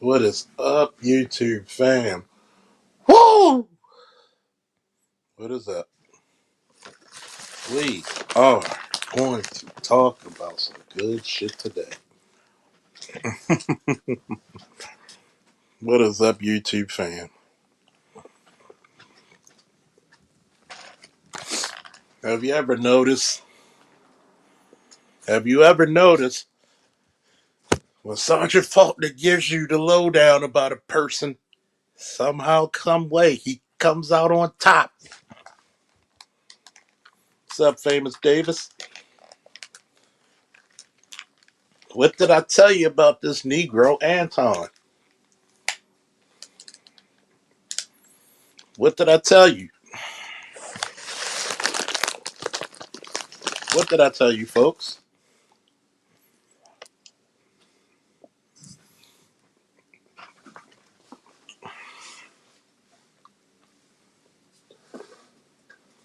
What is up, YouTube fam? Woo! What is up? We are going to talk about some good shit today. What is up, YouTube fam? Have you ever noticed? Have you ever noticed when Sergeant Faulkner gives you the lowdown about a person, somehow, come way, he comes out on top? What's up, famous Davis? What did I tell you about this Negro, Anton? What did I tell you? What did I tell you, folks?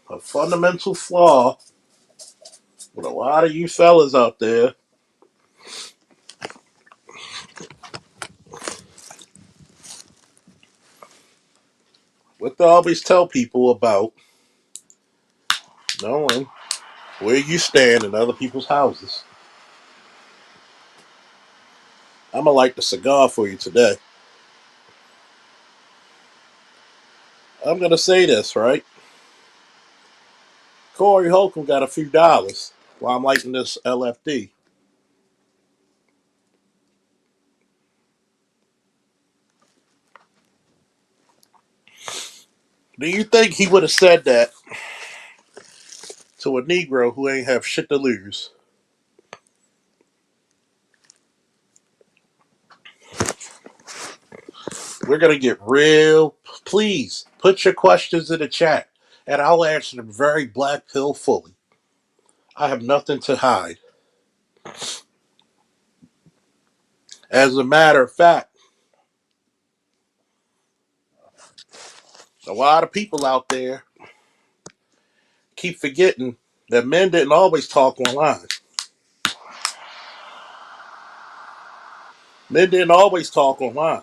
A fundamental flaw with a lot of you fellas out there. What they always tell people about knowing where you stand in other people's houses. I'm gonna light the cigar for you today. I'm gonna say this, right? Corey Holcomb got a few dollars while I'm lighting this LFD. Do you think he would have said that to a Negro who ain't have shit to lose? We're gonna get real. Please put your questions in the chat, and I'll answer them very black pill fully. I have nothing to hide. As a matter of fact, a lot of people out there keep forgetting that men didn't always talk online. Men didn't always talk online.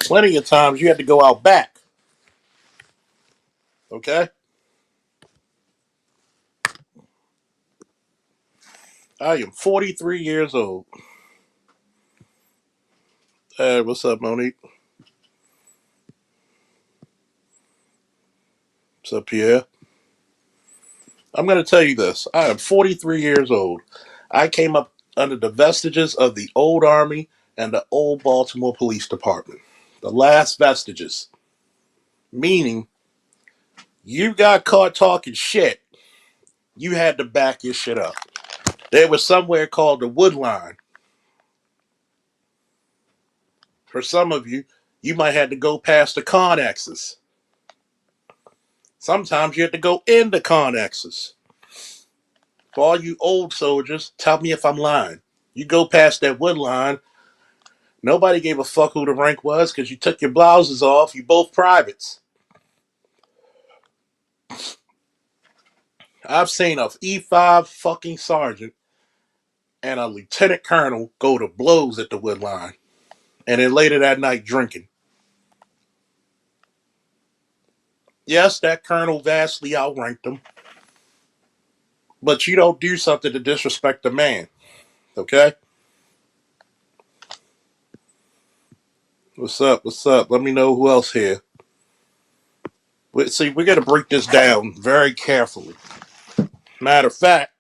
Plenty of times you had to go out back. Okay? I am 43 years old. Hey, what's up, Monique? What's up, Pierre? I'm going to tell you this. I am 43 years old. I came up under the vestiges of the old Army and the old Baltimore Police Department. The last vestiges. Meaning, you got caught talking shit, you had to back your shit up. There was somewhere called the Wood Line. For some of you, you might have to go past the Connexes. Sometimes you have to go into Connexes. For all you old soldiers, tell me if I'm lying. You go past that Wood Line, nobody gave a fuck who the rank was because you took your blouses off. You both privates. I've seen a E5 fucking sergeant and a lieutenant colonel go to blows at the Wood Line, and then later that night drinking. Yes, that colonel vastly outranked them, but you don't do something to disrespect the man, okay? What's up? What's up? Let me know who else here. See, we're going to break this down very carefully. Matter of fact,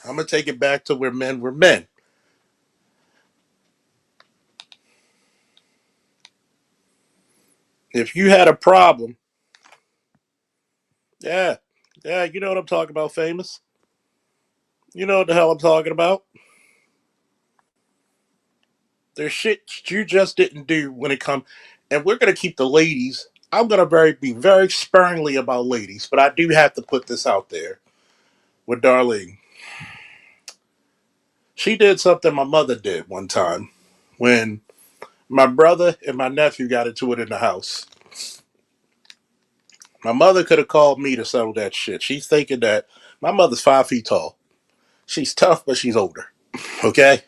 I'm going to take it back to where men were men. If you had a problem, yeah, yeah, you know what I'm talking about, famous. You know what the hell I'm talking about. There's shit you just didn't do when it comes, and we're going to keep the ladies. I'm going to be very sparingly about ladies, but I do have to put this out there with Darlene. She did something my mother did one time when My brother and my nephew got into it in the house. My mother could have called me to settle that shit. She's thinking that my mother's 5 feet tall. She's tough, but she's older. Okay?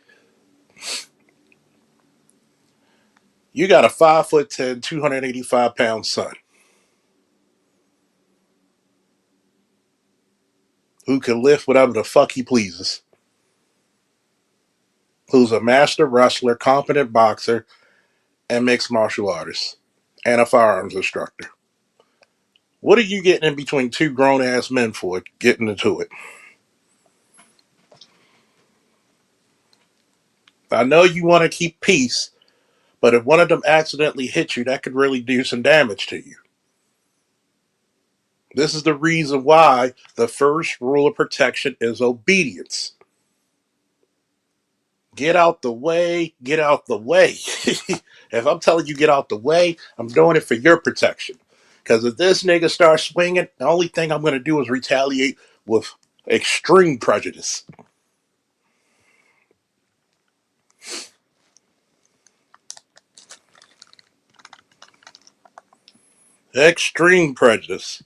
You got a 5'10", 285-pound son who can lift whatever the fuck he pleases, who's a master wrestler, competent boxer, and mixed martial artist, and a firearms instructor. What are you getting in between two grown ass men for getting into it? I know you want to keep peace, but if one of them accidentally hits you, that could really do some damage to you. This is the reason why the first rule of protection is obedience. Get out the way, get out the way. If I'm telling you get out the way, I'm doing it for your protection. Because if this nigga starts swinging, the only thing I'm going to do is retaliate with extreme prejudice. Extreme prejudice.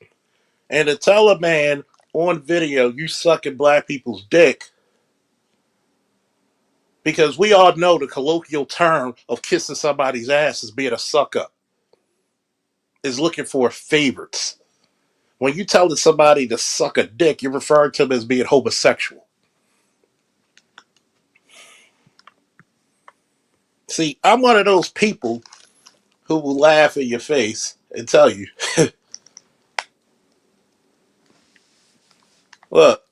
And to tell a man on video you sucking black people's dick, because we all know the colloquial term of kissing somebody's ass is being a suck up, is looking for favorites. When you tell somebody to suck a dick, you're referring to them as being homosexual. See, I'm one of those people who will laugh in your face and tell you, look,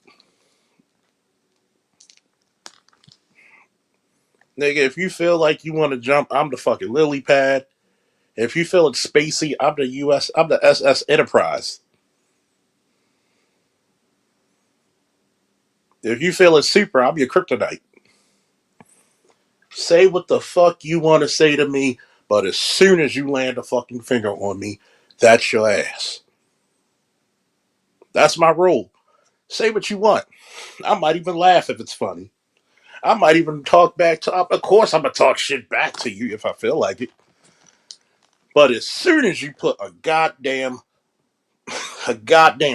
nigga, if you feel like you want to jump, I'm the fucking lily pad. If you feel it's spacey, I'm the SS Enterprise. If you feel it's super, I'm your kryptonite. Say what the fuck you want to say to me, but as soon as you land a fucking finger on me, that's your ass. That's my rule. Say what you want. I might even laugh if it's funny. I might even talk back to. Of course, I'm gonna talk shit back to you if I feel like it. But as soon as you put a goddamn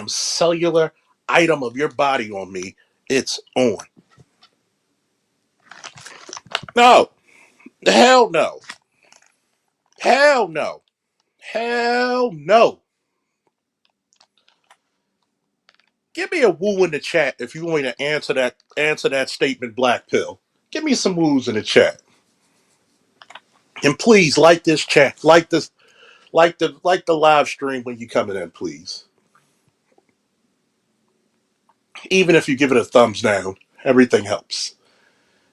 cellular item of your body on me, it's on. No, hell no, hell no, hell no. Give me a woo in the chat if you want me to answer that statement, Black Pill. Give me some woos in the chat. And please like this chat. Like the live stream when you coming in, please. Even if you give it a thumbs down, everything helps.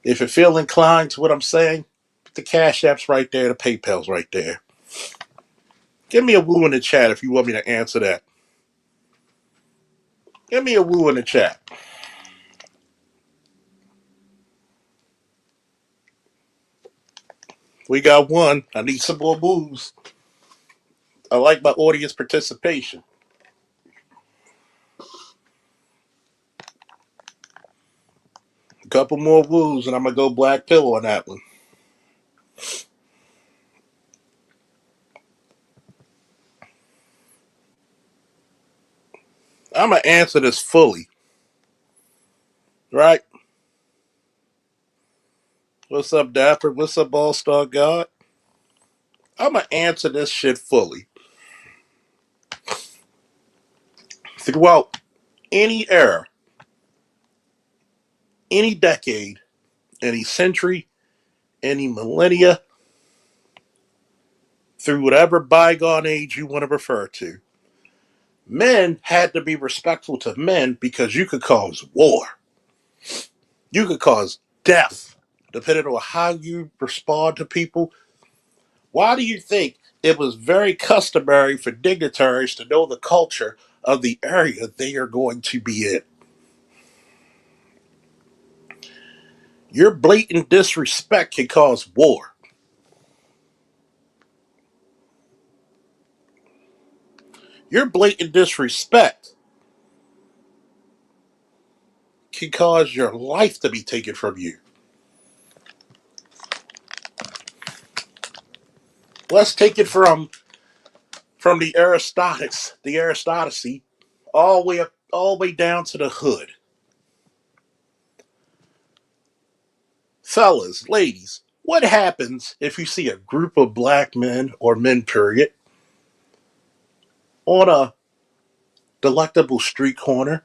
If you feel inclined to what I'm saying, the Cash App's right there, the PayPal's right there. Give me a woo in the chat if you want me to answer that. Give me a woo in the chat. We got one. I need some more woos. I like my audience participation. A couple more woos, and I'm gonna go Black Pill on that one. I'm gonna answer this fully, right? What's up, Dapper? What's up, All Star God? I'm gonna answer this shit fully. Throughout any era, any decade, any century, any millennia, through whatever bygone age you want to refer to, men had to be respectful to men because you could cause war. You could cause death, depending on how you respond to people. Why do you think it was very customary for dignitaries to know the culture of the area they are going to be in? Your blatant disrespect can cause war. Your blatant disrespect can cause your life to be taken from you. Let's take it from the aristocracy, all the way down to the hood. Fellas, ladies, what happens if you see a group of black men or men, period, on a delectable street corner,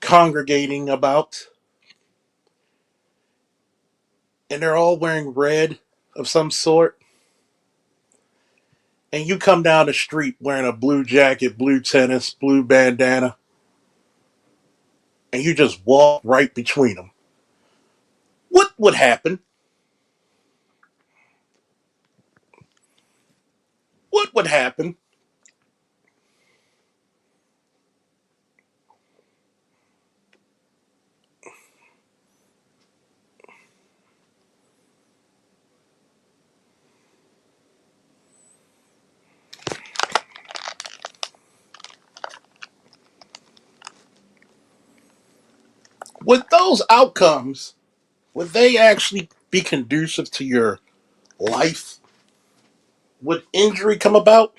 congregating about, and they're all wearing red of some sort, and you come down the street wearing a blue jacket, blue tennis, blue bandana, and you just walk right between them? What would happen? What would happen? Would those outcomes, would they actually be conducive to your life? Would injury come about?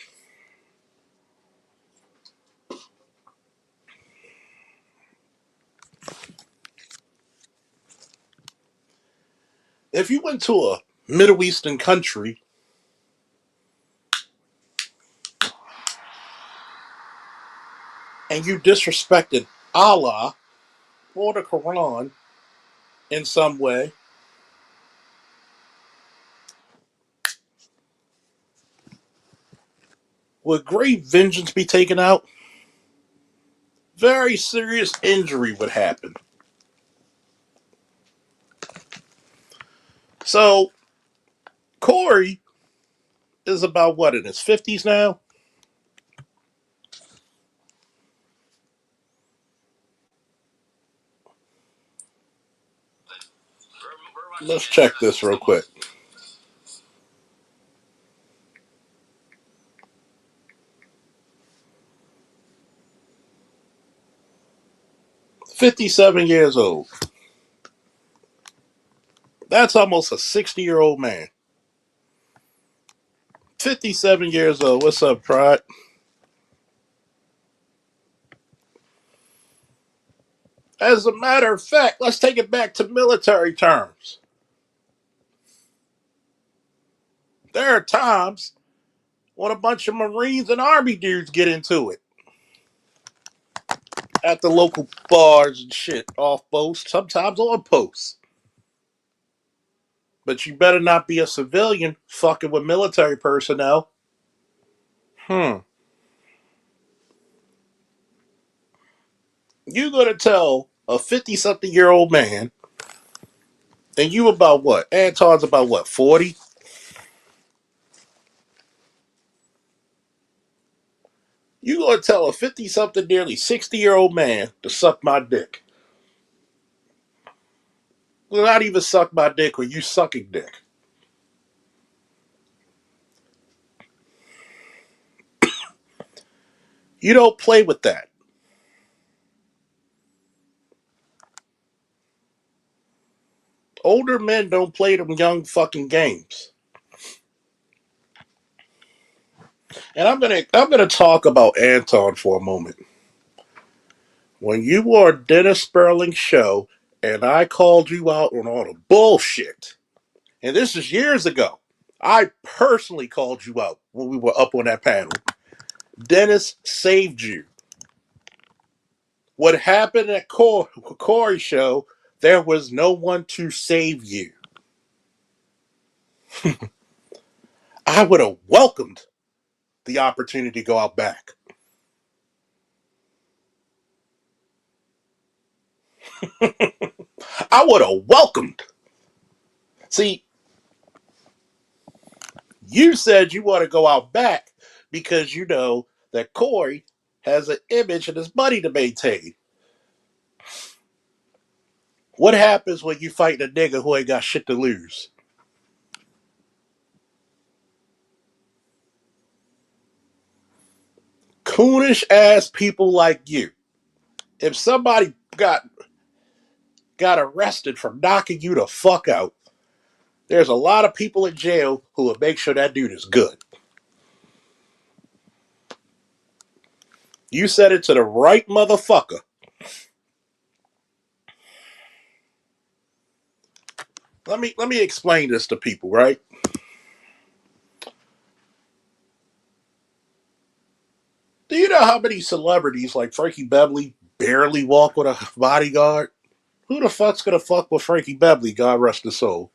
If you went to a Middle Eastern country and you disrespected Allah or the Quran in some way, would great vengeance be taken out? Very serious injury would happen. So Corey is about what, in his 50s now? Let's check this real quick. 57 years old. That's almost a 60-year-old man. 57 years old. What's up, Pride? As a matter of fact, let's take it back to military terms. There are times when a bunch of Marines and Army dudes get into it at the local bars and shit, off post, sometimes on post. But you better not be a civilian fucking with military personnel. Hmm. You gonna tell a 50 something year old man, and you about what? Anton's about what, 40? You gonna tell a 50 something, nearly 60-year-old man to suck my dick? Well, not even suck my dick, or you sucking dick. You don't play with that. Older men don't play them young fucking games. And I'm gonna talk about Anton for a moment. When you were on Dennis Sperling's show and I called you out on all the bullshit, and this is years ago, I personally called you out when we were up on that panel. Dennis saved you. What happened at Corey's show, there was no one to save you. I would have welcomed the opportunity to go out back. I would have welcomed. See, you said you want to go out back because you know that Corey has an image and his money to maintain. What happens when you fight a nigga who ain't got shit to lose? Coonish ass people like you. If somebody got arrested for knocking you the fuck out, There's a lot of people in jail who will make sure that dude is good. You said it to the right motherfucker. Let me explain this to people, right? Do you know how many celebrities like Frankie Beverly barely walk with a bodyguard? Who the fuck's gonna fuck with Frankie Beverly, God rest his soul?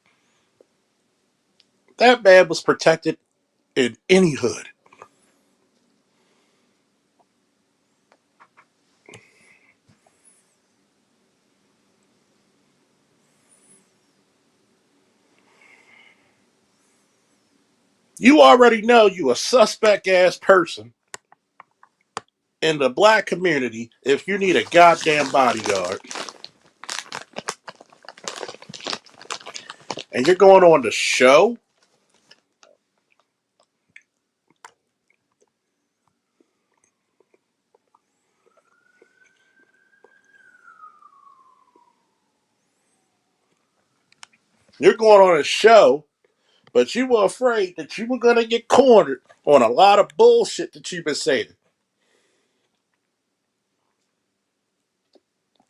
That man was protected in any hood. You already know you a suspect ass person in the black community if you need a goddamn bodyguard. And you're going on the show. You're going on a show, but you were afraid that you were going to get cornered on a lot of bullshit that you've been saying.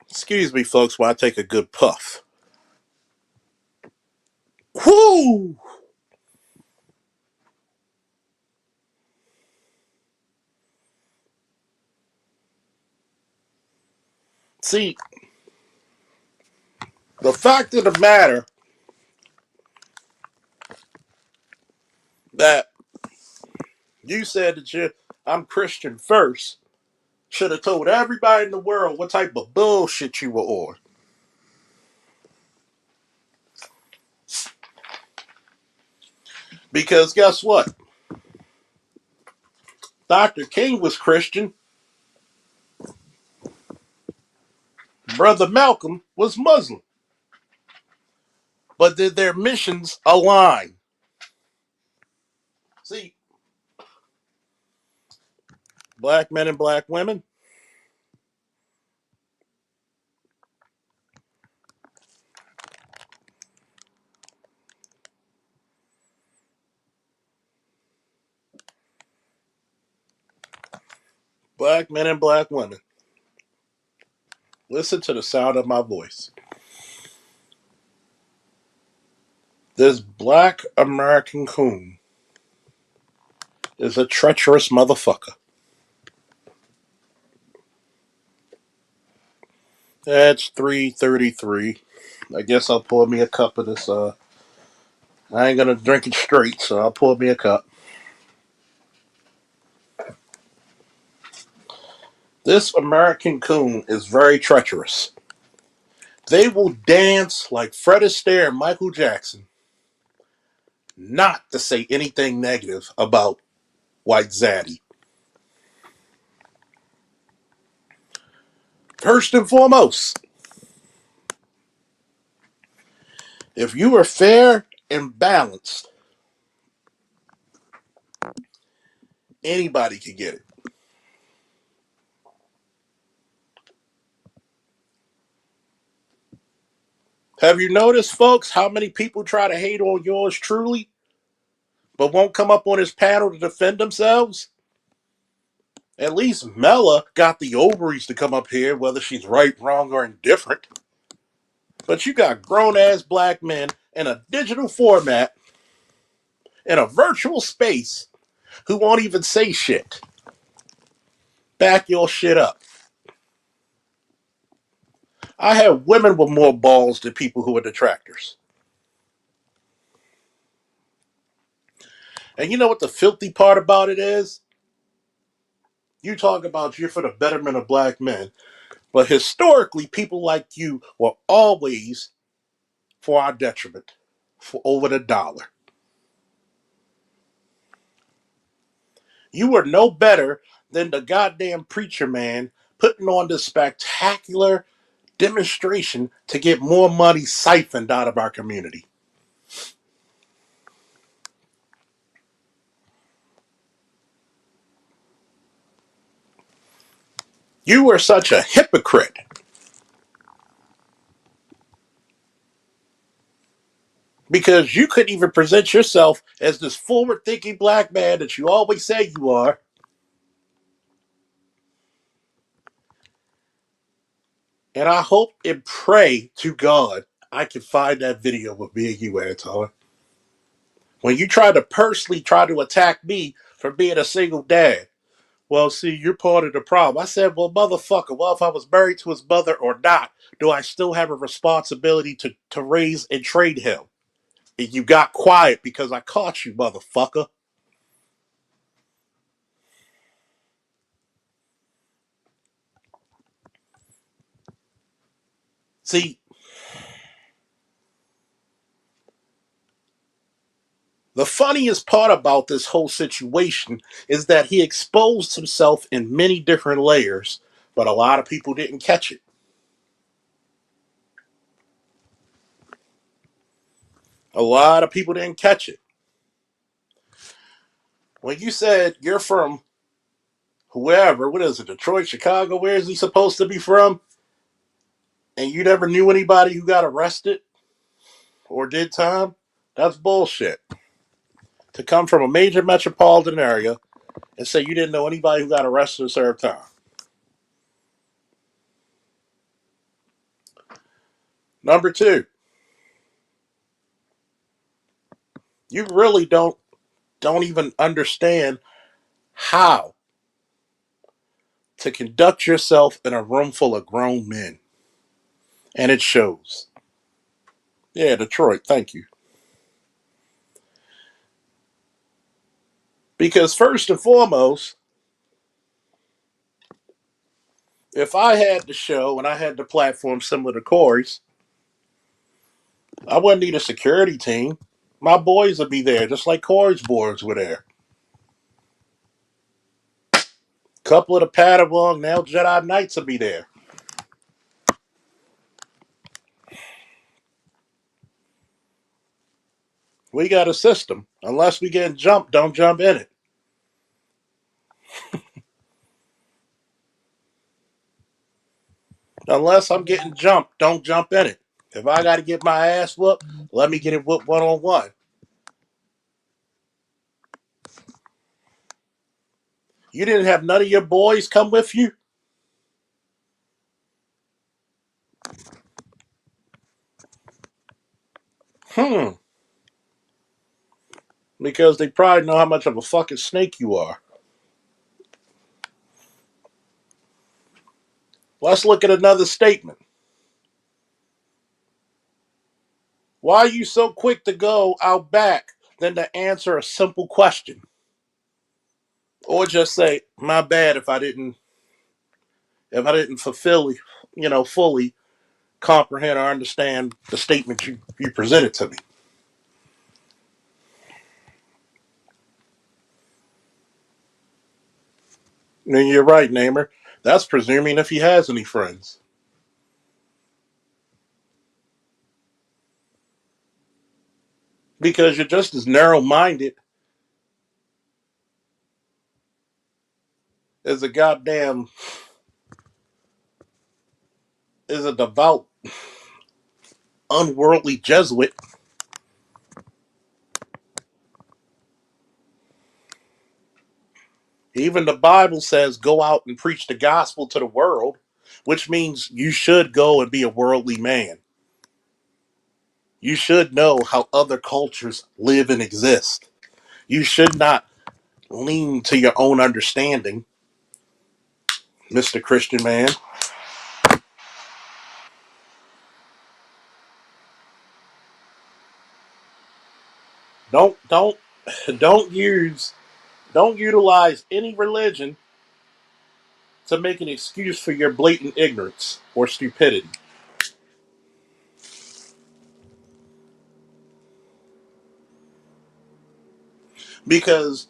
Excuse me, folks, while I take a good puff. Whoo! See, the fact of the matter that you said that I'm Christian first should have told everybody in the world what type of bullshit you were on. Because guess what? Dr. King was Christian. Brother Malcolm was Muslim. But did their missions align? See, black men and black women, black men and black women, listen to the sound of my voice. This black American coon is a treacherous motherfucker. That's 3:33. I guess I'll pour me a cup of this. I ain't gonna drink it straight, so I'll pour me a cup. This American coon is very treacherous. They will dance like Fred Astaire and Michael Jackson, not to say anything negative about White Zaddy. First and foremost, if you are fair and balanced, anybody can get it. Have you noticed, folks, how many people try to hate on yours truly, but won't come up on his panel to defend themselves? At least Mella got the ovaries to come up here, whether she's right, wrong, or indifferent. But you got grown ass black men in a digital format, in a virtual space, who won't even say shit. Back your shit up. I have women with more balls than people who are detractors. And you know what the filthy part about it is? You talk about you're for the betterment of black men, but historically, people like you were always for our detriment, for over the dollar. You were no better than the goddamn preacher man putting on this spectacular demonstration to get more money siphoned out of our community. You were such a hypocrite. Because you couldn't even present yourself as this forward thinking black man that you always say you are. And I hope and pray to God I can find that video of me and you, Anton. When you try to personally try to attack me for being a single dad. Well, see, you're part of the problem. I said, well, motherfucker, well, if I was married to his mother or not, do I still have a responsibility to raise and train him? And you got quiet because I caught you, motherfucker. See, the funniest part about this whole situation is that he exposed himself in many different layers, but a lot of people didn't catch it. A lot of people didn't catch it. When you said you're from whoever, what is it, Detroit, Chicago, where is he supposed to be from? And you never knew anybody who got arrested or did time? That's bullshit. To come from a major metropolitan area and say you didn't know anybody who got arrested or served time. Number two, you really don't even understand how to conduct yourself in a room full of grown men. And it shows. Yeah, Detroit, thank you. Because first and foremost, if I had the show and I had the platform similar to Corey's, I wouldn't need a security team. My boys would be there, just like Corey's boys were there. Couple of the Padawan, now Jedi Knights will be there. We got a system. Unless we get jumped, don't jump in it. Unless I'm getting jumped, don't jump in it. If I got to get my ass whooped, let me get it whooped one on one. You didn't have none of your boys come with you? Hmm. Because they probably know how much of a fucking snake you are. Let's look at another statement. Why are you so quick to go out back than to answer a simple question? Or just say, my bad if I didn't fulfill, fully comprehend or understand the statement you presented to me. And you're right, Namer. That's presuming if he has any friends. Because you're just as narrow minded as a goddamn as a devout, unworldly Jesuit. Even the Bible says go out and preach the gospel to the world, which means you should go and be a worldly man. You should know how other cultures live and exist. You should not lean to your own understanding, Mr. Christian man. Don't don't use don't utilize any religion to make an excuse for your blatant ignorance or stupidity. Because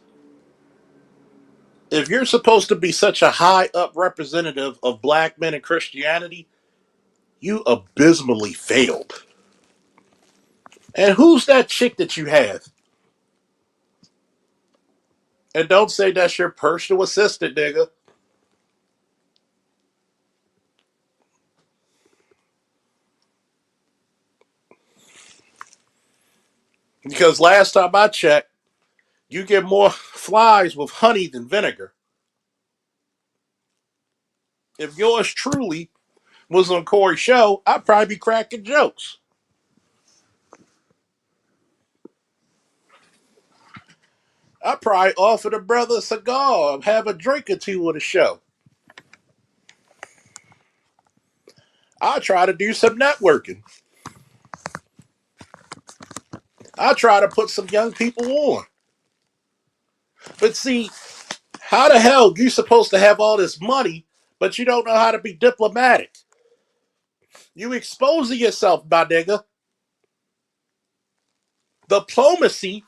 if you're supposed to be such a high up representative of black men and Christianity, you abysmally failed. And who's that chick that you have? And don't say that's your personal assistant, nigga. Because last time I checked, you get more flies with honey than vinegar. If yours truly was on Corey's show, I'd probably be cracking jokes. I'd probably offer the brother a cigar and have a drink or two on the show. I'd try to do some networking. I'd try to put some young people on. But see, how the hell you supposed to have all this money, but you don't know how to be diplomatic? You exposing yourself, my nigga. Diplomacy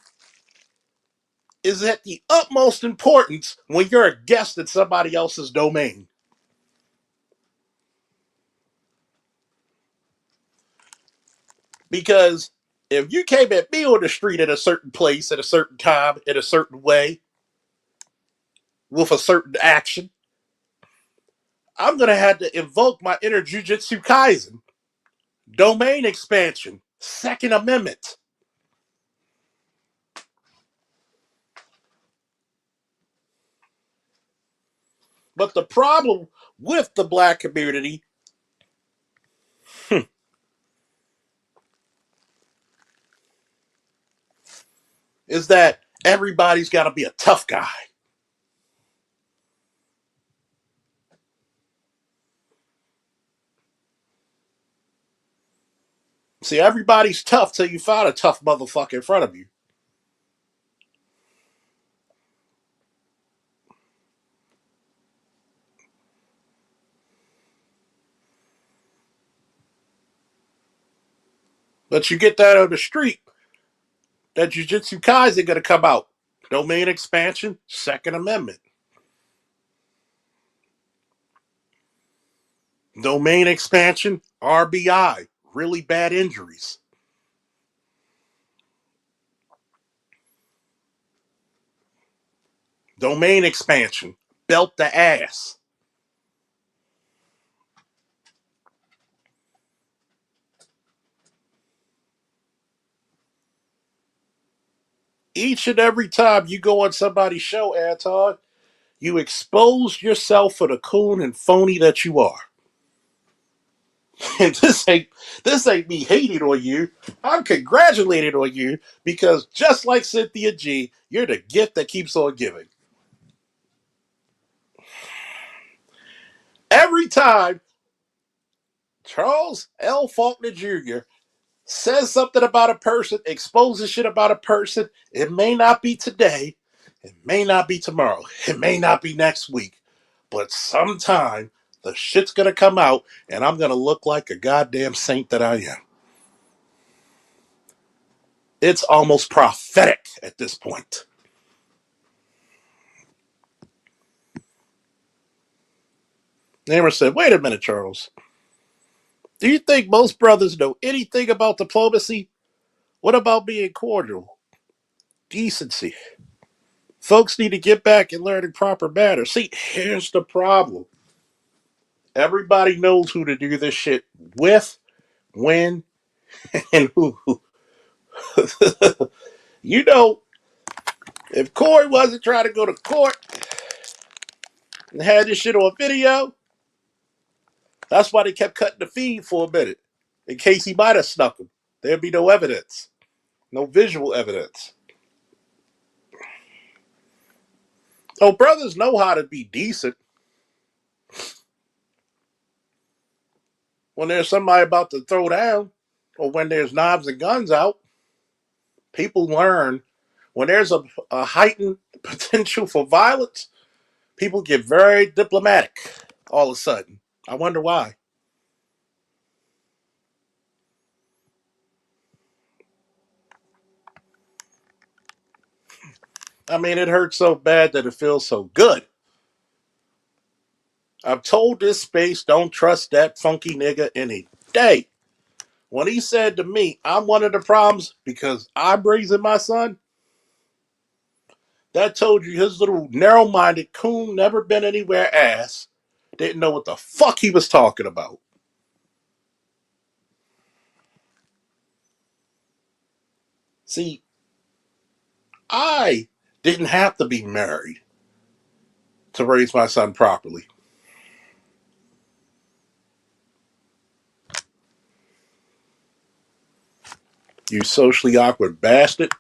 is at the utmost importance when you're a guest in somebody else's domain. Because if you came at me on the street at a certain place, at a certain time, in a certain way, with a certain action, I'm going to have to invoke my inner Jujutsu Kaisen. Domain expansion. Second Amendment. But the problem with the black community is that everybody's got to be a tough guy. See, everybody's tough till you find a tough motherfucker in front of you. But you get that on the street, that Jujutsu Kaisen going to come out. Domain expansion, Second Amendment. Domain expansion, RBI, really bad injuries. Domain expansion, belt the ass. Each and every time you go on somebody's show, Anton, you expose yourself for the coon and phony that you are. And this ain't me hating on you. I'm congratulating on you because just like Cynthia G, you're the gift that keeps on giving. Every time Charles L. Faulkner Jr. says something about a person, exposes shit about a person, it may not be today, it may not be tomorrow, it may not be next week, but sometime the shit's gonna come out and I'm gonna look like a goddamn saint that I am. It's almost prophetic at this point. Namer said, wait a minute, Charles. Do you think most brothers know anything about diplomacy? What about being cordial? Decency. Folks need to get back and learn in proper manners. See, here's the problem. Everybody knows who to do this shit with, when, and who. You know, if Corey wasn't trying to go to court and had this shit on video, that's why they kept cutting the feed for a minute. In case he might have snuck him. There'd be no evidence. No visual evidence. Oh, brothers know how to be decent. When there's somebody about to throw down, or when there's knives and guns out, people learn. When there's a heightened potential for violence, people get very diplomatic all of a sudden. I wonder why. I mean, it hurts so bad that it feels so good. I've told this space, don't trust that funky nigga any day. When he said to me, I'm one of the problems because I'm raising my son, that told you his little narrow minded coon, never been anywhere ass, didn't know what the fuck he was talking about. See, I didn't have to be married to raise my son properly. You socially awkward bastard.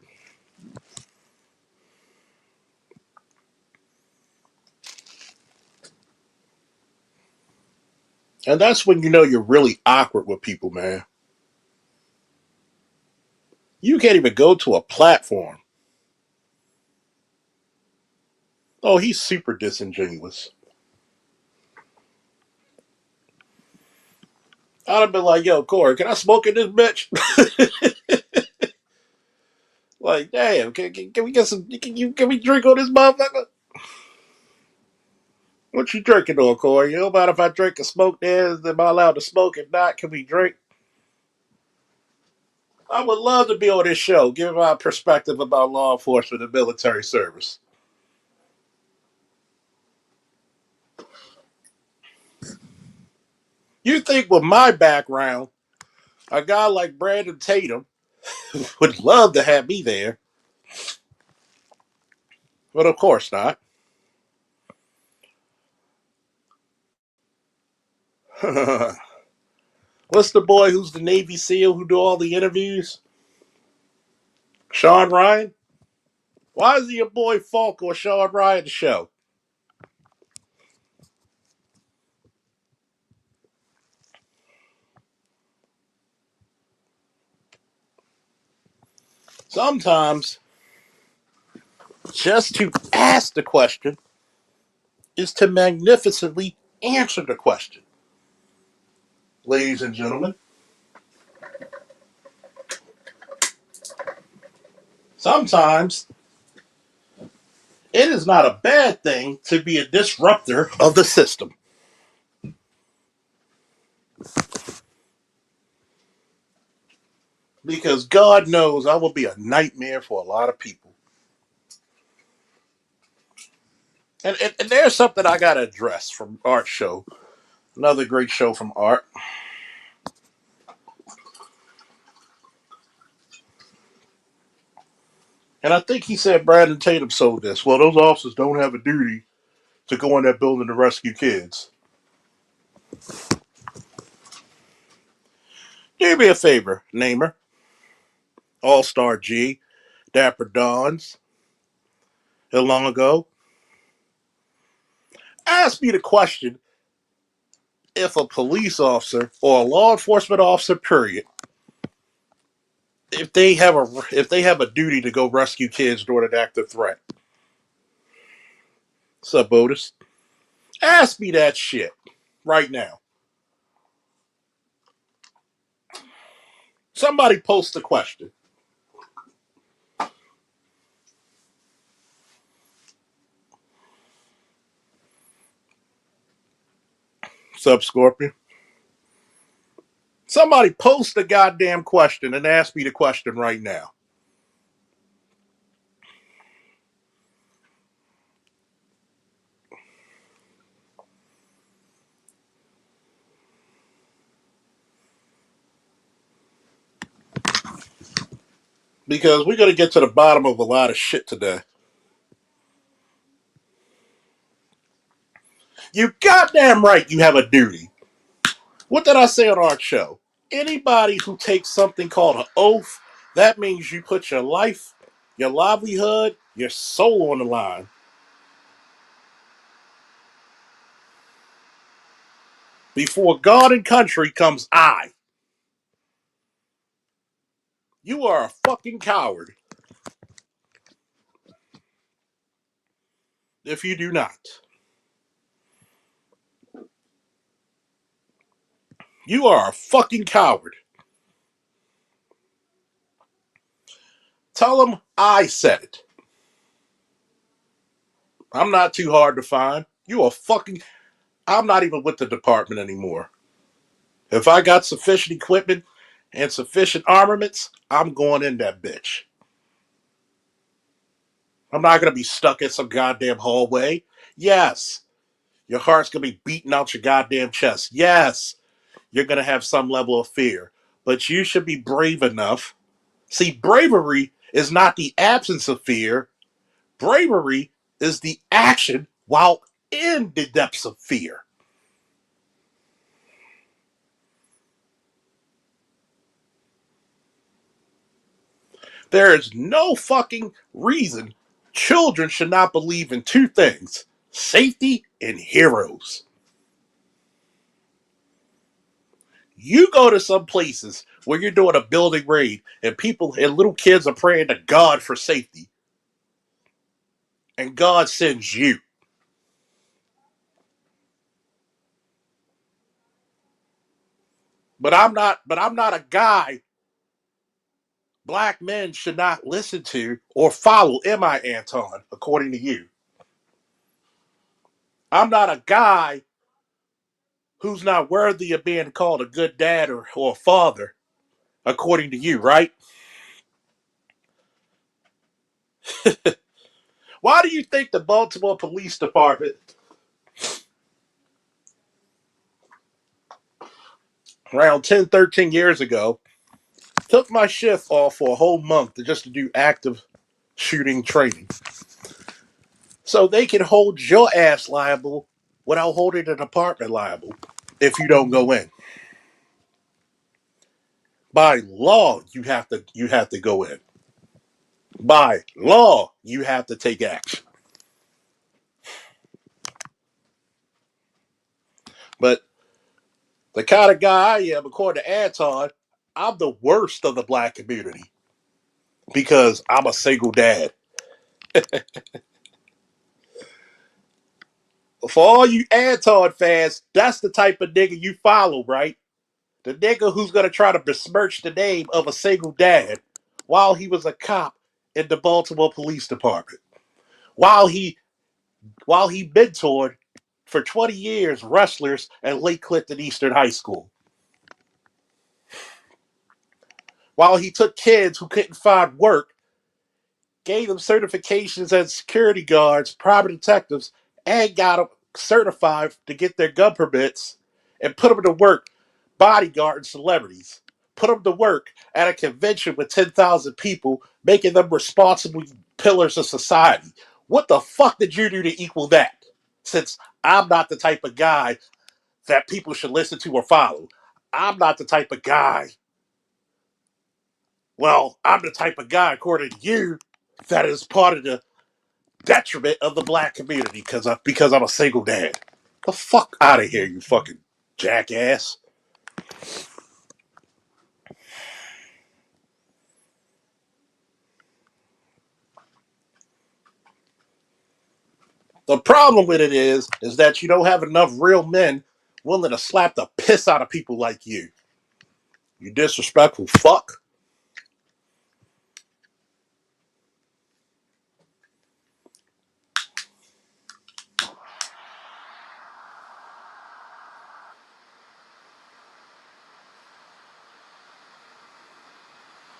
And that's when you know you're really awkward with people, man. You can't even go to a platform. Oh, he's super disingenuous. I'd have been like, yo, Corey, can I smoke in this bitch? Like, damn, can we get some, can we drink on this motherfucker? What you drinking on, Corey? You know about if I drink and smoke there, am I allowed to smoke? If not, can we drink? I would love to be on this show, give my perspective about law enforcement and military service. You think with my background, a guy like Brandon Tatum would love to have me there, but of course not. What's the boy who's the Navy SEAL who do all the interviews? Sean Ryan? Why is he your boy Falk or Sean Ryan's show? Sometimes just to ask the question is to magnificently answer the question. Ladies and gentlemen, sometimes it is not a bad thing to be a disruptor of the system. Because God knows I will be a nightmare for a lot of people. And there's something I got to address from Art Show. Another great show from Art. And I think he said Brandon Tatum sold this. Well, those officers don't have a duty to go in that building to rescue kids. Do me a favor, Namer. All Star G, Dapper Dons, long ago. Ask me the question if a police officer or a law enforcement officer, period, if they have a duty to go rescue kids during an active threat. What's up, Otis? Ask me that shit right now. Somebody post the question. What's up, Scorpion? Somebody post the goddamn question and ask me the question right now. Because we're going to get to the bottom of a lot of shit today. You goddamn right you have a duty. What did I say on our show? Anybody who takes something called an oath, that means you put your life, your livelihood, your soul on the line. Before God and country comes I. You are a fucking coward if you do not. You are a fucking coward. Tell them I said it. I'm not too hard to find. You are fucking. I'm not even with the department anymore. If I got sufficient equipment and sufficient armaments, I'm going in that bitch. I'm not going to be stuck in some goddamn hallway. Yes, your heart's going to be beating out your goddamn chest. Yes, you're going to have some level of fear. But you should be brave enough. See, bravery is not the absence of fear. Bravery is the action while in the depths of fear. There is no fucking reason children should not believe in two things: safety and heroes. You go to some places where you're doing a building raid and people and little kids are praying to God for safety, and God sends you. But I'm not a guy black men should not listen to or follow, am I, Anton, according to you? I'm not a guy who's not worthy of being called a good dad or a father, according to you, right? Why do you think the Baltimore Police Department, around 10, 13 years ago, took my shift off for a whole month just to do active shooting training? So they can hold your ass liable without holding the department liable if you don't go in. By law, you have to go in. By law, you have to take action. But the kind of guy I am, according to Anton, I'm the worst of the black community because I'm a single dad. For all you Anton fans, that's the type of nigga you follow, right? The nigga who's gonna try to besmirch the name of a single dad while he was a cop in the Baltimore Police Department. While he while he mentored for 20 years wrestlers at Lake Clifton Eastern High School. While he took kids who couldn't find work, gave them certifications as security guards, private detectives, and got them certified to get their gun permits and put them to work bodyguarding celebrities. Put them to work at a convention with 10,000 people, making them responsible pillars of society. What the fuck did you do to equal that? Since I'm not the type of guy that people should listen to or follow. I'm not the type of guy. Well, I'm the type of guy, according to you, that is part of the detriment of the black community because I'm a single dad. The fuck out of here, you fucking jackass. The problem with it is that you don't have enough real men willing to slap the piss out of people like you. You disrespectful fuck.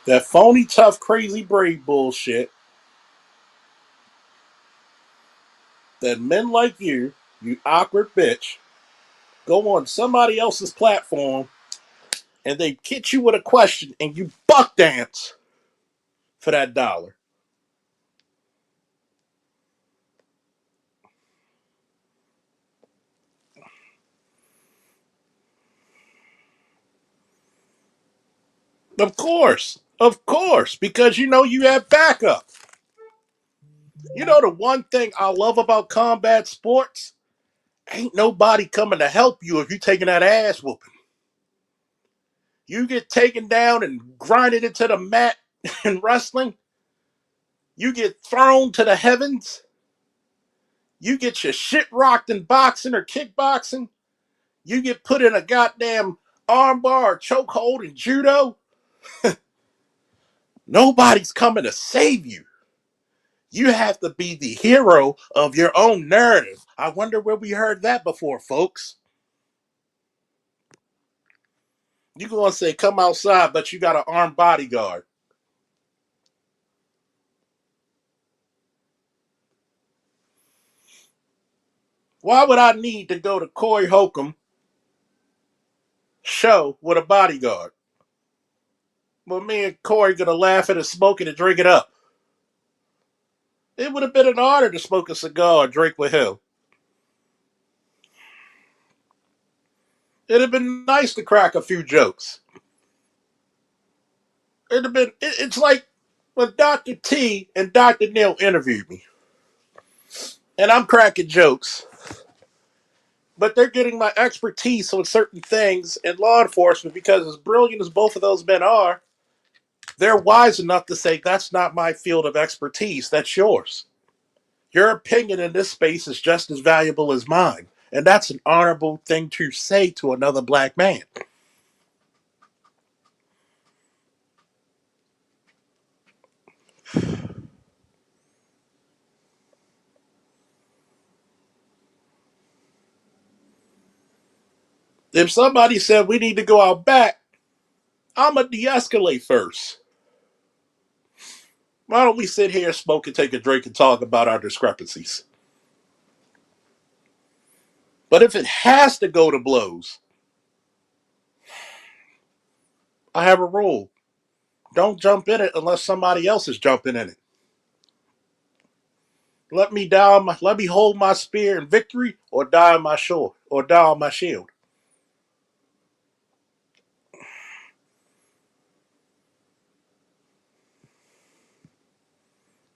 That phony, tough, crazy, brave bullshit that men like you awkward bitch, go on somebody else's platform and they hit you with a question and you buck dance for that dollar. Of course, because you know you have backup. You know the one thing I love about combat sports? Ain't nobody coming to help you if you taking that ass whooping. You get taken down and grinded into the mat in wrestling. You get thrown to the heavens. You get your shit rocked in boxing or kickboxing. You get put in a goddamn armbar or chokehold in judo. Nobody's coming to save you. You have to be the hero of your own narrative. I wonder where we heard that before, folks. You gonna say come outside, but you got an armed bodyguard. Why would I need to go to Corey Holcomb show with a bodyguard? But me and Corey gonna laugh at it, smoke it, and drink it up. It would have been an honor to smoke a cigar and drink with him. It'd have been nice to crack a few jokes. It'd have been. It's like when Dr. T and Dr. Neil interviewed me, and I'm cracking jokes, but they're getting my expertise on certain things in law enforcement because, as brilliant as both of those men are, they're wise enough to say, that's not my field of expertise, that's yours. Your opinion in this space is just as valuable as mine. And that's an honorable thing to say to another black man. If somebody said we need to go out back, I'm going to de escalate first. Why don't we sit here, smoke, and take a drink and talk about our discrepancies? But if it has to go to blows, I have a rule. Don't jump in it unless somebody else is jumping in it. Let me hold my spear in victory or die on my shore or die on my shield.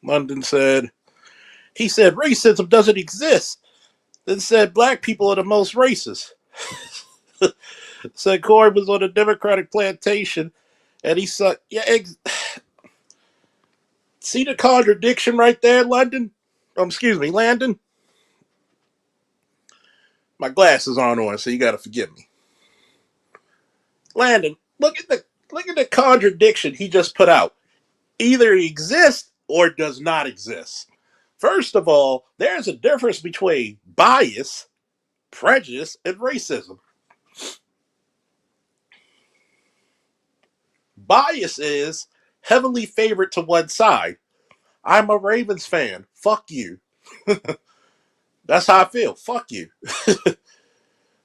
London said, he said racism doesn't exist. Then said black people are the most racist. Said Corey was on a Democratic plantation and he said, yeah, see the contradiction right there, London? Excuse me, Landon? My glasses aren't on, so you gotta forgive me. Landon, look at the contradiction he just put out. Either it exists or it does not exist. First of all, there's a difference between bias, prejudice, and racism. Bias is heavily favored to one side. I'm a Ravens fan. Fuck you. That's how I feel. Fuck you.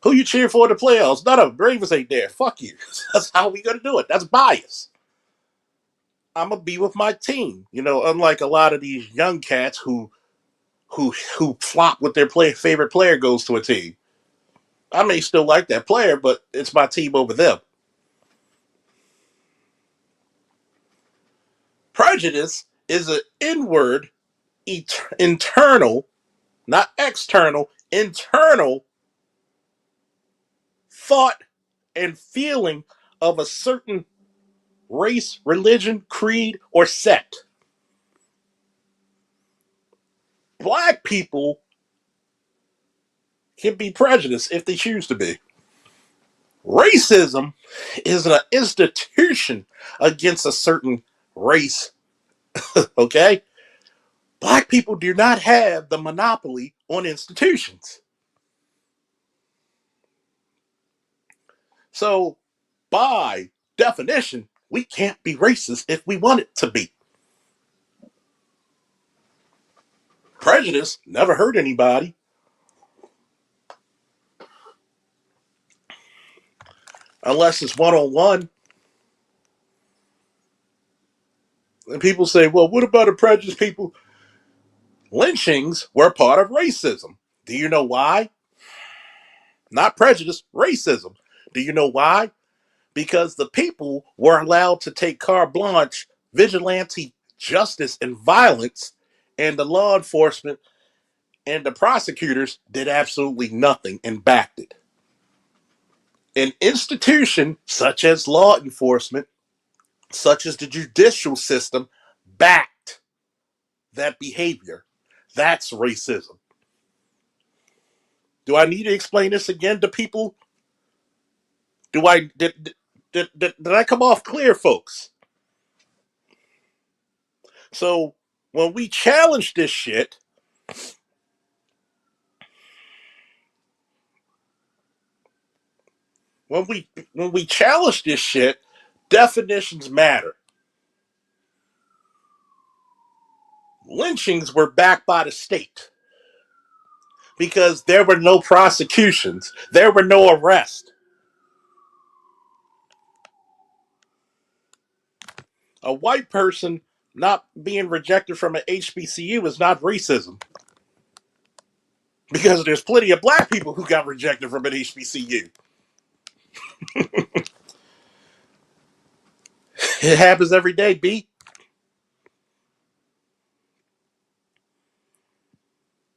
Who you cheer for in the playoffs? None of them. Ravens ain't there. Fuck you. That's how we gonna do it. That's bias. I'm gonna be with my team. You know, unlike a lot of these young cats who flop with their favorite player goes to a team. I may still like that player, but it's my team over them. Prejudice is an inward, internal, not external, internal thought and feeling of a certain race, religion, creed, or sect. Black people can be prejudiced if they choose to be. Racism is an institution against a certain race, okay? Black people do not have the monopoly on institutions. So, by definition, we can't be racist if we want it to be. Prejudice never hurt anybody unless it's one on one. And people say, well, what about the prejudiced people? Lynchings were part of racism. Do you know why? Not prejudice, racism. Do you know why? Because the people were allowed to take carte blanche vigilante justice and violence, and the law enforcement and the prosecutors did absolutely nothing and backed it. An institution such as law enforcement, such as the judicial system, backed that behavior. That's racism. Do I need to explain this again to people? Do I did I come off clear, folks? So when we challenge this shit, when we challenge this shit, definitions matter. Lynchings were backed by the state because there were no prosecutions, there were no arrests. A white person not being rejected from an HBCU is not racism. Because there's plenty of black people who got rejected from an HBCU. It happens every day, B.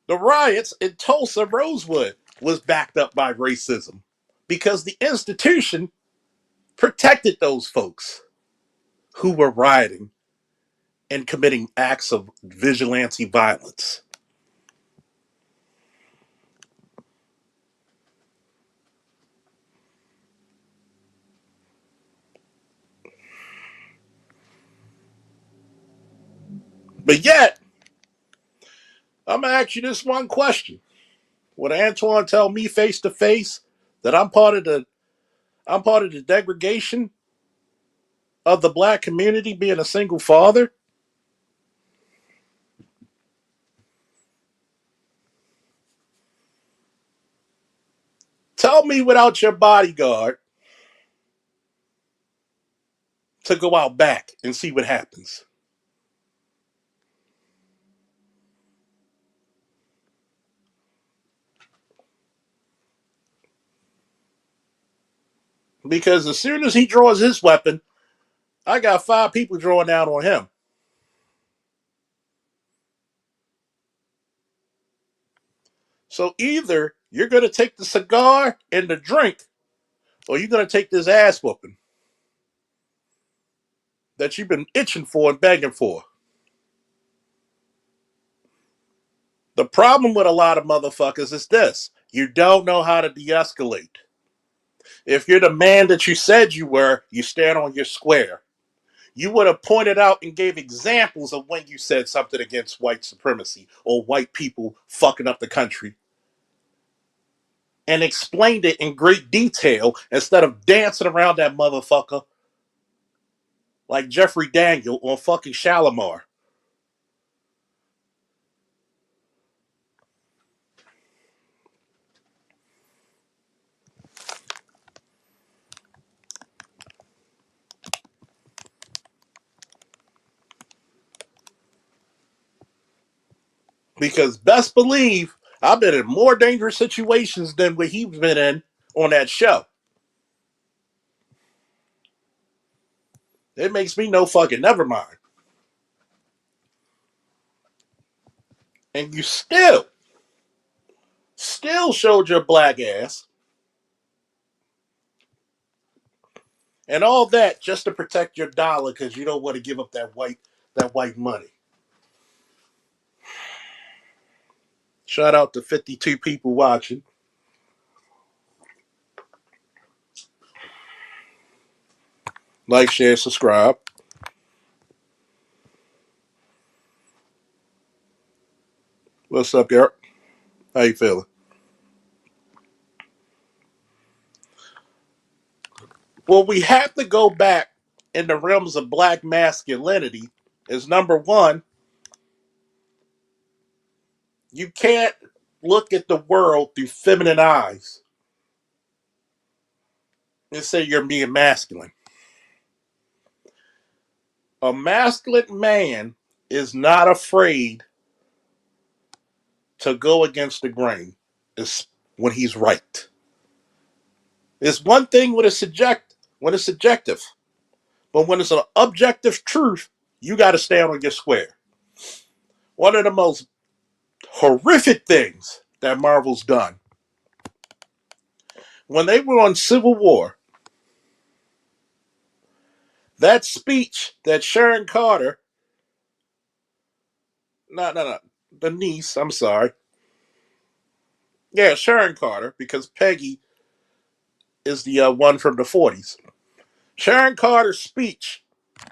The riots in Tulsa, Rosewood was backed up by racism because the institution protected those folks who were rioting and committing acts of vigilante violence. But yet, I'm gonna ask you this one question: would Antoine tell me face to face that I'm part of the degradation of the black community being a single father? Tell me without your bodyguard to go out back and see what happens. Because as soon as he draws his weapon, I got 5 people drawing down on him. So either you're going to take the cigar and the drink, or you're going to take this ass whooping that you've been itching for and begging for. The problem with a lot of motherfuckers is this: you don't know how to de escalate. If you're the man that you said you were, you stand on your square. You would have pointed out and gave examples of when you said something against white supremacy or white people fucking up the country and explained it in great detail instead of dancing around that motherfucker like Jeffrey Daniel on fucking Shalimar. Because best believe I've been in more dangerous situations than what he's been in on that show. It makes me no fucking never mind. And you still showed your black ass and all that just to protect your dollar because you don't want to give up that white money. Shout out to 52 people watching. Like, share, subscribe. What's up, Eric? How you feeling? Well, we have to go back in the realms of black masculinity. Is number one, you can't look at the world through feminine eyes and say you're being masculine. A masculine man is not afraid to go against the grain is when he's right. It's one thing when it's subjective, but when it's an objective truth, you got to stand on your square. One of the most horrific things that Marvel's done when they were on Civil War, that speech that Sharon Carter, no, the niece, I'm sorry, yeah, Sharon Carter, because Peggy is the one from the 40s. Sharon Carter's speech,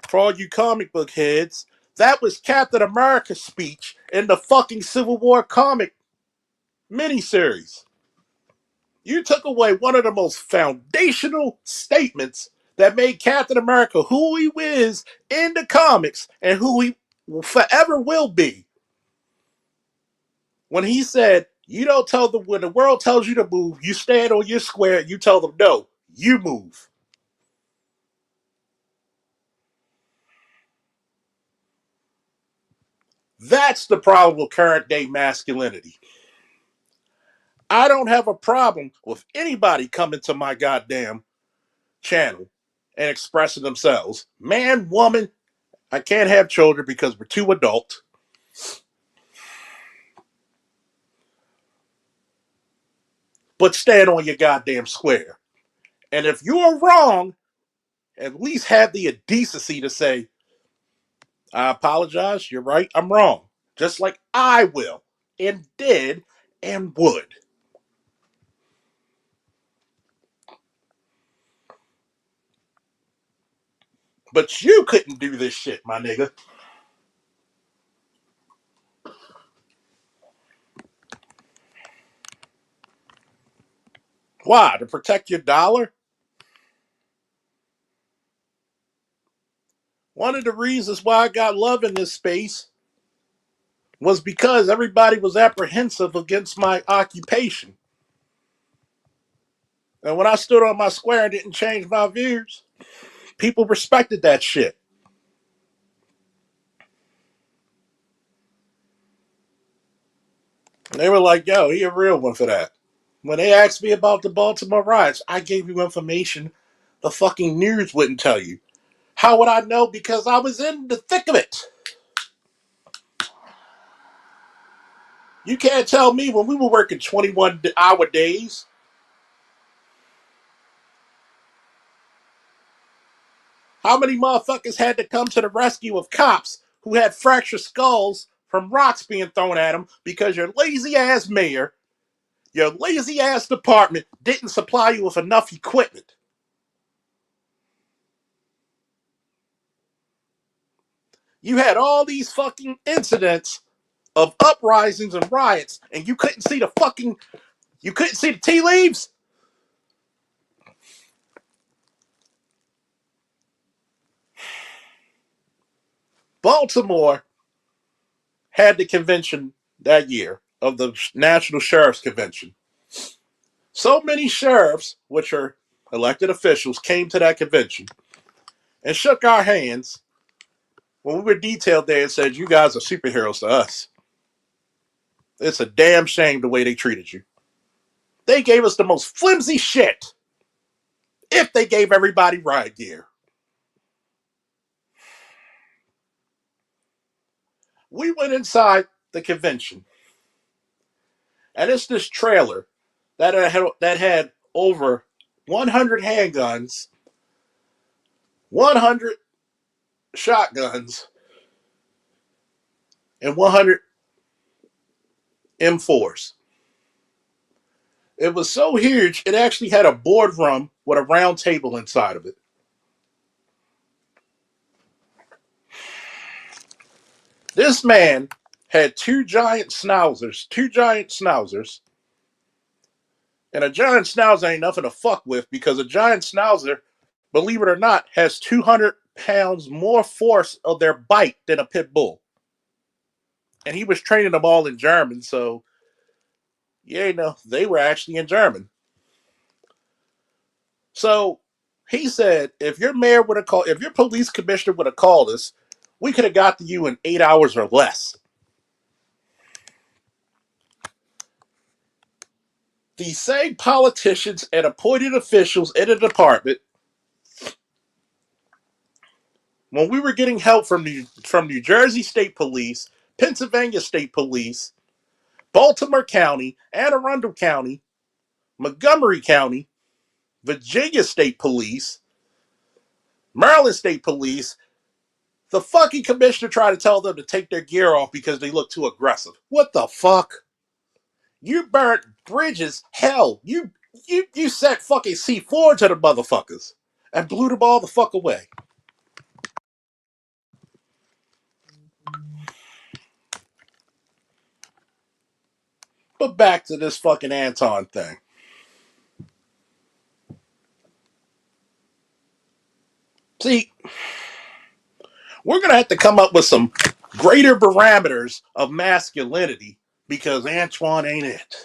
for all you comic book heads, that was Captain America's speech in the fucking Civil War comic miniseries. You took away one of the most foundational statements that made Captain America who he is in the comics and who he forever will be. When he said, you don't tell them when the world tells you to move, you stand on your square, you tell them no, you move. That's the problem with current day masculinity. I don't have a problem with anybody coming to my goddamn channel and expressing themselves. Man, woman, I can't have children because we're too adult. But stand on your goddamn square. And if you're wrong, at least have the decency to say, I apologize, you're right, I'm wrong. Just like I will, and did, and would. But you couldn't do this shit, my nigga. Why? To protect your dollar? One of the reasons why I got love in this space was because everybody was apprehensive against my occupation. And when I stood on my square and didn't change my views, people respected that shit. And they were like, yo, he a real one for that. When they asked me about the Baltimore riots, I gave you information the fucking news wouldn't tell you. How would I know? Because I was in the thick of it. You can't tell me when we were working 21-hour days. How many motherfuckers had to come to the rescue of cops who had fractured skulls from rocks being thrown at them because your lazy ass mayor, your lazy ass department didn't supply you with enough equipment? You had all these fucking incidents of uprisings and riots, and you couldn't see the tea leaves? Baltimore had the convention that year of the National Sheriff's Convention. So many sheriffs, which are elected officials, came to that convention and shook our hands when we were detailed there and said, you guys are superheroes to us. It's a damn shame the way they treated you. They gave us the most flimsy shit if they gave everybody riot gear. We went inside the convention, and it's this trailer that had over 100 handguns, 100 shotguns, and 100 M4s. It was so huge, it actually had a boardroom with a round table inside of it. This man had two giant schnauzers, and a giant schnauzer ain't nothing to fuck with because a giant schnauzer, believe it or not, has 200 pounds more force of their bite than a pit bull. And he was training them all in German, so yeah, they were actually in German. So he said, if your mayor would have called, if your police commissioner would have called us, we could have got to you in 8 hours or less. These same politicians and appointed officials in the department, when we were getting help from New Jersey State Police, Pennsylvania State Police, Baltimore County, Anne Arundel County, Montgomery County, Virginia State Police, Maryland State Police, the fucking commissioner tried to tell them to take their gear off because they look too aggressive. What the fuck? You burnt bridges. Hell, you set fucking C4 to the motherfuckers and blew them all the fuck away. But back to this fucking Anton thing. See, we're gonna have to come up with some greater parameters of masculinity because Antoine ain't it.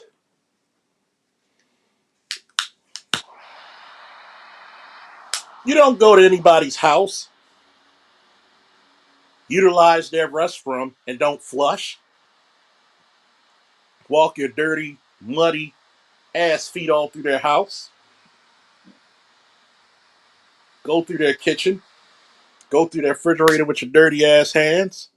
You don't go to anybody's house utilize their restroom and don't flush, walk your dirty, muddy ass feet all through their house, go through their kitchen, go through their refrigerator with your dirty ass hands.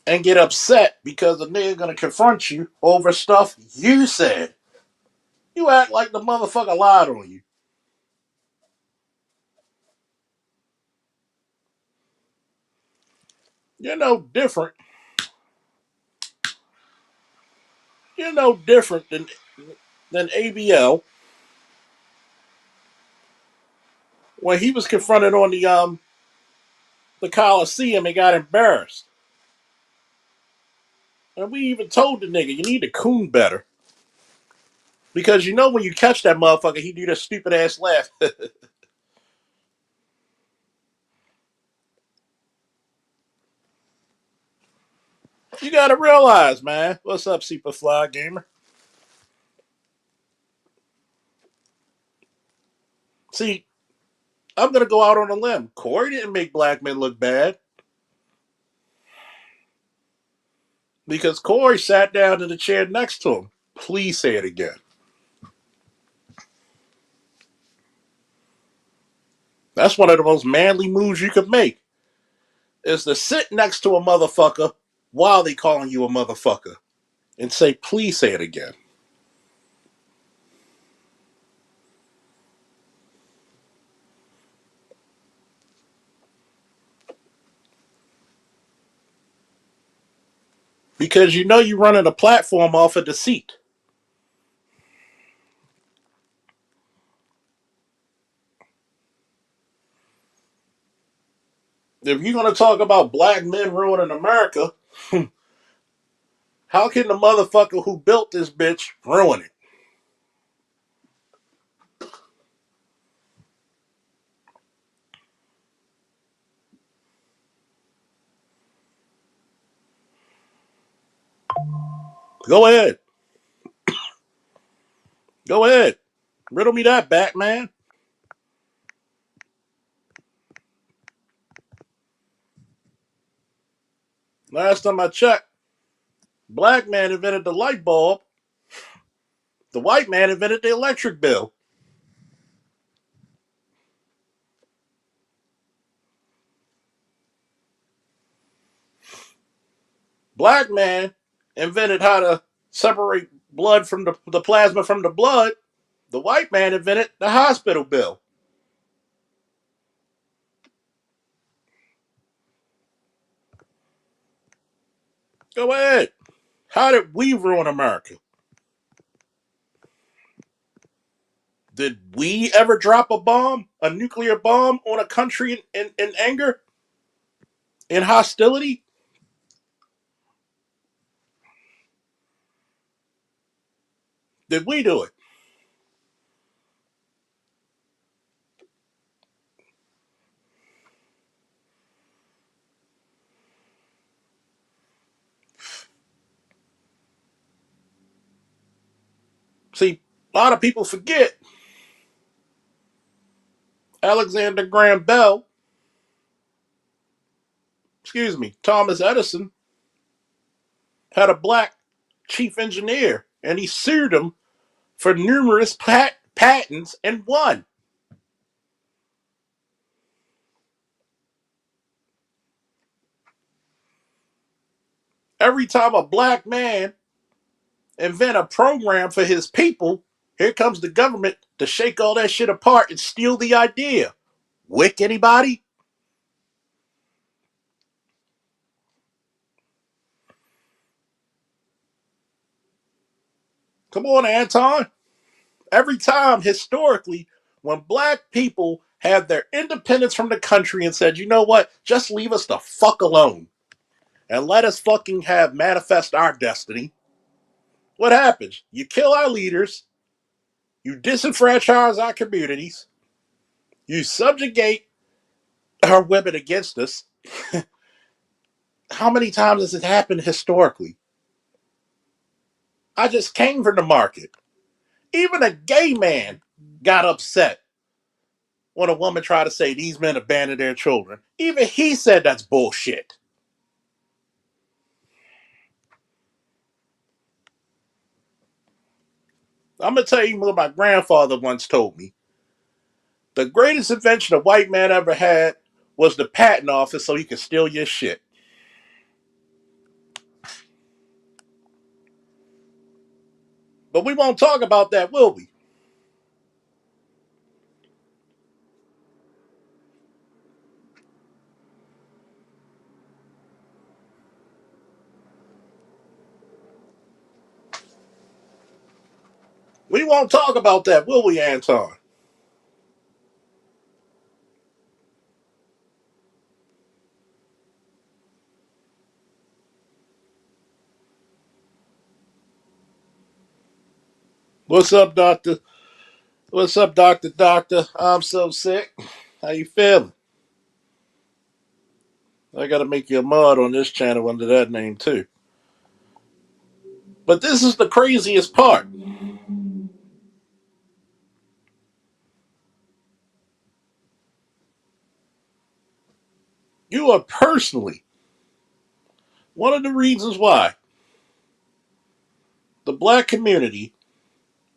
And get upset because the nigga gonna confront you over stuff you said. You act like the motherfucker lied on you. You're no different. You're no different than ABL when he was confronted on the Coliseum and got embarrassed. And we even told the nigga, you need to coon better. Because you know when you catch that motherfucker, he do that stupid ass laugh. You gotta realize, man. What's up, Superfly Gamer? See, I'm gonna go out on a limb. Corey didn't make black men look bad. Because Corey sat down in the chair next to him. Please say it again. That's one of the most manly moves you could make. Is to sit next to a motherfucker while they calling you a motherfucker. And say, please say it again. Because you know you're running a platform off of deceit. If you're gonna talk about black men ruining America, how can the motherfucker who built this bitch ruin it? Go ahead. Go ahead. Riddle me that, Batman. Last time I checked, black man invented the light bulb. The white man invented the electric bill. Black man invented how to separate blood from the plasma from the blood. The white man invented the hospital bill. Go ahead. How did we ruin America? Did we ever drop a bomb, a nuclear bomb, on a country in anger, in hostility? Did we do it? See, a lot of people forget Alexander Graham Bell, Thomas Edison had a black chief engineer, and he sued him for numerous patents and won. Every time a black man invent a program for his people, here comes the government to shake all that shit apart and steal the idea. Wick anybody? Come on, Anton. Every time, historically, when black people had their independence from the country and said, you know what, just leave us the fuck alone and let us fucking have manifest our destiny, what happens? You kill our leaders, you disenfranchise our communities, you subjugate our women against us. How many times has it happened historically? I just came from the market. Even a gay man got upset when a woman tried to say these men abandoned their children. Even he said that's bullshit. I'm going to tell you what my grandfather once told me. The greatest invention a white man ever had was the patent office so he could steal your shit. But we won't talk about that, will we? We won't talk about that, will we, Anton? What's up, doctor? What's up, doctor? Doctor, I'm so sick. How you feeling? I got to make you a mod on this channel under that name too. But this is the craziest part. You are personally one of the reasons why the black community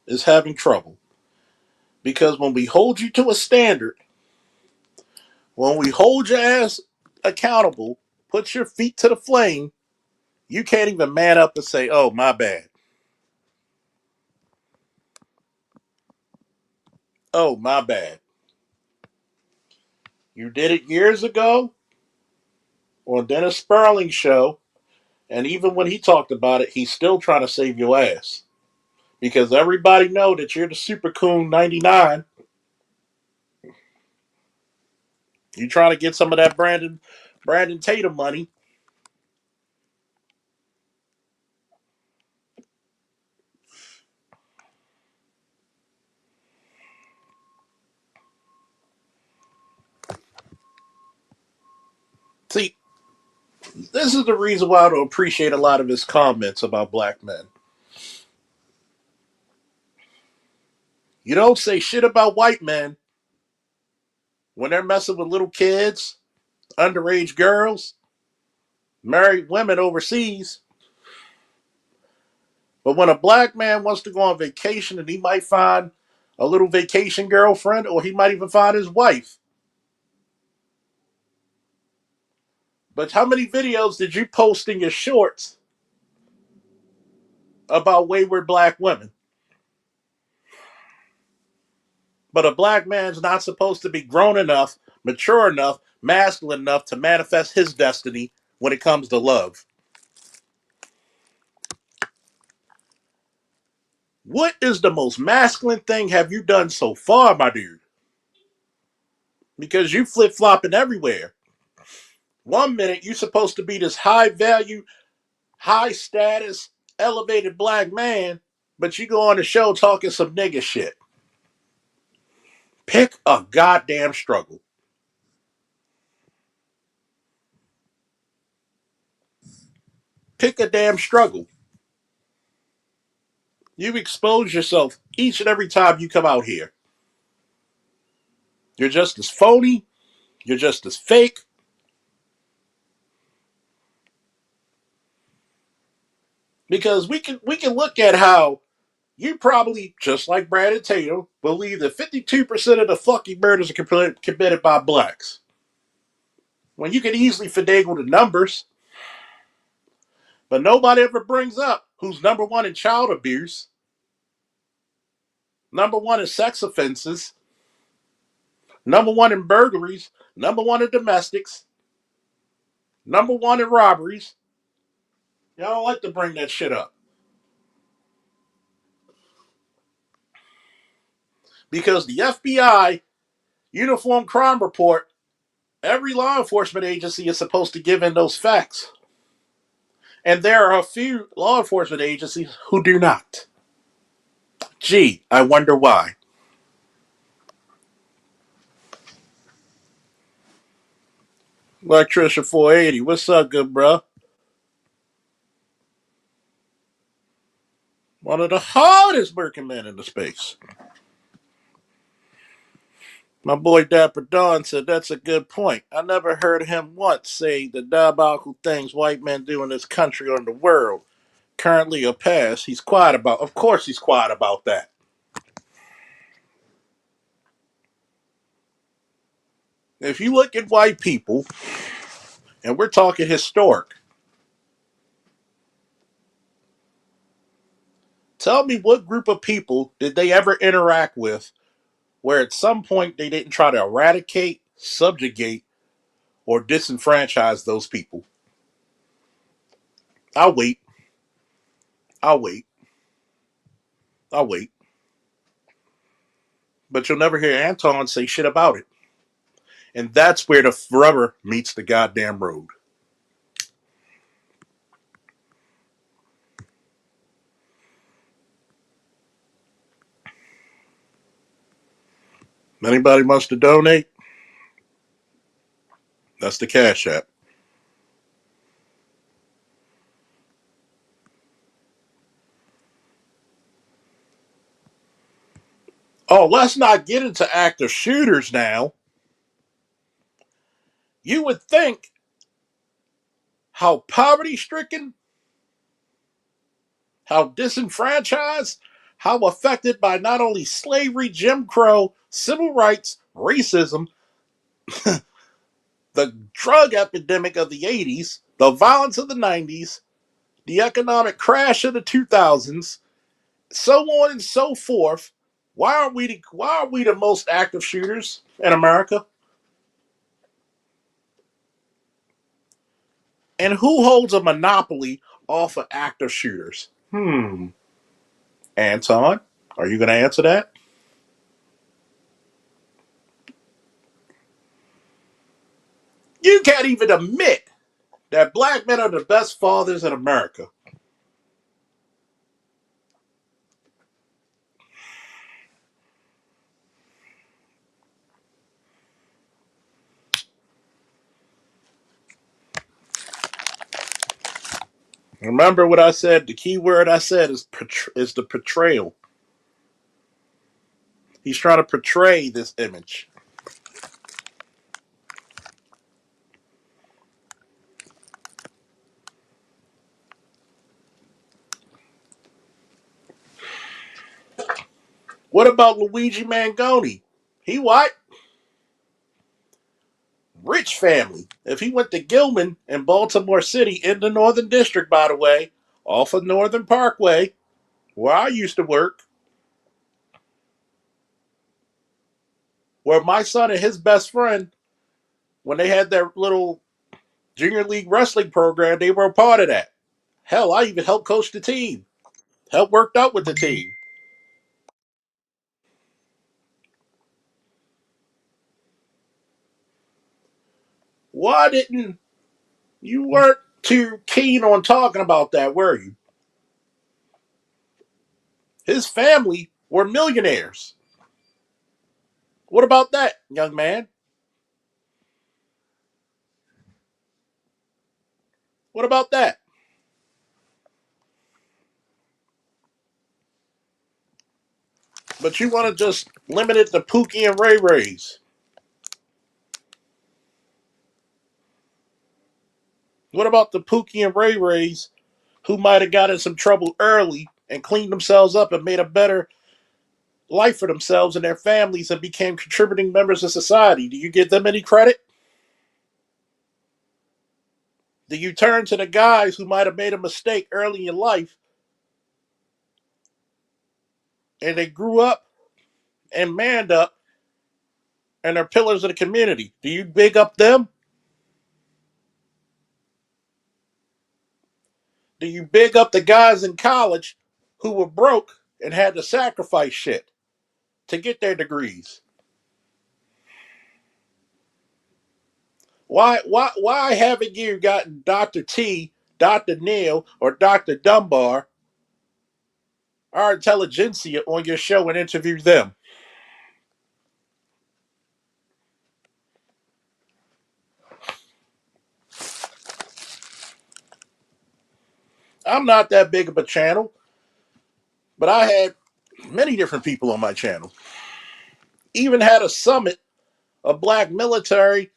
is having trouble. Because when we hold you to a standard, when we hold your ass accountable, put your feet to the flame, you can't even man up and say, oh, my bad. Oh, my bad. You did it years ago on Dennis Sperling's show, and even when he talked about it, he's still trying to save your ass. Because everybody know that you're the super coon 99. You trying to get some of that Brandon Tatum money. See, this is the reason why I don't appreciate a lot of his comments about black men. You don't say shit about white men when they're messing with little kids, underage girls, married women overseas. But when a black man wants to go on vacation and he might find a little vacation girlfriend or he might even find his wife. But how many videos did you post in your shorts about wayward black women? But a black man's not supposed to be grown enough, mature enough, masculine enough to manifest his destiny when it comes to love. What is the most masculine thing have you done so far, my dude? Because you flip flopping everywhere. One minute you're supposed to be this high value, high status, elevated black man, but you go on the show talking some nigga shit. Pick a goddamn struggle. Pick a damn struggle. You expose yourself each and every time you come out here. You're just as phony. You're just as fake. Because we can look at how you probably, just like Brad and Tatum, believe that 52% of the fucking murders are committed by blacks. When you can easily finagle the numbers, but nobody ever brings up who's number one in child abuse, number one in sex offenses, number one in burglaries, number one in domestics, number one in robberies. Y'all don't like to bring that shit up. Because the FBI Uniform Crime Report, every law enforcement agency is supposed to give in those facts. And there are a few law enforcement agencies who do not. Gee, I wonder why. Electrician 480, what's up, good bro? One of the hardest working men in the space. My boy Dapper Don said that's a good point. I never heard him once say the diabolical things white men do in this country or in the world, currently or past. He's quiet about. Of course, he's quiet about that. If you look at white people, and we're talking historic, tell me what group of people did they ever interact with where at some point they didn't try to eradicate, subjugate, or disenfranchise those people? I'll wait. I'll wait. I'll wait. But you'll never hear Anton say shit about it. And that's where the rubber meets the goddamn road. Anybody wants to donate? That's the Cash App. Oh, let's not get into active shooters now. You would think how poverty stricken, how disenfranchised, how affected by not only slavery, Jim Crow, civil rights, racism, the drug epidemic of the 80s, the violence of the 90s, the economic crash of the 2000s, so on and so forth. Why are we the most active shooters in America? And who holds a monopoly off of active shooters? Anton, are you going to answer that? You can't even admit that black men are the best fathers in America. Remember what I said? The key word I said is the portrayal. He's trying to portray this image. What about Luigi Mangoni? He what? Rich family. If he went to Gilman in Baltimore City in the Northern District, by the way, off of Northern Parkway, where I used to work, where my son and his best friend, when they had their little junior league wrestling program, they were a part of that. Hell, I even helped coach the team, helped worked out with the team. Why didn't you weren't too keen on talking about that, were you? His family were millionaires. What about that, young man? What about that? But you want to just limit it to Pookie and Ray Rays. What about the Pookie and Ray Rays who might have got in some trouble early and cleaned themselves up and made a better life for themselves and their families and became contributing members of society? Do you give them any credit? Do you turn to the guys who might have made a mistake early in life and they grew up and manned up and are pillars of the community? Do you big up them? Do you big up the guys in college who were broke and had to sacrifice shit to get their degrees? Why haven't you gotten Dr. T, Dr. Neil, or Dr. Dunbar, our intelligentsia, on your show and interview them? I'm not that big of a channel. But I had many different people on my channel. Even had a summit of black military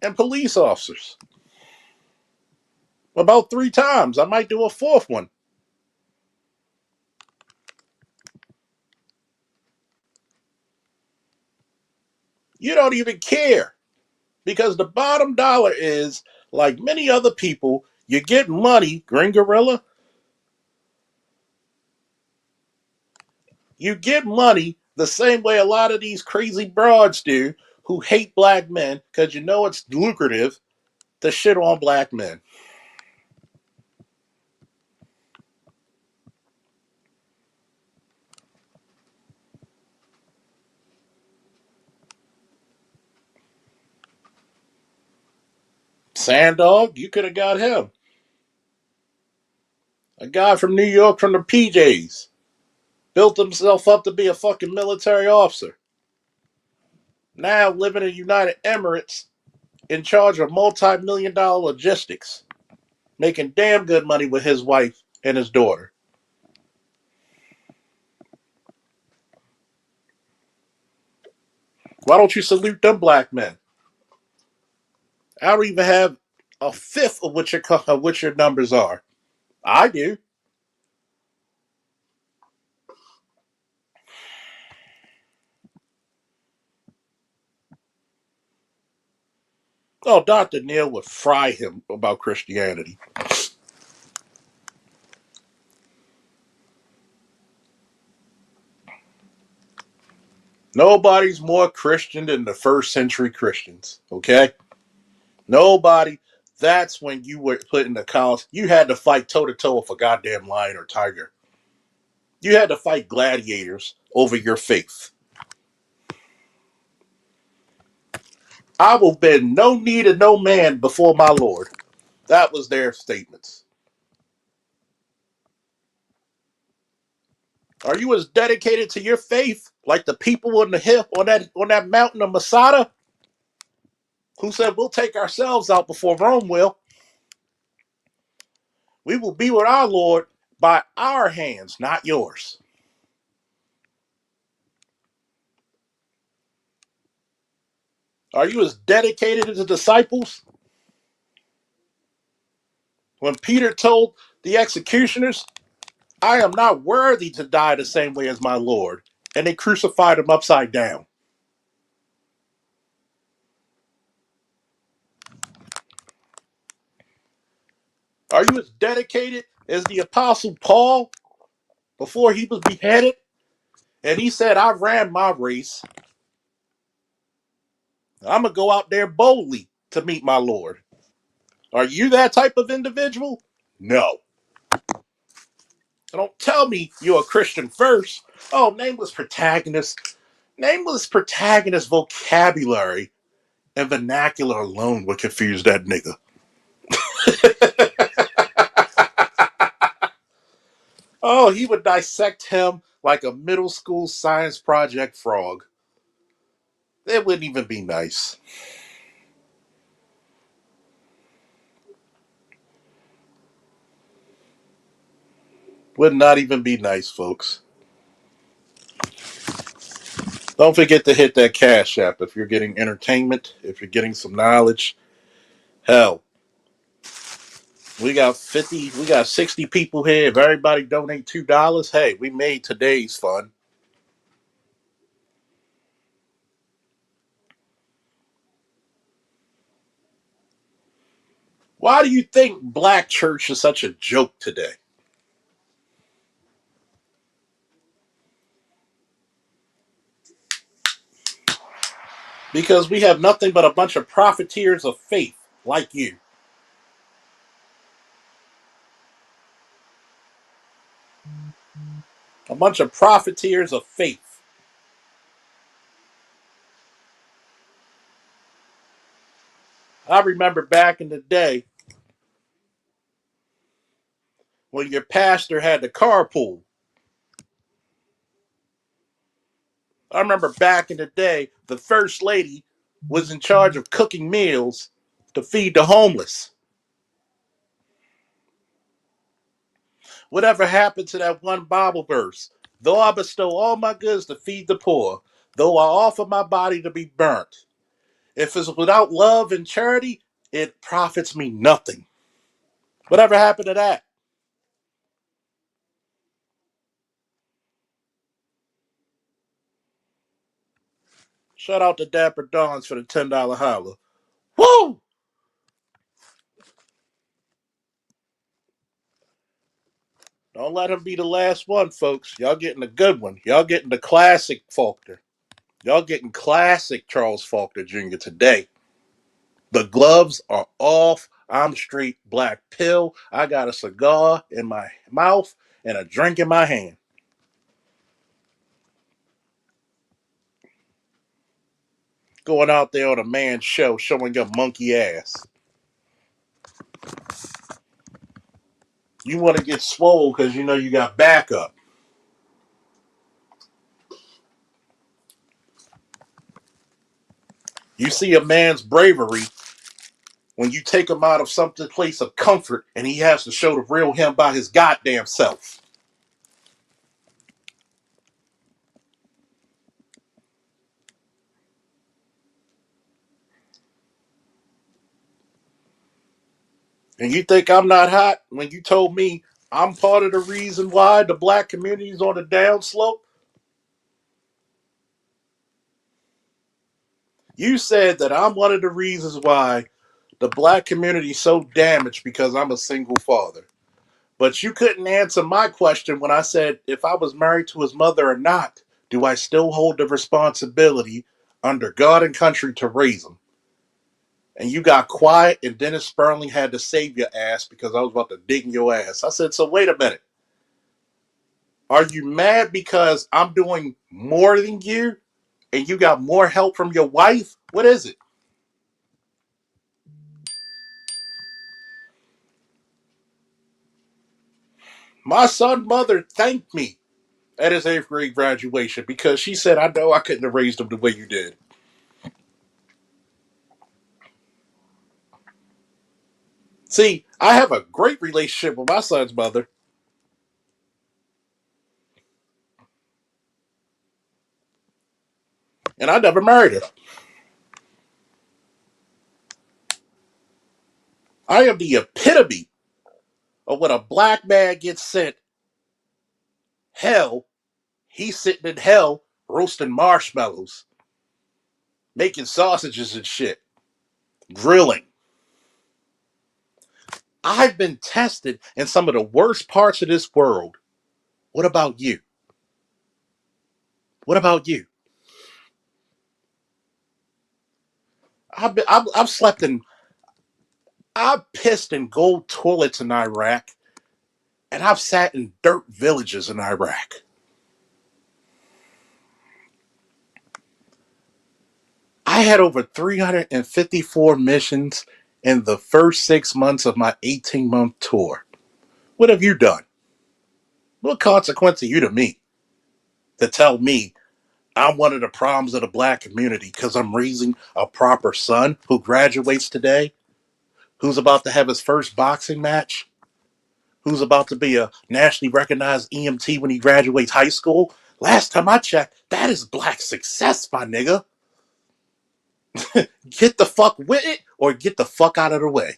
and police officers. About 3 times. I might do a fourth one. You don't even care. Because the bottom dollar is, like many other people, you get money, Green Gorilla, you get money the same way a lot of these crazy broads do who hate black men because you know it's lucrative to shit on black men. Sandog, you could have got him. A guy from New York from the PJs. Built himself up to be a fucking military officer. Now living in United Emirates in charge of multi-million-dollar logistics. Making damn good money with his wife and his daughter. Why don't you salute them black men? I don't even have a fifth of what your numbers are. I do. Oh, Dr. Neil would fry him about Christianity. Nobody's more Christian than the first century Christians, okay? Nobody. That's when you were put in the college. You had to fight toe to toe with a goddamn lion or tiger. You had to fight gladiators over your faith. I will bend no knee to no man before my Lord. That was their statements. Are you as dedicated to your faith like the people on the hill on that mountain of Masada who said we'll take ourselves out before Rome will? We will be with our Lord by our hands, not yours. Are you as dedicated as the disciples? When Peter told the executioners, I am not worthy to die the same way as my Lord, and they crucified him upside down. Are you as dedicated as the apostle Paul before he was beheaded? And he said, I ran my race. I'm going to go out there boldly to meet my Lord. Are you that type of individual? No. Don't tell me you're a Christian first. Oh, nameless protagonist. Nameless protagonist vocabulary and vernacular alone would confuse that nigga. Oh, he would dissect him like a middle school science project frog. It wouldn't even be nice. Would not even be nice, folks. Don't forget to hit that Cash App if you're getting entertainment, if you're getting some knowledge. Hell, we got 60 people here. If everybody donate $2, hey, we made today's fun. Why do you think black church is such a joke today? Because we have nothing but a bunch of profiteers of faith like you. A bunch of profiteers of faith. I remember back in the day when your pastor had the carpool. I remember back in the day, the first lady was in charge of cooking meals to feed the homeless. Whatever happened to that one Bible verse? Though I bestow all my goods to feed the poor, though I offer my body to be burnt, if it's without love and charity, it profits me nothing. Whatever happened to that? Shout out to Dapper Dons for the $10 holler. Woo! Don't let him be the last one, folks. Y'all getting a good one. Y'all getting the classic Faulkner. Y'all getting classic Charles Faulkner Jr. today. The gloves are off. I'm straight black pill. I got a cigar in my mouth and a drink in my hand. Going out there on a man's show showing your monkey ass. You want to get swole because you know you got backup. You see a man's bravery when you take him out of some place of comfort and he has to show the real him by his goddamn self. And you think I'm not hot when you told me I'm part of the reason why the black community is on the downslope? You said that I'm one of the reasons why the black community is so damaged because I'm a single father. But you couldn't answer my question when I said if I was married to his mother or not, do I still hold the responsibility under God and country to raise him? And you got quiet, and Dennis Sperling had to save your ass because I was about to dig in your ass. I said, so wait a minute. Are you mad because I'm doing more than you and you got more help from your wife? What is it? My son's mother thanked me at his 8th grade graduation because she said, I know I couldn't have raised him the way you did. See, I have a great relationship with my son's mother, and I never married her. I am the epitome of when a black man gets sent hell, he's sitting in hell roasting marshmallows, making sausages and shit, grilling. I've been tested in some of the worst parts of this world. What about you? What about you? I've slept in, I've pissed in gold toilets in Iraq, and I've sat in dirt villages in Iraq. I had over 354 missions in the first 6 months of my 18-month tour. What have you done? What consequence are you to me to tell me I'm one of the problems of the black community because I'm raising a proper son who graduates today, who's about to have his first boxing match, who's about to be a nationally recognized EMT when he graduates high school? Last time I checked, that is black success, my nigga. Get the fuck with it or get the fuck out of the way.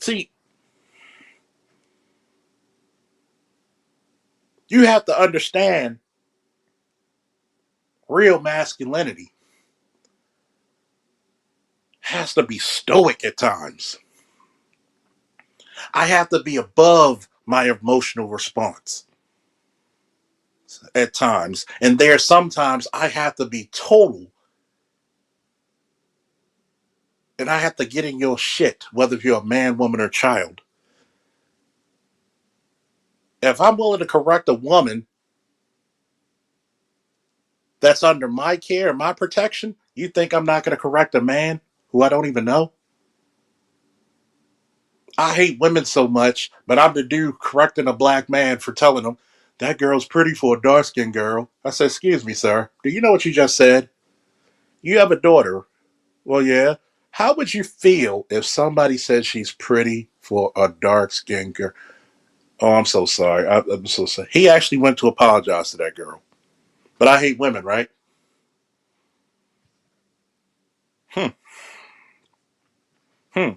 See, you have to understand real masculinity has to be stoic at times. I have to be above my emotional response at times. And there sometimes I have to be total and I have to get in your shit, whether you're a man, woman, or child. If I'm willing to correct a woman that's under my care and my protection, you think I'm not going to correct a man who I don't even know? I hate women so much, but I'm the dude correcting a black man for telling him that girl's pretty for a dark skinned girl. I said, excuse me, sir. Do you know what you just said? You have a daughter. Well, yeah. How would you feel if somebody said she's pretty for a dark skinned girl? Oh, I'm so sorry. I'm so sorry. He actually went to apologize to that girl. But I hate women, right? Hmm. Hmm.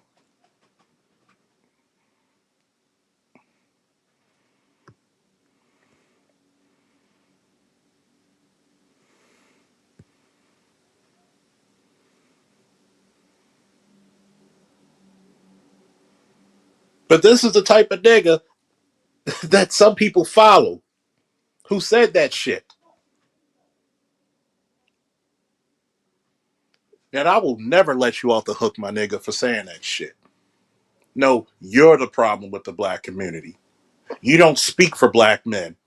But this is the type of nigga that some people follow who said that shit. And I will never let you off the hook, my nigga, for saying that shit. No, you're the problem with the black community. You don't speak for black men.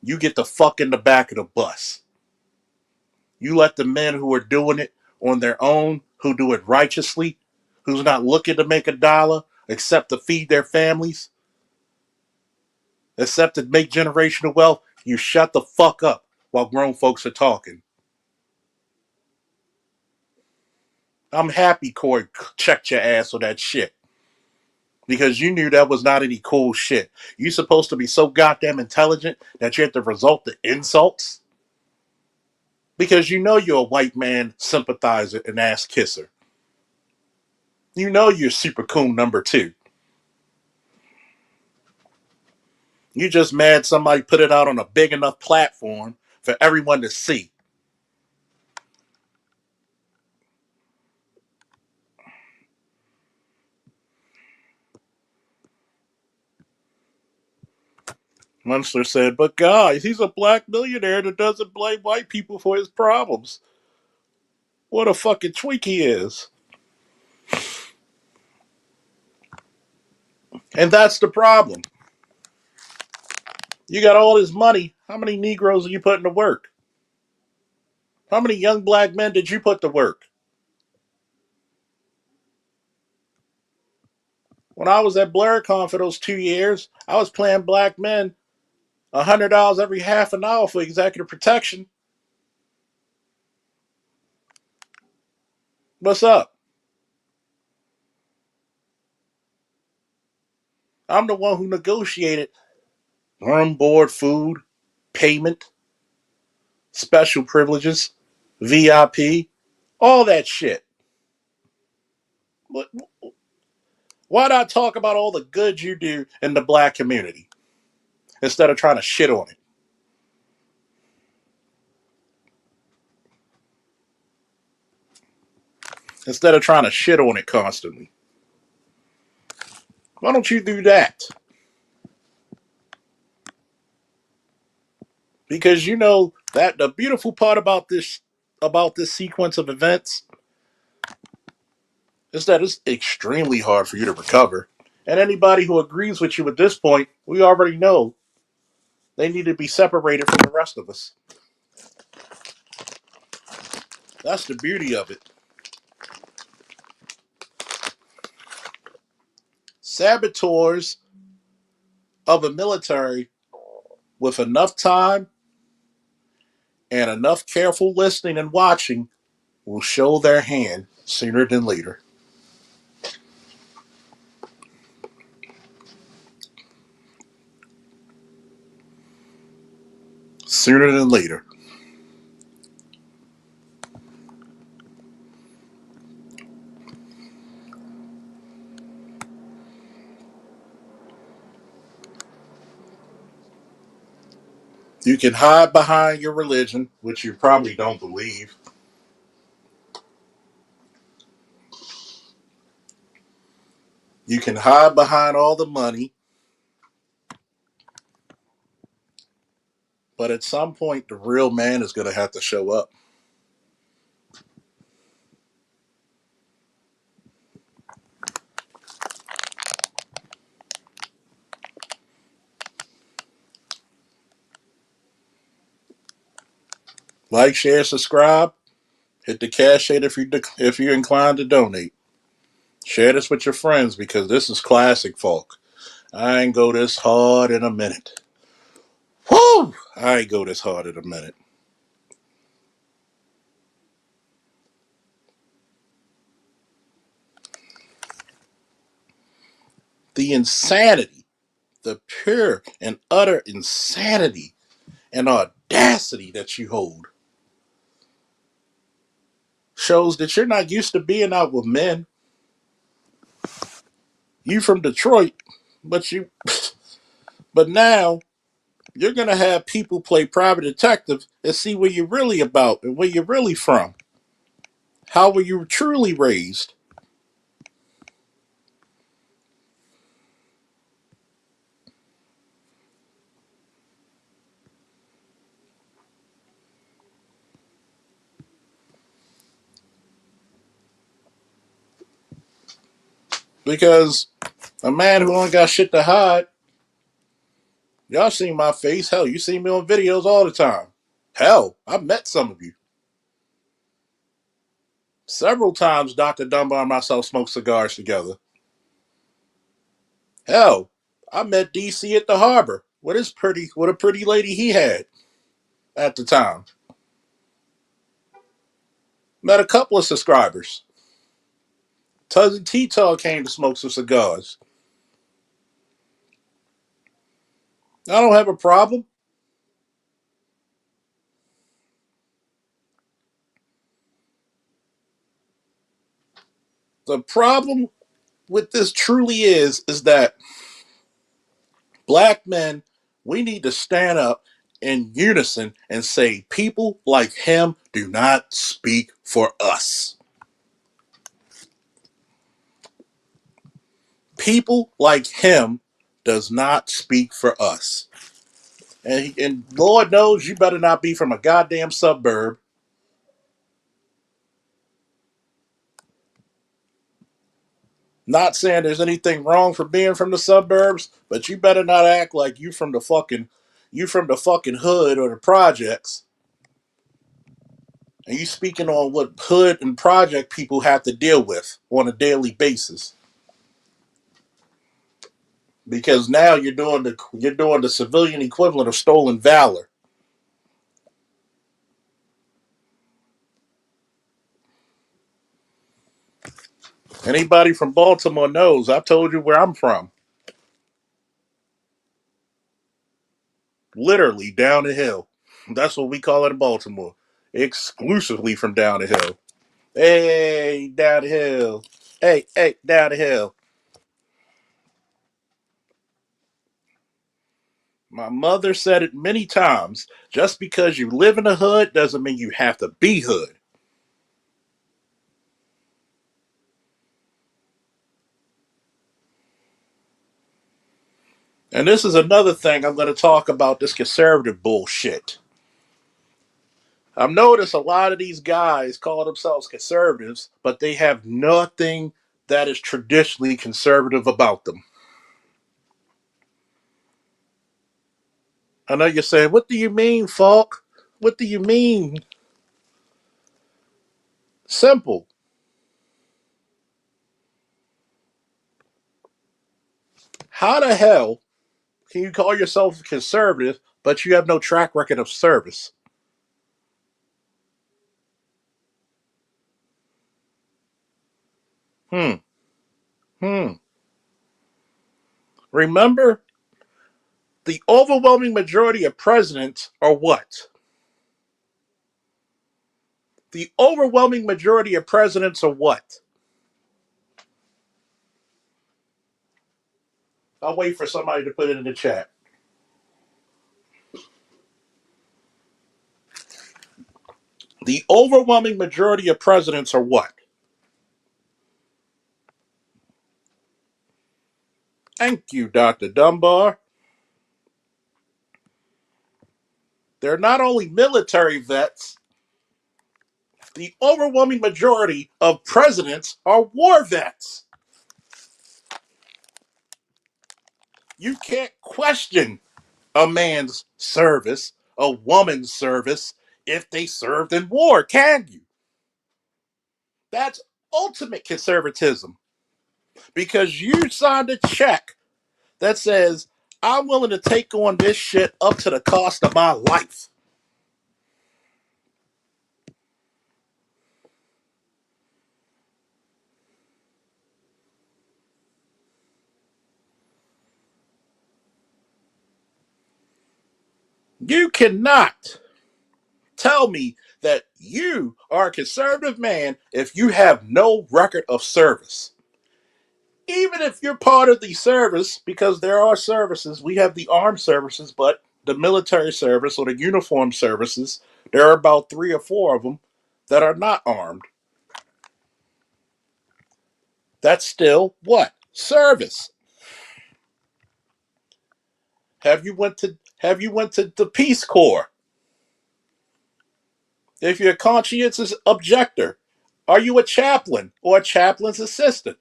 You get the fuck in the back of the bus. You let the men who are doing it on their own, who do it righteously, who's not looking to make a dollar, except to feed their families, except to make generational wealth, you shut the fuck up while grown folks are talking. I'm happy Corey checked your ass on that shit because you knew that was not any cool shit. You supposed to be so goddamn intelligent that you have to resort to insults because you know you're a white man sympathizer and ass kisser. You know you're super coon number two. You just mad somebody put it out on a big enough platform for everyone to see. Munster said, but guys, he's a black millionaire that doesn't blame white people for his problems. What a fucking tweak he is. And that's the problem. You got all this money. How many Negroes are you putting to work? How many young black men did you put to work? When I was at BlurCon for those 2 years, I was paying black men $100 every half an hour for executive protection. What's up? I'm the one who negotiated room, board, food, payment, special privileges, VIP, all that shit. Why not talk about all the good you do in the black community instead of trying to shit on it? Instead of trying to shit on it constantly. Why don't you do that? Because you know that the beautiful part about this sequence of events is that it's extremely hard for you to recover. And anybody who agrees with you at this point, we already know they need to be separated from the rest of us. That's the beauty of it. Saboteurs of a military with enough time and enough careful listening and watching will show their hand sooner than later. Sooner than later. You can hide behind your religion, which you probably don't believe. You can hide behind all the money, but at some point, the real man is going to have to show up. Like, share, subscribe. Hit the cash aid if you're inclined to donate. Share this with your friends because this is classic folk. I ain't go this hard in a minute. Whoo! I ain't go this hard in a minute. The insanity, the pure and utter insanity and audacity that you hold shows that you're not used to being out with men. You from Detroit, but you but now you're gonna have people play private detective and see where you're really about and where you're really from. How were you truly raised? Because a man who only got shit to hide, y'all seen my face. Hell, you see me on videos all the time. Hell, I've met some of you. Several times Dr. Dunbar and myself smoked cigars together. Hell, I met DC at the harbor with a pretty lady he had at the time. Met a couple of subscribers. Cousin T-Tall came to smoke some cigars. I don't have a problem. The problem with this truly is that black men, we need to stand up in unison and say people like him do not speak for us. People like him does not speak for us. And Lord knows you better not be from a goddamn suburb. Not saying there's anything wrong for being from the suburbs, but you better not act like you from the fucking hood or the projects. And you speaking on what hood and project people have to deal with on a daily basis. Because now you're doing the civilian equivalent of stolen valor. Anybody from Baltimore knows I've told you where I'm from. Literally down the hill. That's what we call it in Baltimore. Exclusively from down the hill. Hey, down the hill. Hey, hey, down the hill. My mother said it many times. Just because you live in the hood doesn't mean you have to be hood. And this is another thing I'm going to talk about this conservative bullshit. I've noticed a lot of these guys call themselves conservatives, but they have nothing that is traditionally conservative about them. I know you're saying, what do you mean, Falk? What do you mean? Simple. How the hell can you call yourself conservative, but you have no track record of service? Hmm. Hmm. Remember, the overwhelming majority of presidents are what? The overwhelming majority of presidents are what? I'll wait for somebody to put it in the chat. The overwhelming majority of presidents are what? Thank you, Dr. Dunbar. They're not only military vets, the overwhelming majority of presidents are war vets. You can't question a man's service, a woman's service, if they served in war, can you? That's ultimate conservatism because you signed a check that says, I'm willing to take on this shit up to the cost of my life. You cannot tell me that you are a conservative man if you have no record of service. Even if you're part of the service, because there are services, we have the armed services, but the military service or the uniform services, there are about 3 or 4 of them that are not armed. That's still what? Service. Have you went to the Peace Corps? If you're a conscientious objector, are you a chaplain or a chaplain's assistant?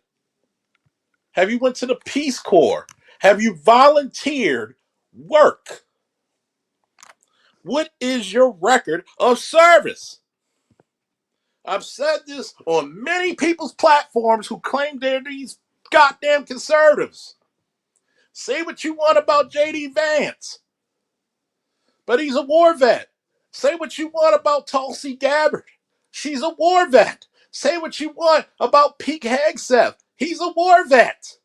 Have you went to the Peace Corps? Have you volunteered work? What is your record of service? I've said this on many people's platforms who claim they're these goddamn conservatives. Say what you want about J.D. Vance, but he's a war vet. Say what you want about Tulsi Gabbard. She's a war vet. Say what you want about Pete Hegseth. He's a war vet.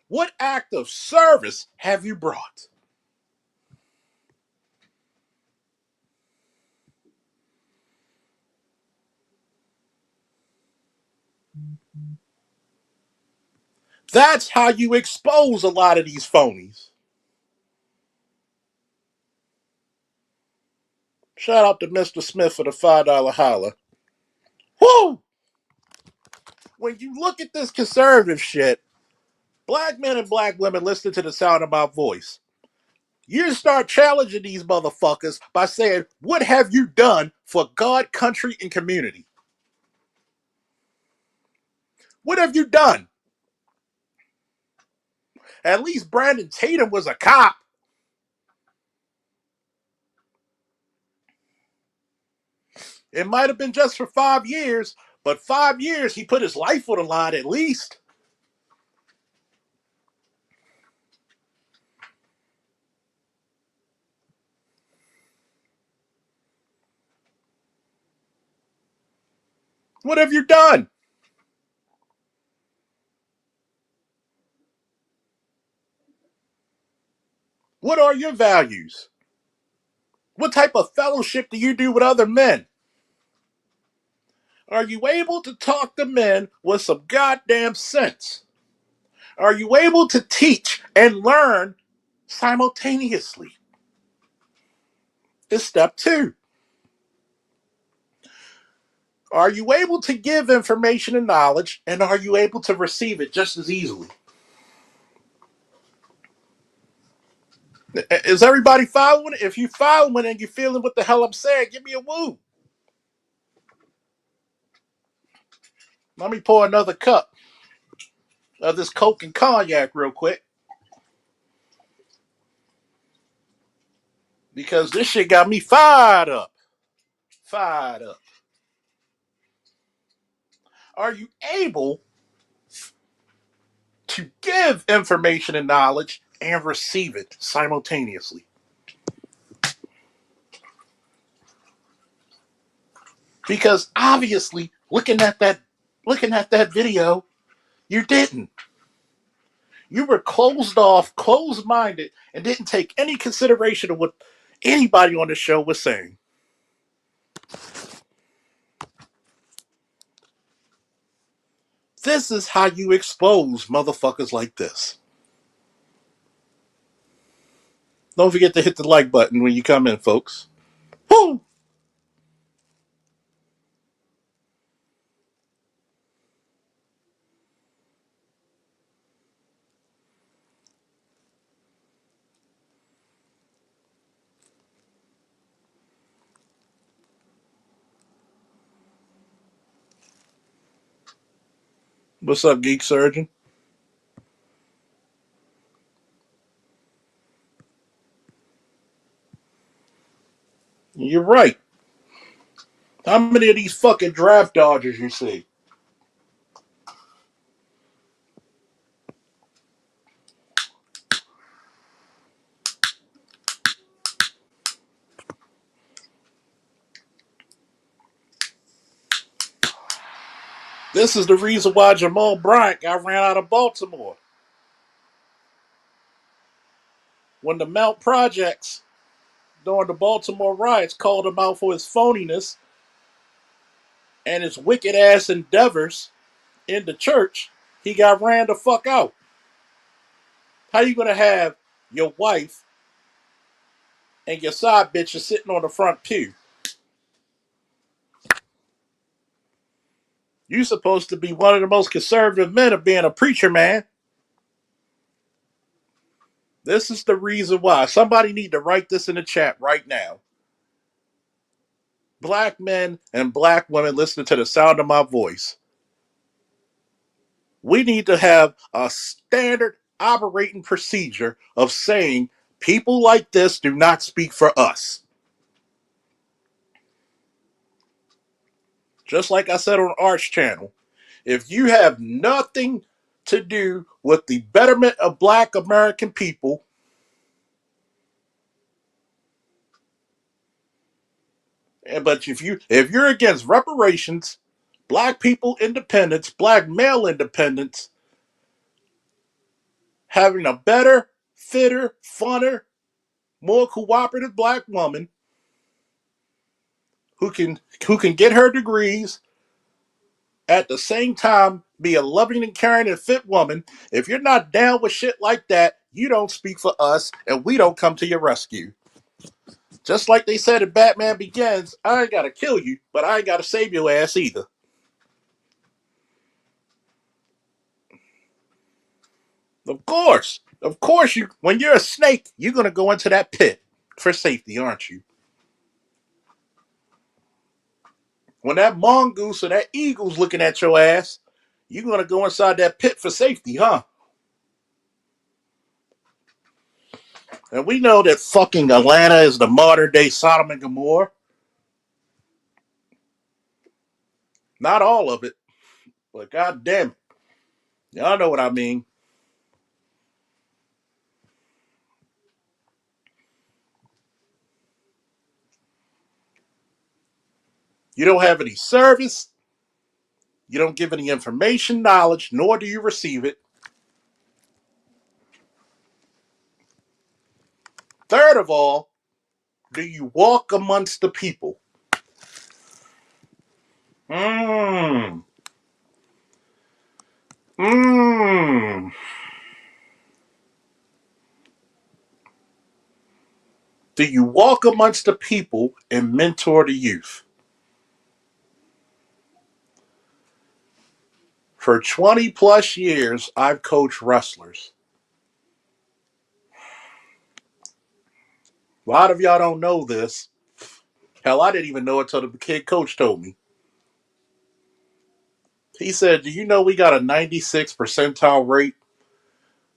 What act of service have you brought? That's how you expose a lot of these phonies. Shout out to Mr. Smith for the $5 holla. Whoo! When you look at this conservative shit, black men and black women listen to the sound of my voice. You start challenging these motherfuckers by saying, what have you done for God, country, and community? What have you done? At least Brandon Tatum was a cop. It might have been just for 5 years, but 5 years he put his life on the line at least. What have you done? What are your values? What type of fellowship do you do with other men? Are you able to talk to men with some goddamn sense? Are you able to teach and learn simultaneously? Is step two. Are you able to give information and knowledge, and are you able to receive it just as easily? Is everybody following it? If you following it and you're feeling what the hell I'm saying, give me a woo. Let me pour another cup of this Coke and cognac real quick. Because this shit got me fired up. Fired up. Are you able to give information and knowledge and receive it simultaneously? Because obviously, looking at that video, you didn't. You were closed off, closed minded, and didn't take any consideration of what anybody on the show was saying. This is how you expose motherfuckers like this. Don't forget to hit the like button when you come in, folks. Woo! What's up, Geek Surgeon? You're right. How many of these fucking draft dodgers you see? This is the reason why Jamal Bryant got ran out of Baltimore. when the Mount Projects during the Baltimore riots called him out for his phoniness and his wicked ass endeavors in the church, he got ran the fuck out. How you gonna have your wife and your side bitches sitting on the front pew? You supposed to be one of the most conservative men of being a preacher, man. This is the reason why. Somebody need to write this in the chat right now. Black men and black women listening to the sound of my voice. We need to have a standard operating procedure of saying people like this do not speak for us. Just like I said on Arch Channel, if you have nothing to do with the betterment of black American people, but if you're against reparations, black people independence, black male independence, having a better, fitter, funner, more cooperative black woman who can get her degrees at the same time be a loving and caring and fit woman. If you're not down with shit like that, you don't speak for us and we don't come to your rescue. Just like they said in Batman Begins, I ain't gotta kill you, but I ain't gotta save your ass either. Of course, you. When you're a snake, you're gonna go into that pit for safety, aren't you? When that mongoose or that eagle's looking at your ass, you're gonna go inside that pit for safety, huh? And we know that fucking Atlanta is the modern day Sodom and Gomorrah. Not all of it, but god damn it. Y'all know what I mean. You don't have any service, you don't give any information, knowledge, nor do you receive it. Third of all, do you walk amongst the people? Mmm. Mmm. Do you walk amongst the people and mentor the youth? For 20 plus years, I've coached wrestlers. A lot of y'all don't know this. Hell, I didn't even know it until the kid coach told me. He said, do you know we got a 96 percentile rate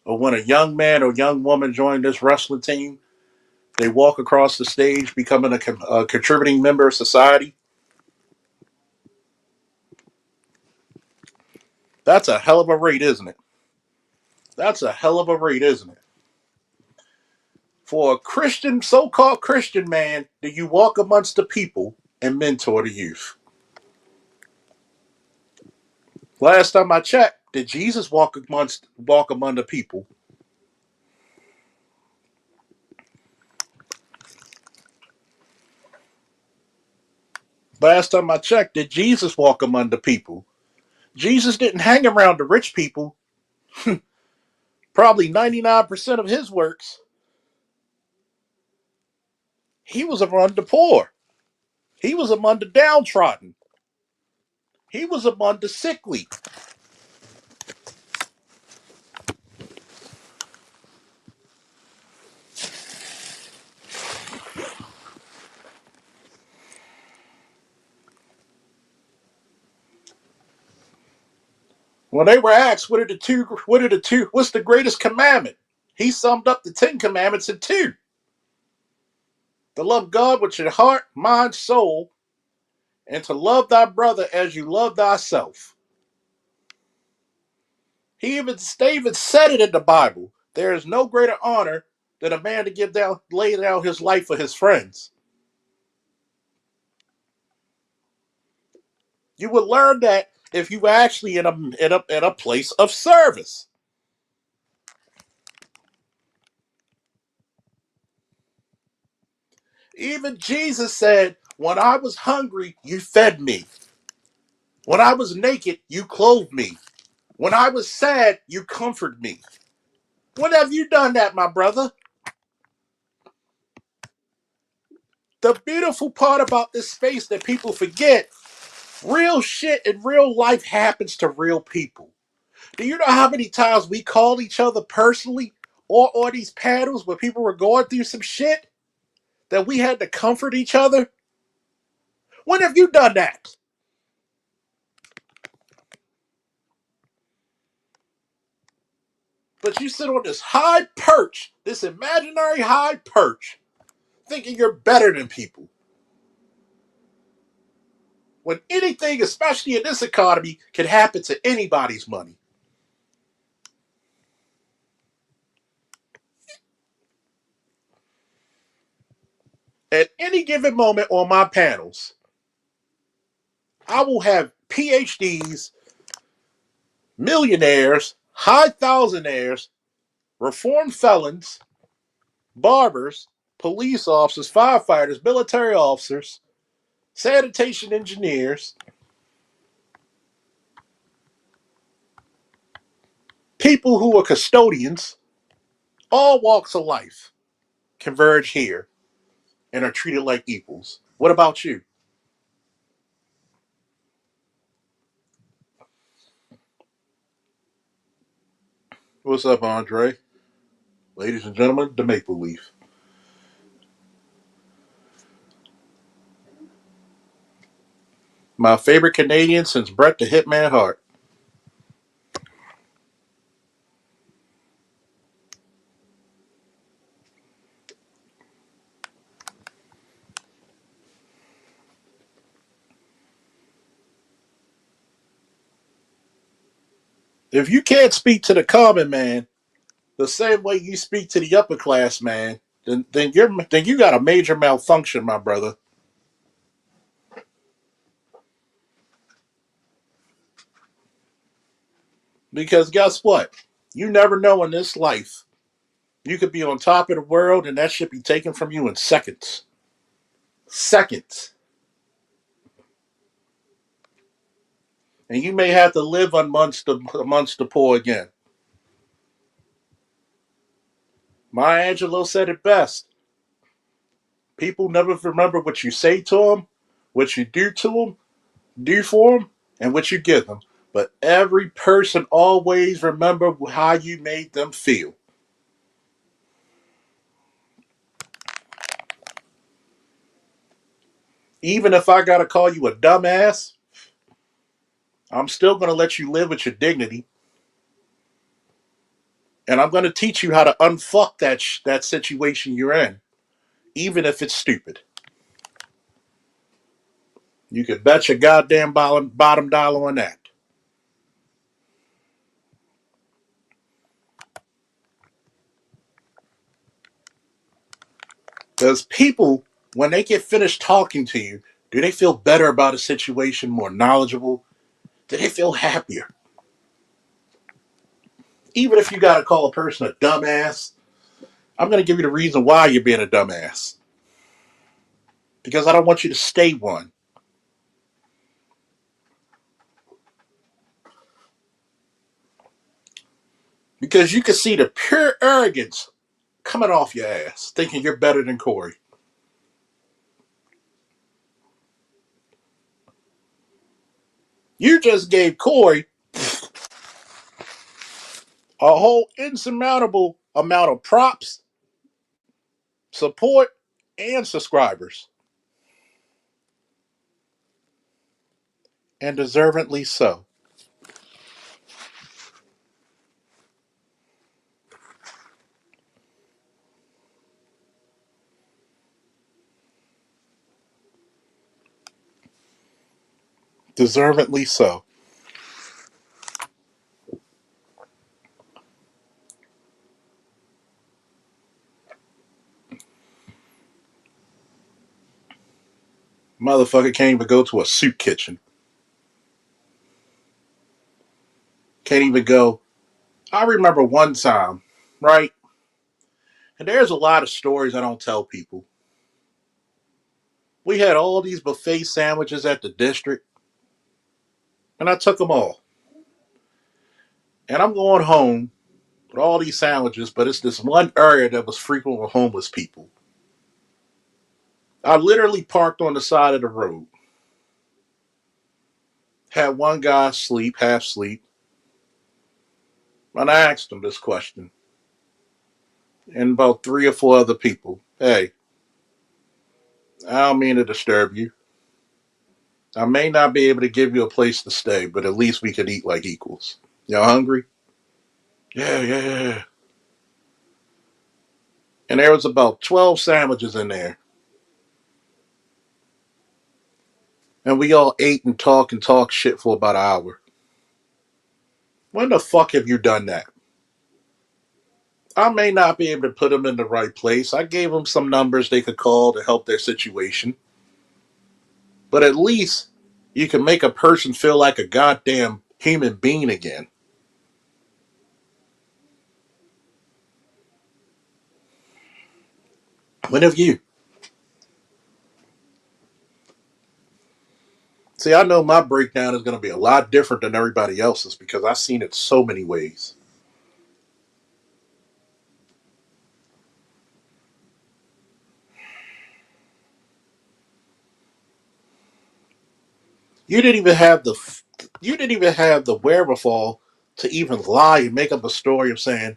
of when a young man or young woman join this wrestling team, they walk across the stage becoming a contributing member of society? That's a hell of a rate, isn't it? That's a hell of a rate, isn't it? For a Christian, so-called Christian man, do you walk amongst the people and mentor the youth? Last time I checked, did Jesus walk among the people? Last time I checked, did Jesus walk among the people? Jesus didn't hang around the rich people. Probably 99% of his works, he was among the poor. He was among the downtrodden. He was among the sickly. When they were asked, what's the greatest commandment? He summed up the 10 commandments in two. To love God with your heart, mind, soul, and to love thy brother as you love thyself. They even said it in the Bible. There is no greater honor than a man to lay down his life for his friends. You would learn that if you were actually in a place of service. Even Jesus said, when I was hungry, you fed me. When I was naked, you clothed me. When I was sad, you comforted me. When have you done that, my brother? The beautiful part about this space that people forget, real shit in real life happens to real people. Do you know how many times we called each other personally or on these panels where people were going through some shit that we had to comfort each other? When have you done that? But you sit on this high perch, this imaginary high perch, thinking you're better than people. When anything, especially in this economy, can happen to anybody's money. At any given moment on my panels, I will have PhDs, millionaires, high thousandaires, reformed felons, barbers, police officers, firefighters, military officers, sanitation engineers, people who are custodians, all walks of life converge here and are treated like equals. What about you? What's up, Andre? Ladies and gentlemen, the Maple Leaf. My favorite Canadian since Bret the Hitman Hart. If you can't speak to the common man the same way you speak to the upper class man, then you got a major malfunction, my brother. Because guess what? You never know in this life. You could be on top of the world and that should be taken from you in seconds. Seconds. And you may have to live amongst the poor again. Maya Angelou said it best. People never remember what you say to them, what you do to them, do for them, and what you give them. But every person always remember how you made them feel. Even if I gotta call you a dumbass, I'm still gonna let you live with your dignity, and I'm gonna teach you how to unfuck that situation you're in, even if it's stupid. You can bet your goddamn bottom dollar on that. Because people, when they get finished talking to you, do they feel better about a situation, more knowledgeable? Do they feel happier? Even if you got to call a person a dumbass, I'm going to give you the reason why you're being a dumbass. Because I don't want you to stay one. Because you can see the pure arrogance coming off your ass, thinking you're better than Corey. You just gave Corey a whole insurmountable amount of props, support, and subscribers. And deservedly so. Deservedly so. Motherfucker can't even go to a soup kitchen. Can't even go. I remember one time, right? And there's a lot of stories I don't tell people. We had all these buffet sandwiches at the district, and I took them all. And I'm going home with all these sandwiches, but it's this one area that was frequent with homeless people. I literally parked on the side of the road, had one guy sleep, half sleep, and I asked him this question, and about three or four other people. Hey, I don't mean to disturb you. I may not be able to give you a place to stay, but at least we could eat like equals. Y'all hungry? Yeah, yeah, yeah. And there was about 12 sandwiches in there. And we all ate and talk shit for about an hour. When the fuck have you done that? I may not be able to put them in the right place. I gave them some numbers they could call to help their situation. But at least you can make a person feel like a goddamn human being again. When have you? See, I know my breakdown is going to be a lot different than everybody else's because I've seen it so many ways. You didn't even have the you didn't even have the wherewithal to even lie and make up a story of saying,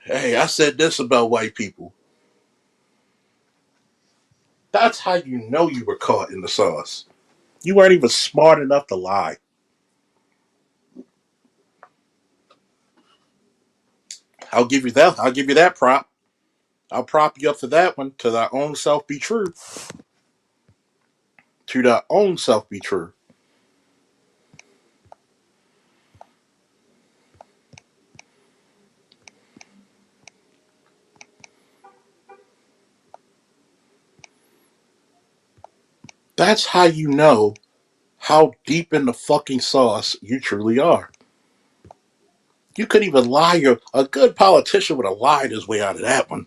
"Hey, I said this about white people." That's how you know you were caught in the sauce. You weren't even smart enough to lie. I'll give you that. I'll give you that prop. I'll prop you up for that one. To thy own self be true. To thy own self be true. That's how you know how deep in the fucking sauce you truly are. You couldn't even lie. A good politician would have lied his way out of that one.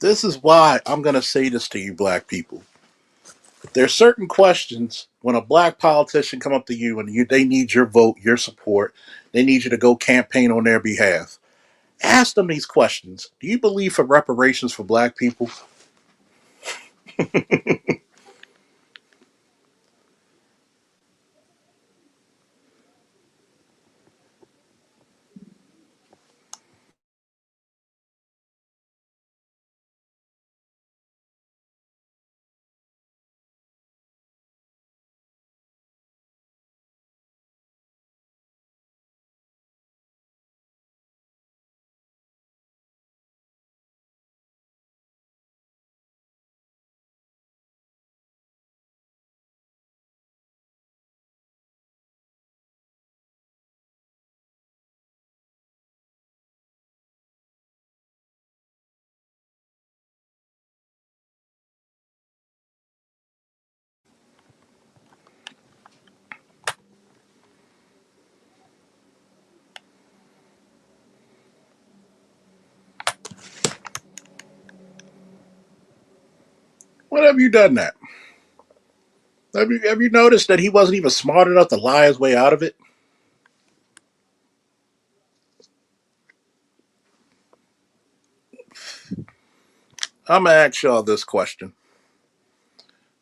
This is why I'm going to say this to you, black people. There's certain questions when a black politician come up to you and they need your vote, your support. They need you to go campaign on their behalf. Ask them these questions. Do you believe for reparations for black people? When have you done that? Have you noticed that he wasn't even smart enough to lie his way out of it? I'm gonna ask y'all this question: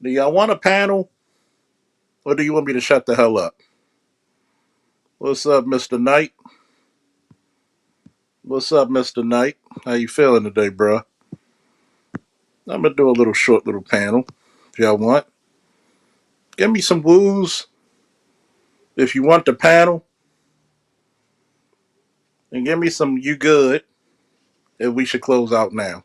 do y'all want a panel, or do you want me to shut the hell up? What's up, Mr. Knight? What's up, Mr. Knight? How you feeling today, bro? I'm gonna do a little short little panel if y'all want. Give me some woos if you want the panel, and give me some you good if we should close out now.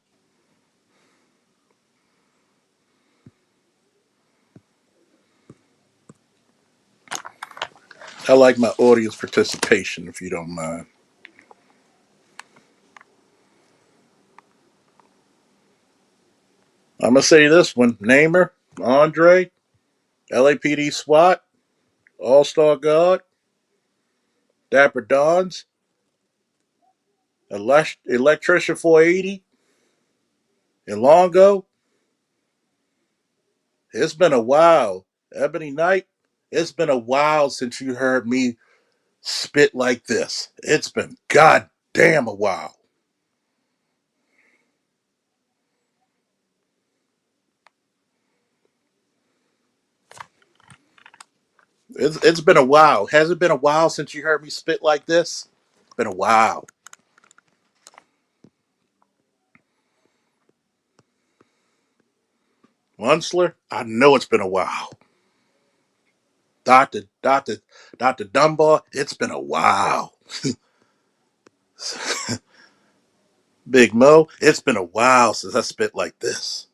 I like my audience participation if you don't mind. I'm gonna say this one: Namer, Andre, LAPD SWAT, All Star God, Dapper Dons, Electrician 480, And Longo, it's been a while. Ebony Knight, it's been a while since you heard me spit like this. It's been goddamn a while. It's been a while. Has it been a while since you heard me spit like this? It's been a while. Munsler, I know it's been a while. Doctor, Doctor, Doctor Dunbar, it's been a while. Big Mo, it's been a while since I spit like this.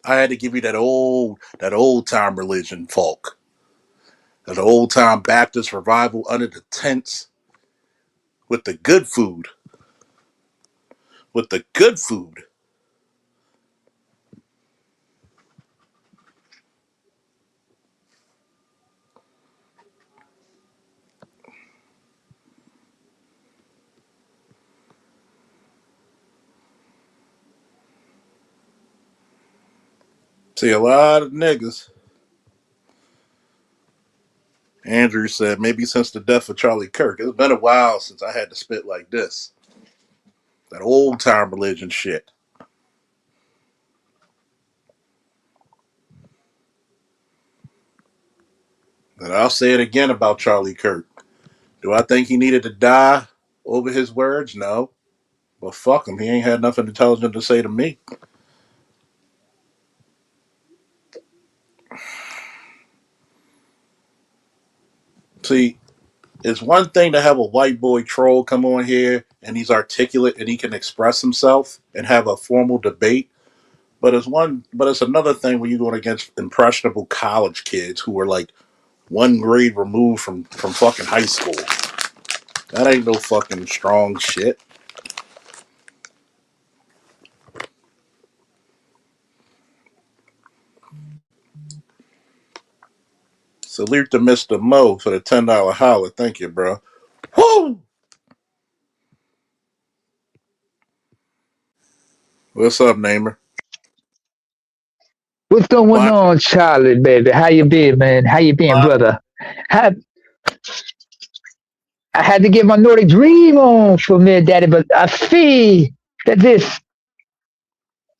I had to give you that old time religion folk. That old time Baptist revival under the tents with the good food. With the good food. See, a lot of niggas. Andrew said, maybe since the death of Charlie Kirk. It's been a while since I had to spit like this. That old time religion shit. And I'll say it again about Charlie Kirk. Do I think he needed to die over his words? No. But fuck him. He ain't had nothing intelligent to say to me. See, it's one thing to have a white boy troll come on here and he's articulate and he can express himself and have a formal debate. But it's another thing when you're going against impressionable college kids who are like one grade removed from fucking high school. That ain't no fucking strong shit. Salute to Mr. Mo for the $10 holler. Thank you, bro. Woo! What's up, Namer? What's going Fine. on, Charlie, baby? How you been, man? How you been, brother? How, I had to get my Nordic dream on for me, daddy, but I see that this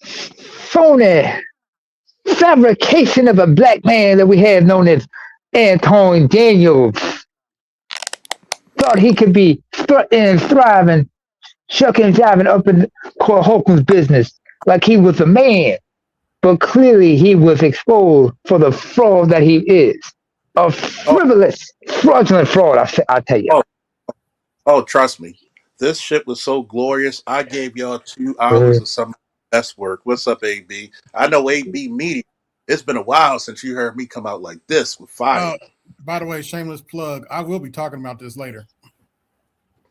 phony fabrication of a black man that we have known as Anton Daniels thought he could be strutting and thriving, shucking and jiving up in Holcomb's business like he was a man. But clearly he was exposed for the fraud that he is. A Oh, frivolous, fraudulent fraud, I tell you. oh, oh, trust me. This shit was so glorious. I gave y'all 2 hours Uh, of some best work. What's up, AB? I know AB Media. It's been a while since you heard me come out like this with fire. Uh, by the way, shameless plug. I will be talking about this later.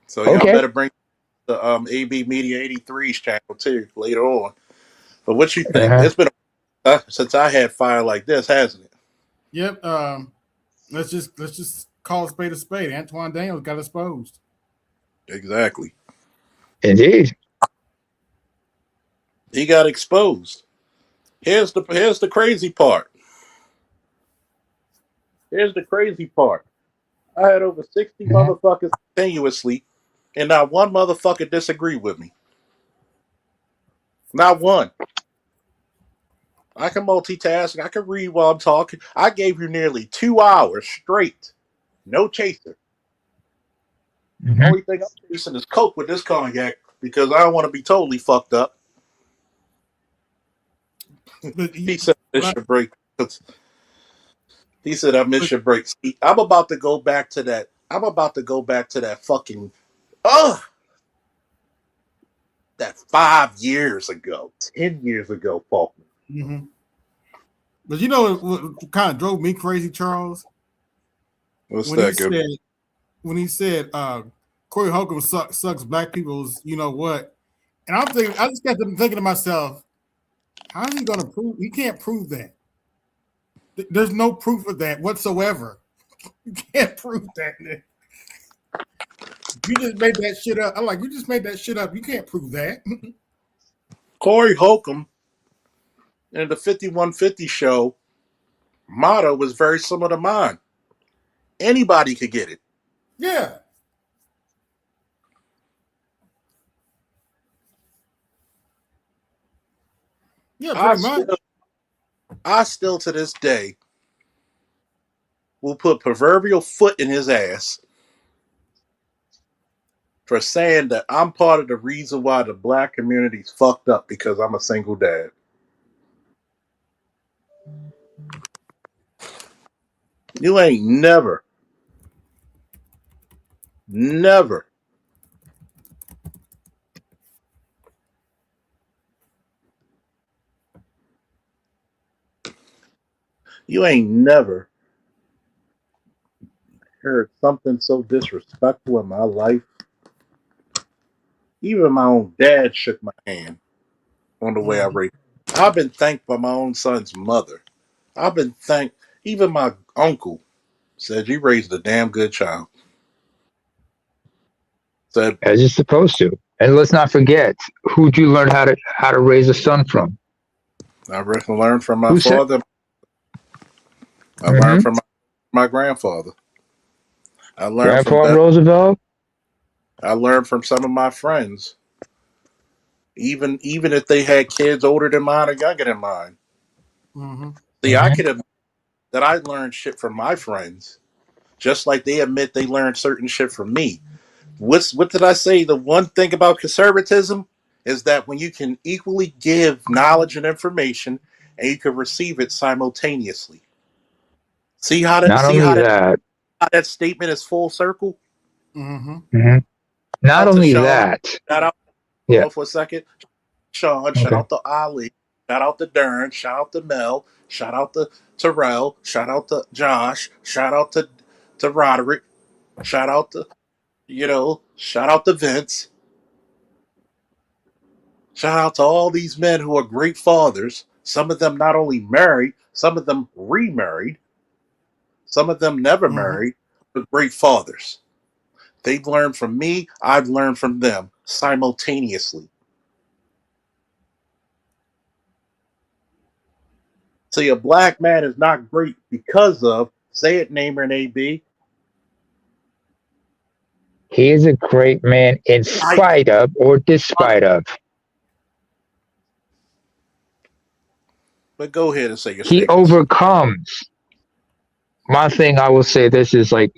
So y'all okay. better bring the AB Media 83's channel too later on. But what you think? Uh-huh. It's been since I had fire like this, hasn't it? Yep. Let's just call a spade. Antoine Daniels got exposed. Exactly. Indeed. He got exposed. Here's the crazy part. Here's the crazy part. I had over 60 Uh-huh. motherfuckers continuously, and not one motherfucker disagreed with me. Not one. I can multitask. I can read while I'm talking. I gave you nearly 2 hours straight. No chaser. Uh-huh. Only thing I'm chasing is coke with this cognac because I don't want to be totally fucked up. But He said, what I, "Miss your break." He said, "I miss but, your break." See, I'm about to go back to that. I'm about to go back to that fucking. Ugh, that 5 years ago, 10 years ago, Faulkner. mm-hmm. But you know what kind of drove me crazy, Charles? What's When he that, good? said when he said Corey Holcomb sucks black people's, you know what? And I just got to thinking to myself, how is he going to prove? He can't prove that. There's no proof of that whatsoever. You can't prove that. You just made that shit up. I'm like, you just made that shit up. You can't prove that. Corey Holcomb in the 5150 show motto was very similar to mine. Anybody could get it. Yeah. Yeah, I pretty much. still, I still to this day will put proverbial foot in his ass for saying that I'm part of the reason why the black community's fucked up because I'm a single dad. You ain't never, you ain't never heard something so disrespectful in my life. Even my own dad shook my hand on the way I Mm-hmm. raised. I've been thanked by my own son's mother. I've been thanked. Even my uncle said you raised a damn good child. Said as you're supposed to. And let's not forget, who'd you learn how to raise a son from? I learned from my Who said? father. I learned Mm-hmm. from my grandfather. I learned from Grandpa Beth. Roosevelt. I learned from some of my friends. Even if they had kids older than mine or younger than mine. Mm-hmm. See, I Mm-hmm. could admit that I learned shit from my friends, just like they admit they learned certain shit from me. What did I say? The one thing about conservatism is that when you can equally give knowledge and information, and you can receive it simultaneously. See how that Not see only that. how that statement is full circle. Mm-hmm. Mm-hmm. Not Out to only Sean. that. Shout out. Hold Yeah. on for a second. Sean. Shout Okay. out to Ali. Shout out to Darren. Shout out to Mel. Shout out to Terrell. Shout out to Josh. Shout out to Roderick. Shout out to Shout out to Vince. Shout out to all these men who are great fathers. Some of them not only married, some of them remarried, some of them never Mm-hmm. married, but great fathers. They've learned from me, I've learned from them simultaneously. See, a black man is not great because of, say it, Namer and AB. He is a great man in I, spite of or despite of. but go ahead and say your He statements. overcomes. My thing I will say this is like,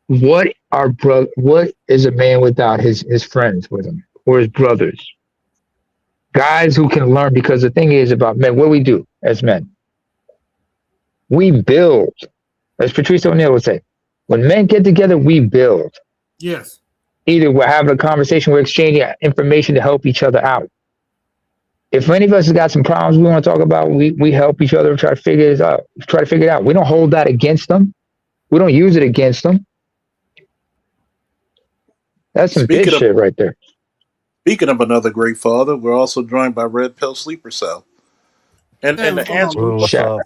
what is a man without his friends with him or his brothers? Guys who can learn, because the thing is about men, what we do as men, we build. As Patrice O'Neill would say, when men get together, we build. Yes. Either we're having a conversation, we're exchanging information to help each other out. If any of us has got some problems we want to talk about, we help each other try to figure it out. Try to figure it out. We don't hold that against them. We don't use it against them. That's some big Speaking of shit right there. speaking of another great father, we're also joined by Red Pill Sleeper Cell. Hey, And what's the going on, answer Lou? What's Shit. up?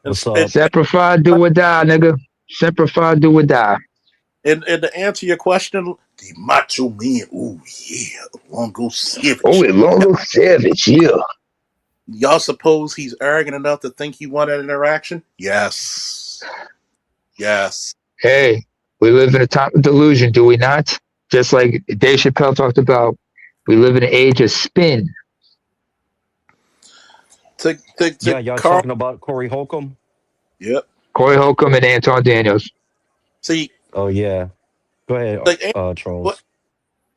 and, What's and, up? Simplify, do or die, nigga. Simplify, do or die. and to answer your question, the macho man, oh yeah, Longo Oh, Savage. it Longo Savage, yeah. Y'all suppose he's arrogant enough to think he won an interaction? Yes. Yes. Hey, we live in a time of delusion, do we not? Just like Dave Chappelle talked about, we live in an age of spin. To Yeah, y'all Carl. talking about Corey Holcomb? Yep. Corey Holcomb and Anton Daniels. See, Oh yeah. Go ahead, the, what Charles.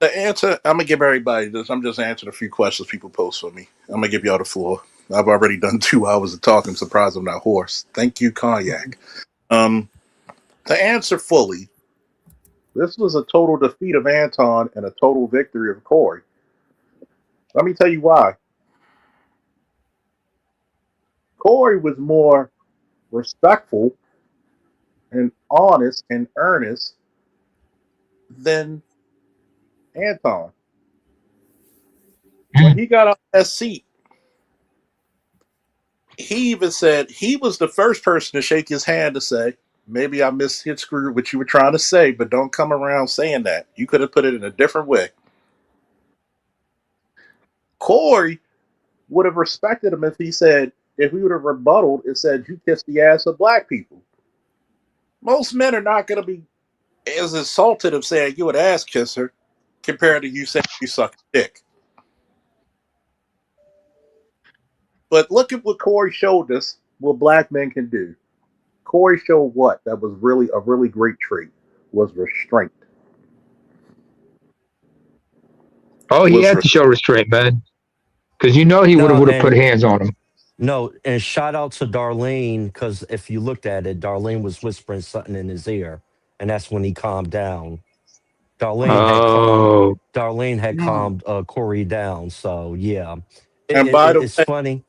the answer, I'm gonna give everybody this. I'm just answering a few questions people post for me. I'm gonna give y'all the floor. I've already done 2 hours of talking. I'm surprised I'm not hoarse. Thank you, Cognac. Um, to answer fully, this was a total defeat of Anton and a total victory of Corey. Let me tell you why. Corey was more respectful and honest and earnest than Anton. When Mm, he got off that seat, he even said he was the first person to shake his hand to say, Maybe I mishit screwed what you were trying to say, but don't come around saying that. You could have put it in a different way. Corey would have respected him if he said, if he would have rebutted and said, you kiss the ass of black people. Most men are not going to be as insulted of saying you an ass kisser compared to you saying you suck a dick. But look at what Corey showed us what black men can do. Corey showed what that was really a really great trait was restraint. Oh, he Was had to show restraint, man, because he No, would have put and hands on him. no, and shout out to Darlene because if you looked at it, Darlene was whispering something in his ear, and that's when he calmed down. Darlene had calmed. Oh, Darlene had Mm. calmed Corey down. So yeah, and by the it's way, funny.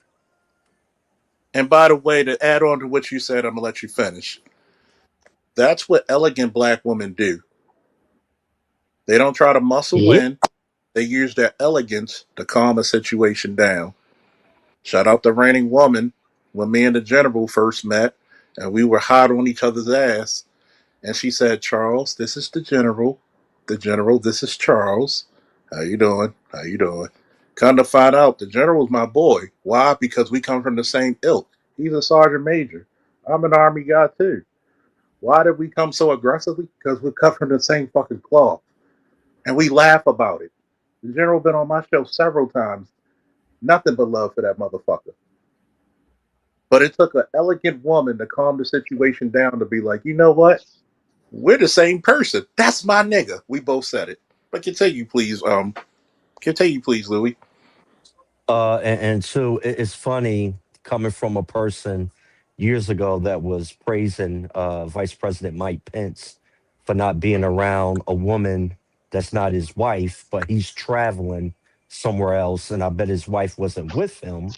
to add on to what you said, I'm gonna let you finish. That's what elegant black women do. They don't try to muscle yeah. in. They use their elegance to calm a situation down. Shout out the reigning woman when me and the general first met, and we were hot on each other's ass. And she said, "Charles, this is the general. The general, this is Charles. How you doing? How you doing?" Come to find out, the general's my boy. Why? Because we come from the same ilk. He's a sergeant major. I'm an army guy too. Why did we come so aggressively? Because we come from the same fucking cloth. And we laugh about it. The general been on my show several times. Nothing but love for that motherfucker. But it took an elegant woman to calm the situation down to be like, you know what? We're the same person. That's my nigga. We both said it. But continue, please. Continue, please, Louis. And two, it's funny coming from a person years ago that was praising Vice President Mike Pence for not being around a woman that's not his wife, but he's traveling somewhere else, and I bet his wife wasn't with him.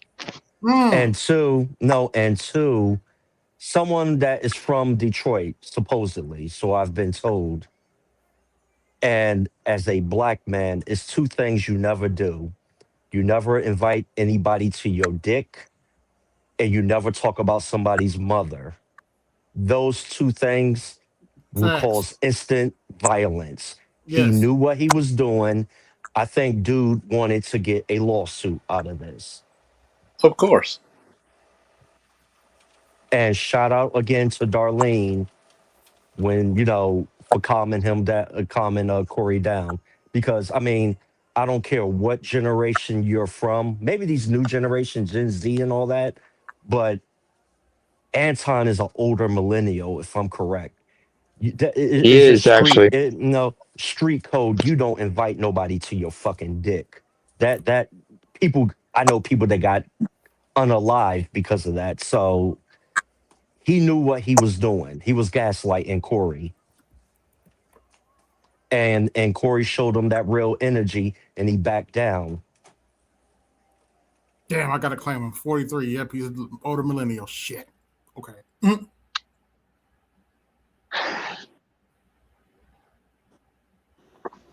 Mm. And two, no, and two, someone that is from Detroit, supposedly, so I've been told. And as a black man, it's two things you never do. You never invite anybody to your dick, and you never talk about somebody's mother. Those two things will Facts. cause instant violence. He Yes. knew what he was doing. I think dude wanted to get a lawsuit out of this. Of course. And shout out again to Darlene when for calming him that calming Corey down, because I mean I don't care what generation you're from, maybe these new generations, Gen Z and all that, but Anton is an older millennial if I'm correct. He It's just is street actually. street code. You don't invite nobody to your fucking dick. That people, I know people that got unalive because of that. So he knew what he was doing. He was gaslighting Corey, and Corey showed him that real energy, and he backed down. Damn, I gotta claim him. 43. Yep, he's an older millennial. Shit. Okay. Mm.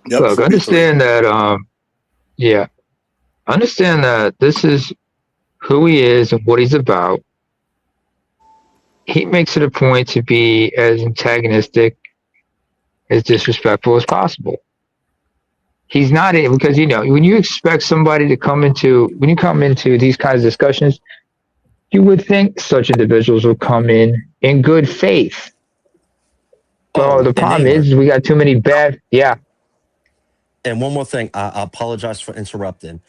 Yep, Look, 43. understand that. Yeah, understand that this is who he is and what he's about. He makes it a point to be as antagonistic, as disrespectful as possible. He's not it because when you expect somebody to when you come into these kinds of discussions, you would think such individuals will come in good faith. Well, Oh, the and problem Namer. is we got too many bad. Yeah, And one more thing, I apologize for interrupting,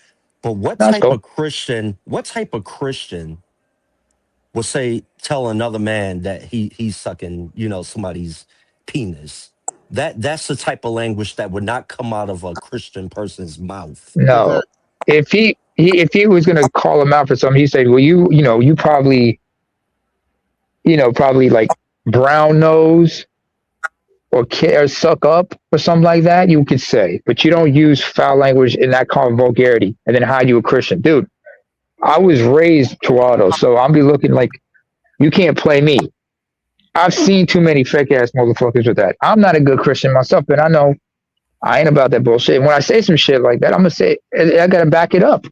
but that's cool. what type of Christian will say tell another man that he's sucking, somebody's penis? That's the type of language that would not come out of a Christian person's mouth. No, Exactly. if if he was going to call him out for something, he said, "Well, you probably probably like brown nose or suck up or something like that." You could say, but you don't use foul language in that kind of vulgarity, and then hide you a Christian, dude. I was raised Toronto, so I'll be looking like you can't play me. I've seen too many fake ass motherfuckers with that. I'm not a good Christian myself, and I know I ain't about that bullshit. When I say some shit like that, I'm gonna say I gotta back it up.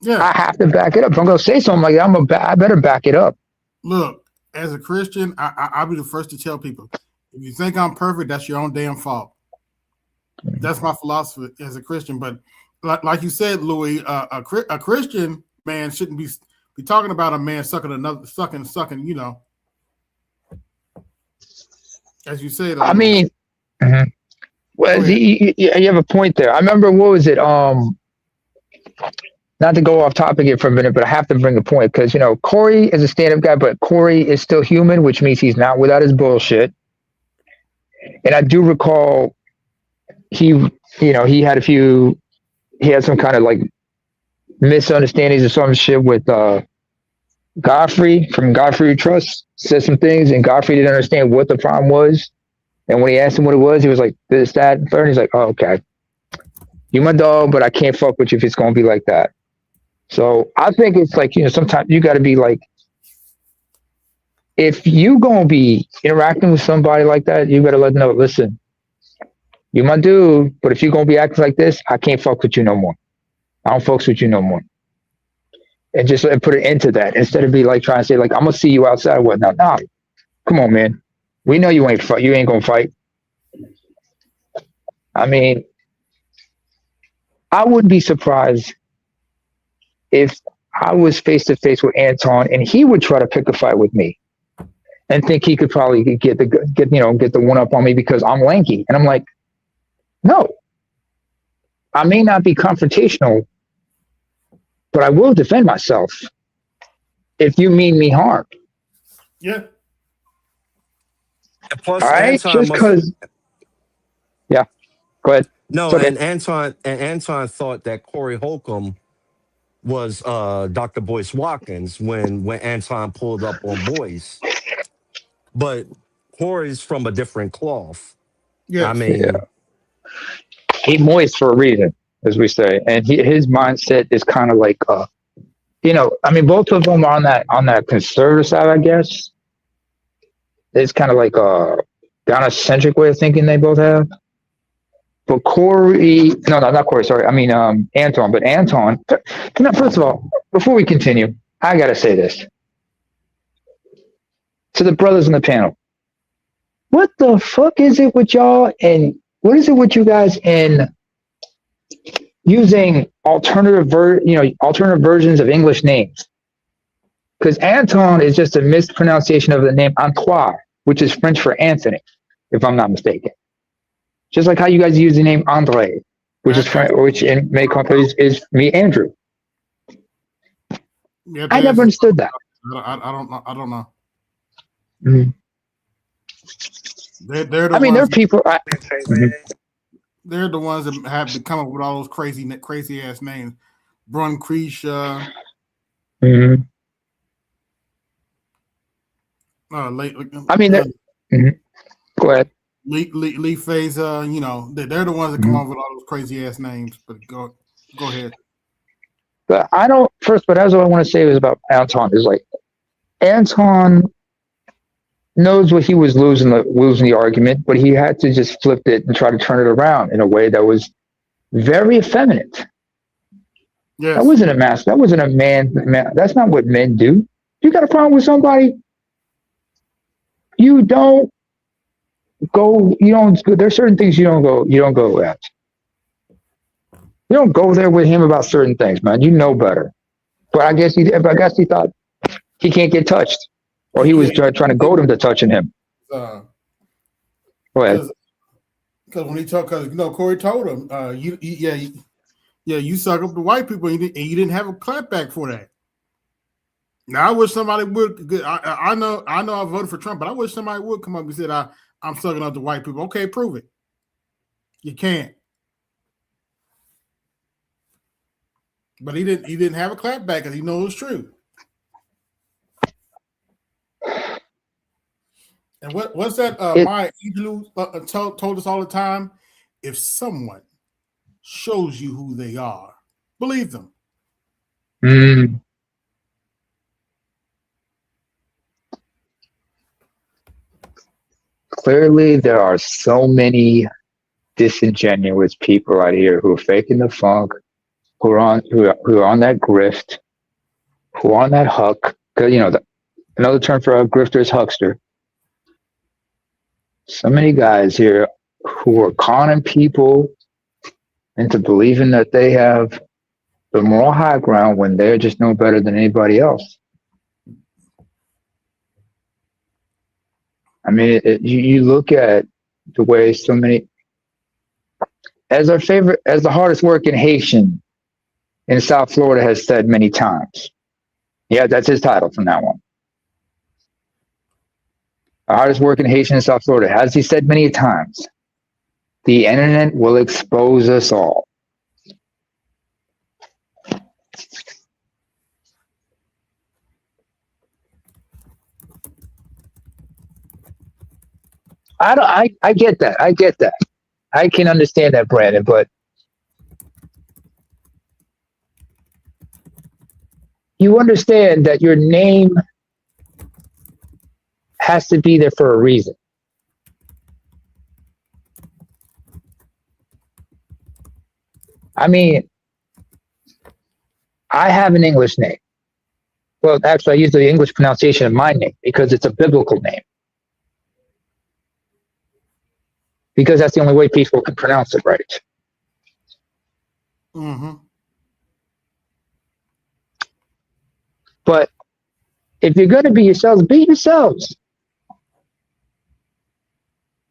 Yeah. I have to back it up. If I'm gonna say something like that, I better back it up. Look, as a Christian, I'll be the first to tell people: if you think I'm perfect, that's your own damn fault. That's my philosophy as a Christian. But like you said, Louis, a Christian man shouldn't be talking about a man sucking another sucking. You know, as you said. I Louis. mean, mhm. Well, you have a point there. I remember, what was it? Not to go off topic here for a minute, but I have to bring a point because, Corey is a stand-up guy, but Corey is still human, which means he's not without his bullshit. And I do recall he had some kind of like misunderstandings or some shit with Godfrey from Godfrey Trust. Said some things, and Godfrey didn't understand what the problem was. And when he asked him what it was, he was like, this, that, and third. And he's like, oh, okay. You my dog, but I can't fuck with you if it's going to be like that. So I think it's like, sometimes you got to be like, if you going to be interacting with somebody like that, you got to let them know, listen, you my dude, but if you're going to be acting like this, I can't fuck with you no more. I don't fuck with you no more. And just put an end to that instead of be like trying to say like, I'm going to see you outside or whatnot. Nah, come on, man. We know you ain't going to fight. I mean, I wouldn't be surprised if I was face to face with Anton and he would try to pick a fight with me and think he could probably get the one up on me because I'm lanky. And I'm like, no, I may not be confrontational, but I will defend myself if you mean me harm. Yeah. And plus, All right, Anton just must. because. Yeah, go ahead. No, Okay. and Anton thought that Corey Holcomb was Dr. Boyce Watkins when Anton pulled up on Boyce, but Corey's from a different cloth. I Yes. Yeah, mean, he moist for a reason, as we say, and his mindset is kind of like, I mean, both of them are on that conservative side, I guess. It's kind of like a Ghana-centric way of thinking they both have. But Corey, no, not Corey. Sorry, I mean Anton. But Anton, first of all, before we continue, I gotta say this to the brothers in the panel. What the fuck is it with y'all, and what is it with you guys in using alternative versions of English names? Because Anton is just a mispronunciation of the name Antoine, which is French for Anthony, if I'm not mistaken. Just like how you guys use the name Andre, which in many countries is me, Andrew. Yeah, I never understood that. I don't know. I don't know. Mm-hmm. They're the I mean, there are ones. people. They're the ones that have to come up with all those crazy ass names. Brun Creesha. Mm-hmm. I mean, go ahead. Lee Feza, they're the ones that come up with all those crazy ass names. But go ahead. But I don't. First, but that's what I want to say is about Anton. Is like Anton knows what he was losing the argument, but he had to just flip it and try to turn it around in a way that was very effeminate. Yes. That wasn't a mask. That wasn't a man. That's not what men do. You got a problem with somebody, you don't go. You don't. There's certain things you don't go. You don't go at. You don't go there with him about certain things, man. You know better. But I guess he thought he can't get touched, or he was trying to goad him to touching him. Go ahead. Because when he talked, Corey told him, you suck up the white people, and you didn't have a clapback for that. Now I wish somebody would. I know I voted for Trump, but I wish somebody would come up and said, I'm sucking up the white people. Okay, prove it. You can't. But he didn't have a clapback because he knows it's true. And what's that? Maya Angelou told us all the time. If someone shows you who they are, believe them. Mm. Clearly, there are so many disingenuous people out here who are faking the funk, who are on that grift, who are on that huck. Because Another term for a grifter is huckster. So many guys here who are conning people into believing that they have the moral high ground when they're just no better than anybody else. I mean, you look at the way so many, as the hardest working Haitian in South Florida has said many times. Yeah, that's his title from now on. The hardest working Haitian in South Florida, as he said many times, the internet will expose us all. I get that. I get that. I can understand that, Brandon, but you understand that your name has to be there for a reason. I mean, I have an English name. Well, actually, I use the English pronunciation of my name because it's a biblical name. Because that's the only way people can pronounce it right. Mm-hmm. But if you're going to be yourselves, be yourselves.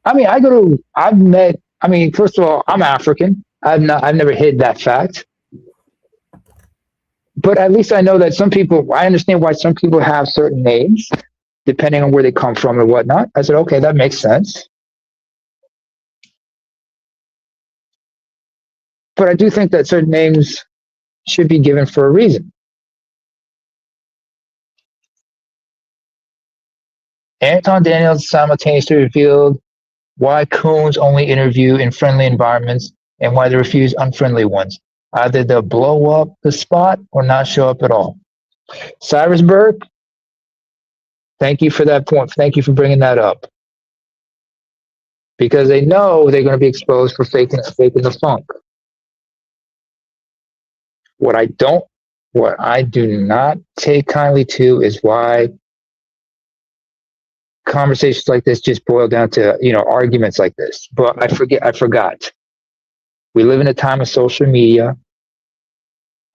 I mean, first of all, I'm African. I've never hid that fact. But at least I know that I understand why some people have certain names, depending on where they come from and whatnot. I said, okay, that makes sense. But I do think that certain names should be given for a reason. Anton Daniels simultaneously revealed why coons only interview in friendly environments and why they refuse unfriendly ones. Either they'll blow up the spot or not show up at all. Cyrus Burke, thank you for that point. Thank you for bringing that up. Because they know they're going to be exposed for faking the funk. What I do not take kindly to is why conversations like this just boil down to, arguments like this. But I forgot. We live in a time of social media,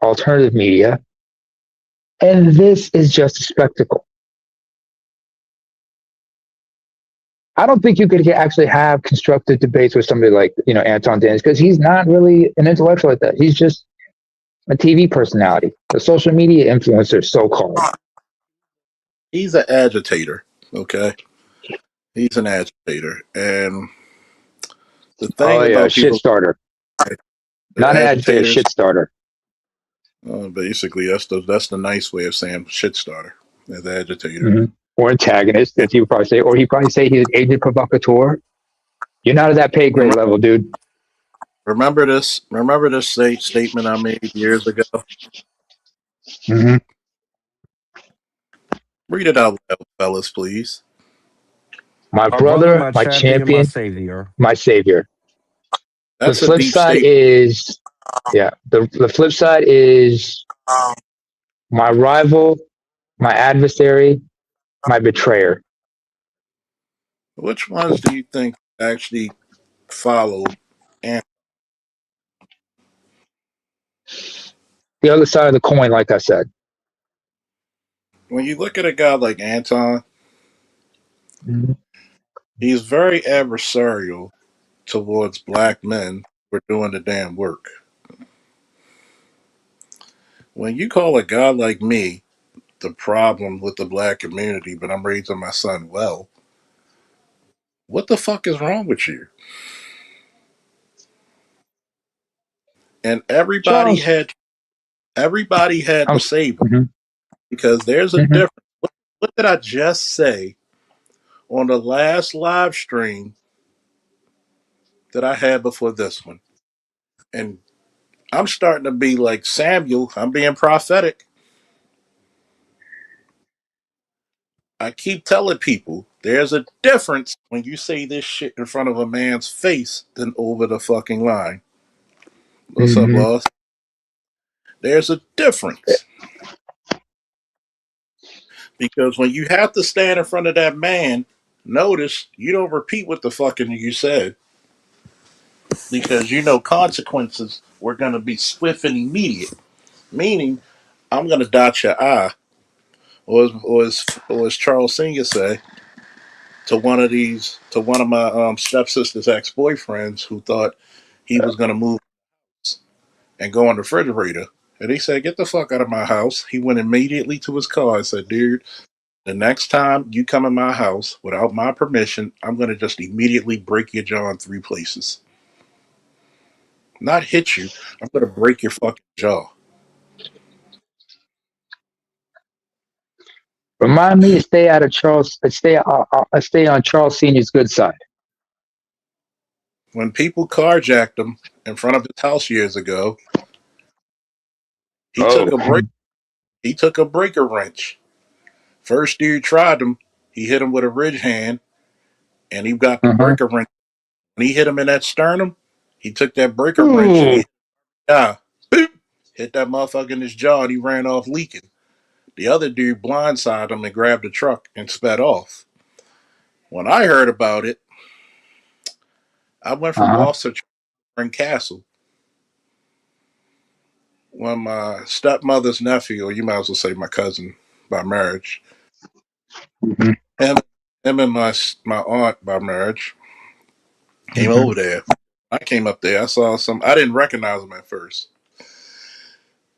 alternative media, and this is just a spectacle. I don't think you could actually have constructive debates with somebody like, Anton Daniels, because he's not really an intellectual like that. He's just a TV personality, a social media influencer, so called. He's an agitator. Okay, he's an agitator, and the Oh thing yeah, about shit people, starter. they're Not an agitator, agitators. shit starter. Basically, that's the nice way of saying shit starter. As agitator. Mm-hmm. Or antagonist, as he would probably say, or he'd probably say he's an agent provocateur. You're not at that pay grade Remember, level, dude. remember this. Remember this statement I made years ago. Mm-hmm. Read it out loud, fellas, please. My My brother, brother, my my champion, my champion, savior. my savior. The That's a flip deep side statement. is, yeah, the flip side is my rival, my adversary, my betrayer. Which ones do you think actually followed? And The other side of the coin, like I said. when you look at a guy like Anton, Mm-hmm. he's very adversarial towards black men for doing the damn work. When you call a guy like me the problem with the black community, but I'm raising my son well, what the fuck is wrong with you? And Charles, everybody had to save him mm-hmm, because there's a mm-hmm. difference. What did I just say on the last live stream that I had before this one? And I'm starting to be like Samuel. I'm being prophetic. I keep telling people there's a difference when you say this shit in front of a man's face than over the fucking line. What's up, Mm-hmm. boss? There's a difference. Because when you have to stand in front of that man, notice you don't repeat what the fucking you said because you know consequences were going to be swift and immediate. Meaning, I'm going to dot your I, or as Charles Senior say, to one of my stepsister's ex boyfriends who thought he was going to move and go on the refrigerator. And he said, "Get the fuck out of my house." He went immediately to his car and said, "Dude, the next time you come in my house without my permission, I'm going to just immediately break your jaw in three places. Not hit you. I'm going to break your fucking jaw." Remind me to stay out of Charles. Stay on Charles Senior's good side. When people carjacked him in front of his house years ago, he Oh. took a break. He took a breaker wrench. First dude tried him. He hit him with a ridge hand, and he got the Uh-huh. breaker wrench. When he hit him in that sternum, he took that breaker wrench and Ooh. he ah, boop, hit that motherfucker in his jaw, and he ran off leaking. The other dude blindsided him and grabbed the truck and sped off. When I heard about it, I went from Uh-huh. Walsall to Castle. When my stepmother's nephew, or you might as well say my cousin by marriage, Mm-hmm. him, him and my aunt by marriage came Mm-hmm. over there. I came up there. I saw some. I didn't recognize them at first.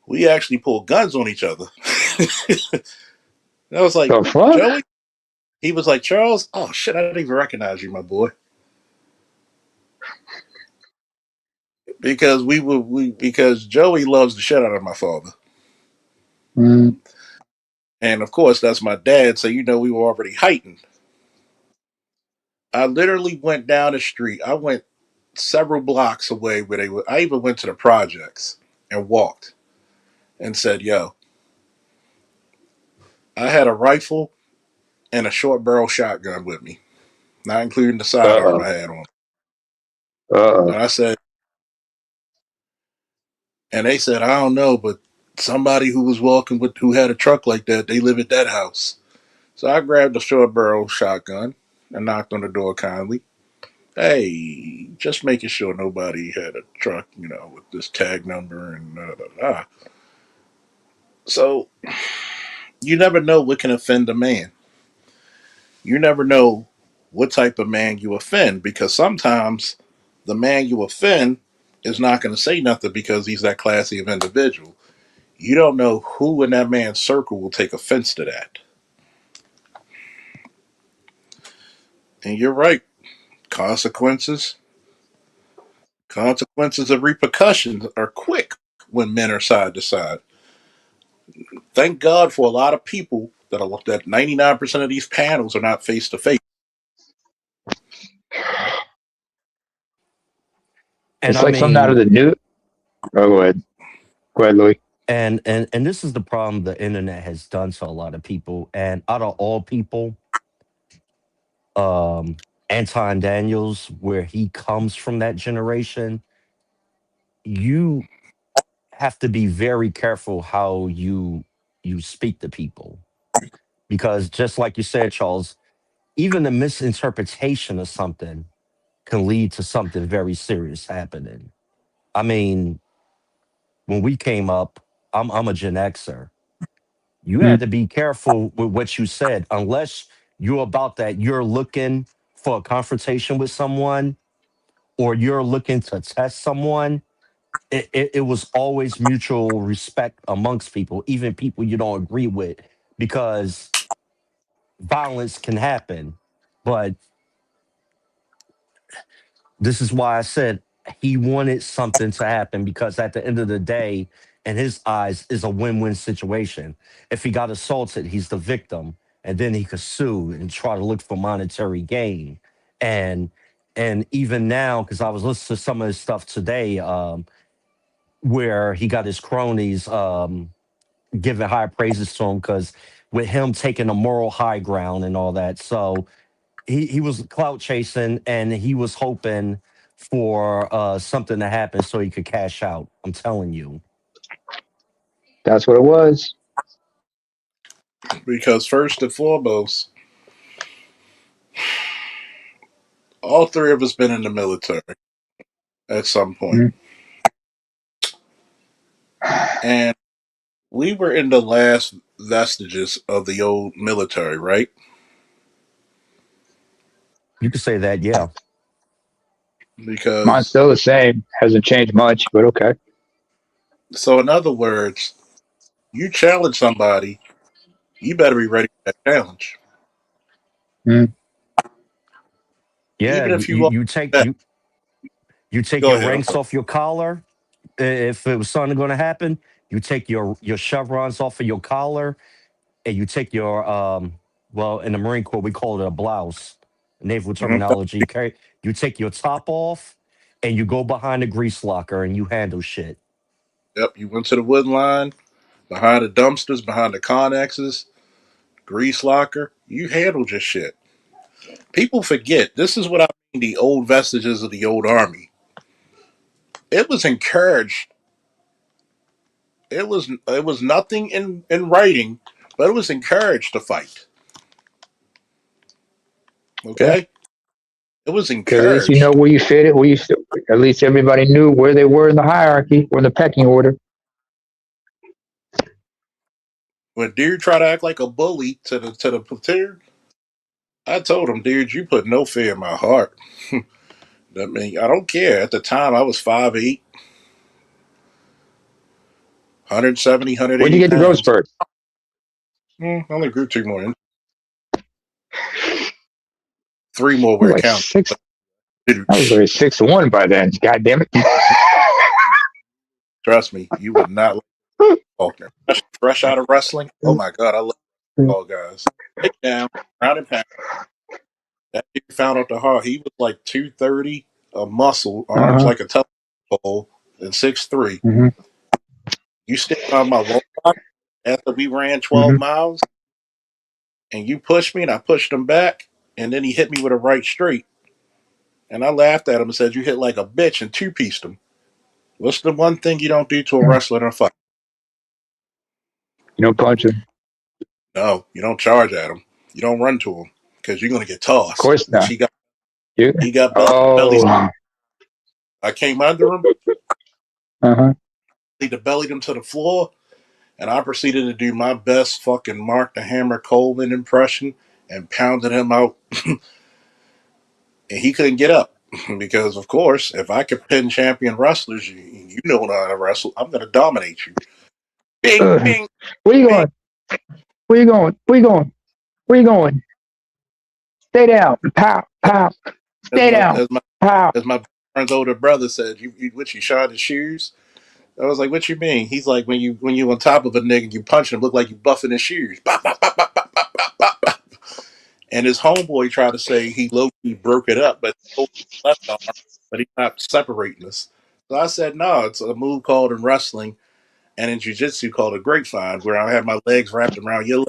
We actually pulled guns on each other. I was like, The fuck? "Joey." He was like, "Charles." Oh shit! I didn't even recognize you, my boy, because because Joey loves the shit out of my father, Mm. and of course that's my dad. So you know we were already heightened. I literally went down the street. I went several blocks away where they were. I even went to the projects and walked and said, "Yo, I had a rifle and a short barrel shotgun with me, not including the sidearm Uh-oh. I had on." Uh-oh. And I said, and they said, "I don't know, but somebody who was walking with who had a truck like that, they live at that house." So I grabbed the short barrel shotgun and knocked on the door kindly. "Hey, just making sure nobody had a truck, with this tag number and da da da." So you never know what can offend a man. You never know what type of man you offend because sometimes the man you offend is not going to say nothing because he's that classy of individual. You don't know who in that man's circle will take offense to that. And you're right. Consequences, consequences of repercussions are quick when men are side to side. Thank God for a lot of people that 99% of these panels are not face to face. And It's I like something out of mean, the new. Oh, go ahead. Go ahead, Louis. and this is the problem the internet has done to a lot of people. And out of all people, um, Anton Daniels, where he comes from that generation, you have to be very careful how you speak to people because just like you said, Charles, even a misinterpretation of something can lead to something very serious happening. I mean, when we came up, I'm a Gen Xer. You Mm. had to be careful with what you said, unless you're about that. You're looking for a confrontation with someone, or you're looking to test someone. It was always mutual respect amongst people, even people you don't agree with, because violence can happen. But this is why I said he wanted something to happen because at the end of the day, in his eyes, is a win-win situation. If he got assaulted, he's the victim, and then he could sue and try to look for monetary gain. And and even now, because I was listening to some of his stuff today, where he got his cronies giving high praises to him because with him taking a moral high ground and all that. So he was clout chasing and he was hoping for something to happen so he could cash out. I'm telling you. That's what it was. Because first and foremost, all three of us been in the military at some point, Mm-hmm. and we were in the last vestiges of the old military, right? You could say that, yeah. Mine's Because still the same. Hasn't changed much, but okay. so in other words, you challenge somebody, you better be ready for that challenge, Mm. Yeah, even you, if you, you lost you take that. you take Go your ahead. I'm ranks sorry. off your collar. If it was something going to happen, you take your chevrons off of your collar, and you take your well, in the Marine Corps we call it a blouse. Naval Mhm. terminology. You take your top off, and you go behind the grease locker and you handle shit. Yep, you went to the wood line behind the dumpsters, behind the Connexes, grease locker. You handled your shit. People forget this is what I mean. The old vestiges of the old army. It was encouraged. It was nothing in writing, but it was encouraged to fight. Yeah, Okay, it was because at least you know encouraged. where you fit it. Where you st- at least everybody knew where they were in the hierarchy or in the pecking order. When dude tried to act like a bully to the platoon, I told him, dude, you put no fear in my heart. I mean, I don't care. At the time, I was 5'8", 170, Where'd you get the growth 180 pounds. spurt? I only grew 2 more inches. 3 more I was where it like counts. six. I was like 6'1" by then. God damn it! Trust me, you would not like Faulkner. Fresh out of wrestling. Oh my god, I love all guys. Take down, round and pound. That dude found out the hard. He was like 230, a muscle, arms Uh-huh. like a telephone pole, and 6'3". Mm-hmm. You stick on my roll after we ran 12 Mm-hmm. miles, and you pushed me, and I pushed him back, and then he hit me with a right straight. And I laughed at him and said, "You hit like a bitch and two-pieced him." What's the one thing you don't do to a wrestler in a fight? You don't punch him. No, you don't charge at him. You don't run to him because you're gonna get Of tossed. course Which not. he got. You. He got belly. Oh. I came under him, Uh-huh. he bellied him to the floor, and I proceeded to do my best fucking Mark the Hammer Coleman impression and pounded him out, and he couldn't get up. Because of course, if I could pin champion wrestlers, you know how to wrestle. I'm gonna dominate you. Bing, Ugh. bing, Where you bing. going? Where you going? Where you going? Where you going? Stay down. Pow. Pow. As Stay my down. as my Pow. as my friend's older brother said, you shine his shoes. I was like, "What you mean?" He's like, "When you on top of a nigga, you punch him, look like you buffing his shoes." Bop, bop, bop, bop, bop, bop, bop, bop, bop. And his homeboy tried to say he low key broke it up, but left arm, but he's not separating us. So I said, "No, it's a move called in wrestling and in jiu-jitsu called a grapevine, where I have my legs wrapped around your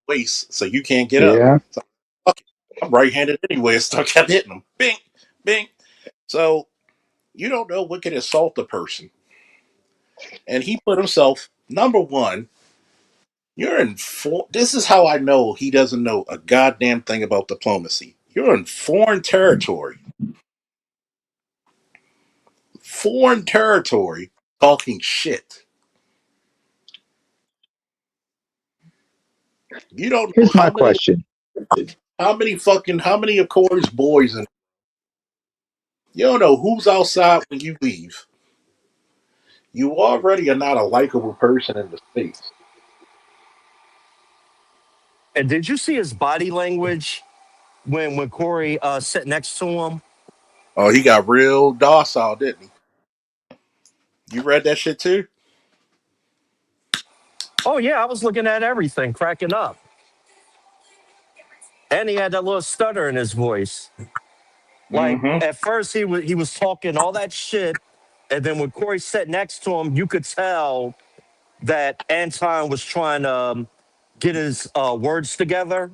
waist so you can't get up." Yeah. So fuck it. I'm right-handed anyway, so I kept hitting him. Bing, bing. So you don't know what can assault a person, and he put himself number one. You're in. This is how I know he doesn't know a goddamn thing about diplomacy. You're in foreign territory. Foreign territory, talking shit. You don't know Here's my question. how many of Corey's boys, and you don't know who's outside when you leave. You already are not a likable person in the States. And did you see his body language when Corey sat next to him? Oh, he got real docile, didn't he? You read that shit too? Oh yeah, I was looking at everything, cracking up. And he had that little stutter in his voice. Like Mm-hmm. at first he was talking all that shit, and then when Corey sat next to him, you could tell that Anton was trying to get his words together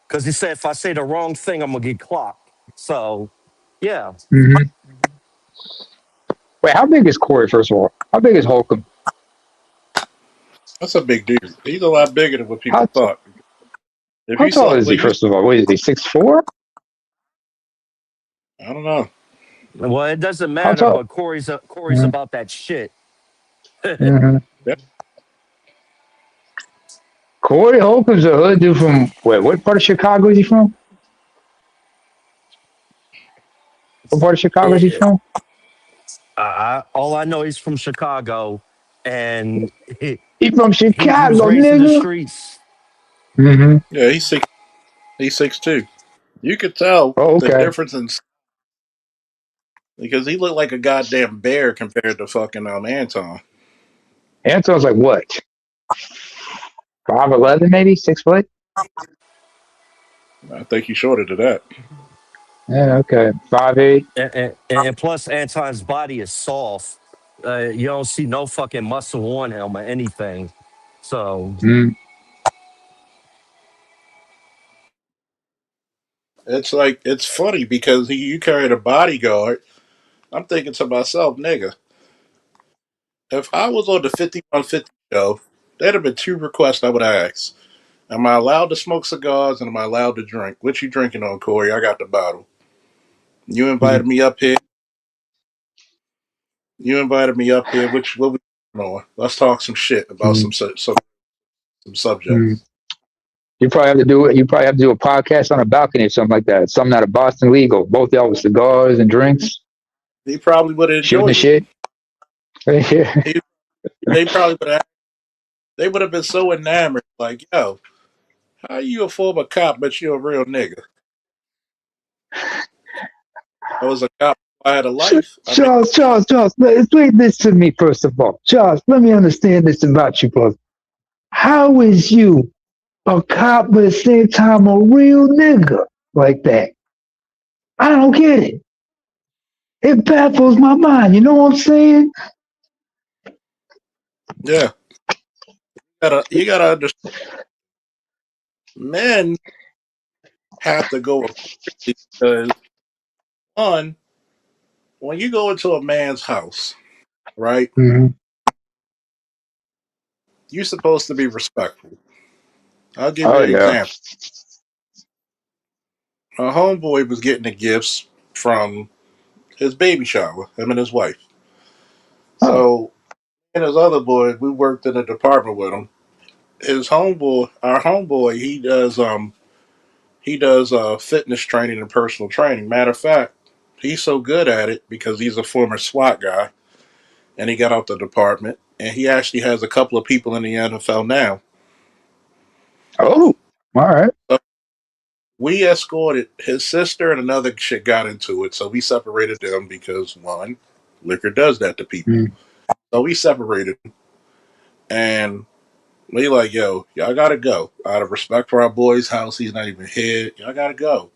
because he said, "If I say the wrong thing, I'm gonna get clocked." So, yeah, Mm-hmm. Wait, how big is Corey, first of all? How big is Holcomb? That's a big dude. He's a lot bigger than what people How thought. If how you tall saw, is he? if you, First of all, what is he? 6'4"? I don't know. Well, it doesn't How matter, tall? but Corey's Mm-hmm. about that shit. Mm-hmm. Yeah, Corey Holcomb's a hood dude from where? What part of Chicago is he from? What part of Chicago is he It- from? all I know, he's from Chicago, and He from he was Chicago, raised in the nigga. streets. Mm-hmm. yeah. He's 6'2". You could tell Oh, the okay. difference in because he looked like a goddamn bear compared to fucking Anton. Anton's like what? 5'11", maybe 6 foot. I think he's shorter than that. Yeah, okay. 5'8". And plus, Anton's body is soft. You don't see no fucking muscle on him or anything. So, Mm. It's like it's funny because you carried a bodyguard. I'm thinking to myself, nigga, if I was on the 5150 show, there'd have been two requests I would ask. Am I allowed to smoke cigars and am I allowed to drink? What you drinking on, Corey? I got the bottle. You invited Mm. me up here. You invited me up here. Which what we on? Let's talk some shit about Mm. some subjects. Mm. You probably have to do it. You probably have to do a podcast on a balcony or something like that. Something out of Boston legal. Both y'all with cigars and drinks, He probably would have shooting the enjoyed it. shit. Yeah. He, they probably would have. They would have been so enamored. Like, yo, how you a former cop but you a real nigga? I was a cop. I had a life. I mean, Charles, explain this to me first of all. Charles, let me understand this about you, bro. How is you a cop but at the same time a real nigga like that? I don't get it. It baffles my mind. You know what I'm saying? yeah. You gotta understand. Men have to go accordingly because one, when you go into a man's house, right, Mm-hmm. you're supposed to be respectful. I'll give you Oh an yeah. example. A homeboy was getting the gifts from his baby shower, him and his wife. Oh. So, and his other boy, we worked in a department with him. His homeboy, our homeboy, he does fitness training and personal training. Matter of fact, he's so good at it because he's a former SWAT guy and he got out the department and he actually has a couple of people in the NFL now. Oh. All right. So we escorted his sister and another chick got into it, so we separated them because one, liquor does that to people. Mm. So we separated and we like, yo, y'all gotta go. Out of respect for our boy's house, he's not even here. Y'all gotta go.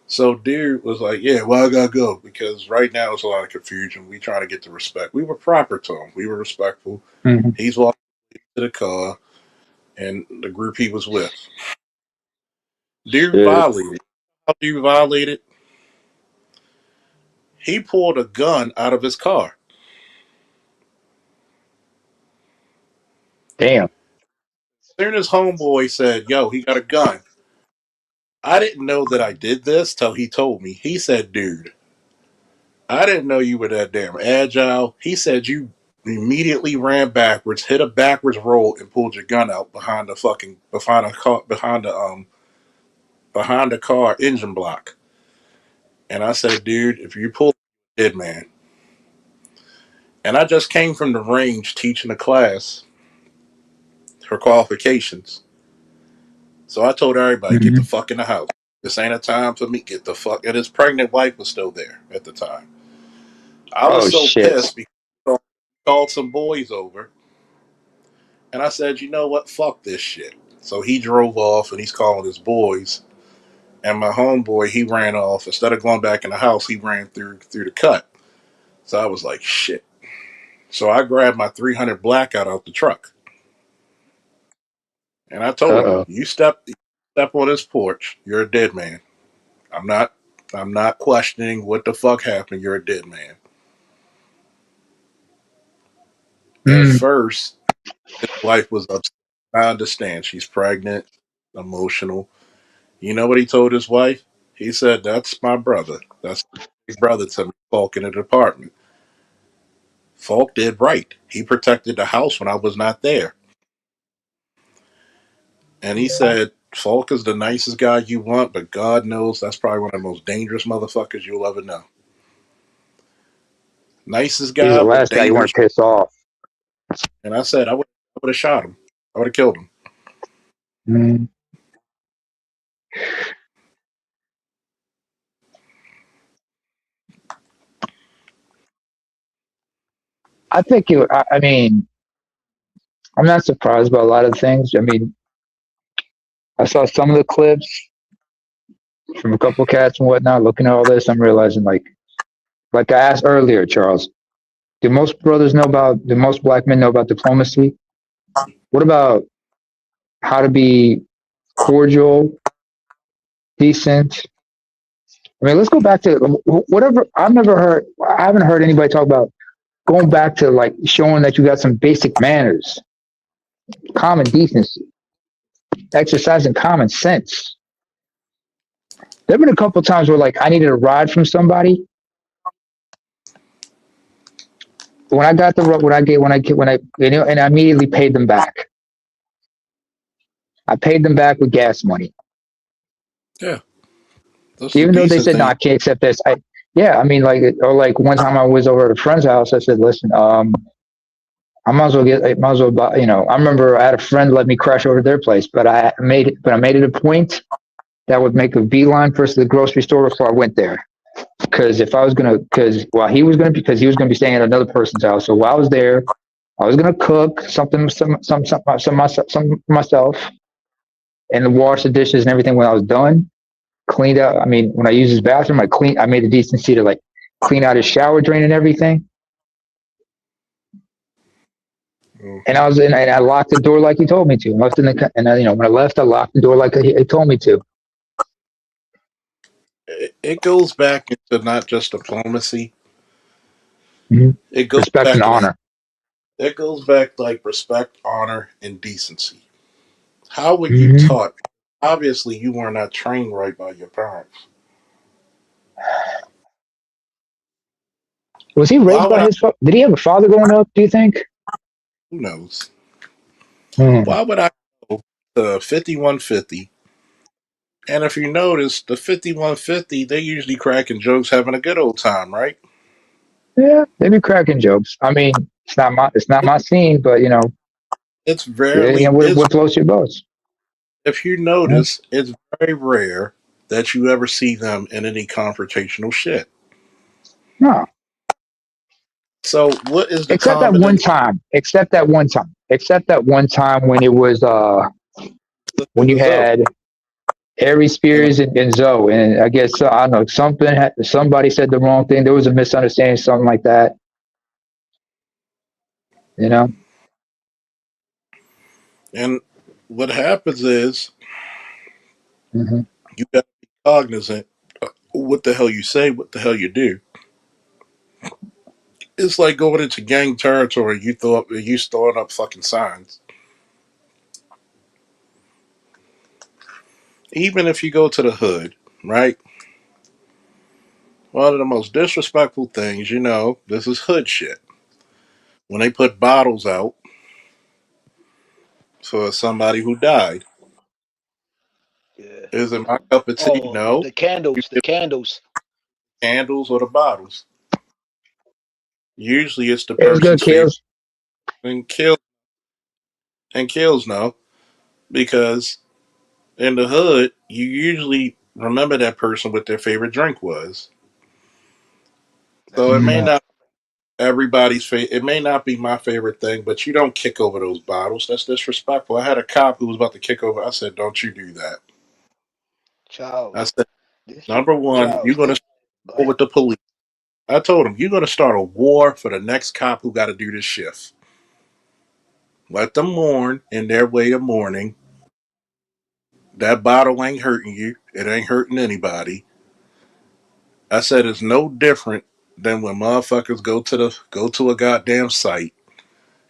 So dude was like, yeah, well I gotta go because right now it's a lot of confusion. We trying to get the respect. We were proper to him. We were respectful. Mm-hmm. He's walking to the car and the group he was with. Dude Shit. violated. How dude violated? He pulled a gun out of his car. Damn. Soon as homeboy said, yo, he got a gun. I didn't know that I did this till he told me. He said, dude, I didn't know you were that damn agile. He said you immediately ran backwards, hit a backwards roll, and pulled your gun out behind the fucking behind the car engine block. And I said, dude, if you pull dead man. And I just came from the range teaching a class for qualifications. So I told everybody, get the Mm-hmm. fuck in the house. This ain't a time for me. Get the fuck. And his pregnant wife was still there at the time. I was Oh so shit. pissed because he called some boys over. And I said, you know what? Fuck this shit. So he drove off and he's calling his boys. And my homeboy, he ran off. Instead of going back in the house, he ran through the cut. So I was like, shit. So I grabbed my 300 blackout out the truck. And I Uh told him, oh. you step on this porch, you're a dead man. I'm not I'm not questioning what the fuck happened. You're a dead man. At Mm. first, His wife was upset. I understand. She's pregnant, emotional. You know what he told his wife? He said, "That's my brother. That's my brother to me, Falk in the department. Falk did right. He protected the house when I was not there." And he said, "Falk is the nicest guy you want, but God knows that's probably one of the most dangerous motherfuckers you'll ever know. Nicest He's the guy, but last guy you want dangerous." to piss off. And I said, I would have shot him. I would have killed him. Mm. I think you. I mean, I'm not surprised by a lot of things. I mean, I saw some of the clips from a couple cats and whatnot. Looking at all this, I'm realizing like I asked earlier, Charles. Do most brothers know about? Do most black men know about diplomacy? What about how to be cordial, decent? I mean, let's go back to whatever. I've never heard. I haven't heard anybody talk about going back to like showing that you got some basic manners, common decency, exercising common sense. There've been a couple of times where like I needed a ride from somebody. When I got the when I and I immediately paid them back. I paid them back with gas money, Yeah, that's the even though they decent said no, thing. I can't accept this. Yeah, I mean like one time I was over at a friend's house. I said, listen, I might as well I might as well buy, I remember I had a friend let me crash over their place, but I made it a point that would make a beeline first to the grocery store before I went there. Because if I was gonna, because he was gonna be staying at another person's house. So while I was there, I was gonna cook something, some myself, and wash the dishes and everything. When I was done, cleaned up. I mean, when I used his bathroom, I made the decency to like clean out his shower drain and everything. And Hmm. I was in, and I locked the door like he told me to. And left in the, and I, when I left, I locked the door like he told me to. It goes back into not just diplomacy. Mm-hmm. It goes Respect and back like honor. it goes back like respect, honor, and decency. How were you Mm-hmm. taught? Obviously, you were not trained right by your parents. Was he Why raised would by I? his? Did he have a father growing up? Do you think? Who knows? Hmm. Why would I go to 5150? And if you notice, the 5150, they usually cracking jokes, having a good old time, right? Yeah, they be cracking jokes. I mean, it's not my scene, but It's yeah, rarely, it's what floats your boats? if you Yeah. notice, it's very rare that you ever see them in any confrontational shit. No, So, what is the except that common one in time. Except that one time. Except that one time when it was when you the Zoe? had Harry And Spears and Zoe, and I guess I don't know somebody said the wrong thing. There was a misunderstanding, something like that. You know. and what happens is Hmm. you got to be cognizant of what the hell you say, what the hell you do. It's like going into gang territory. You throwing up fucking signs. Even if you go to the hood, right? One of the most disrespectful things, this is hood shit. When they put bottles out for somebody who died, Yeah. is it my cup of tea? Oh, No. the You candles, the give candles. candles or the bottles. Usually it's the It was good, person's favorite kills. and kills no. Because in the hood, you usually remember that person what their favorite drink was. That's So a it may Mm. fact. not it may not be my favorite thing, but you don't kick over those bottles. That's disrespectful. I had a cop who was about to kick over. I said, "Don't you do that." I Charles. said, This "Number one, you're Charles, going this to go war ahead. with the police." I told him, "You're going to start a war for the next cop who got to do this shift. Let them mourn in their way of mourning. That bottle ain't hurting you. It ain't hurting anybody." I said, "It's no different than when motherfuckers go to a goddamn site.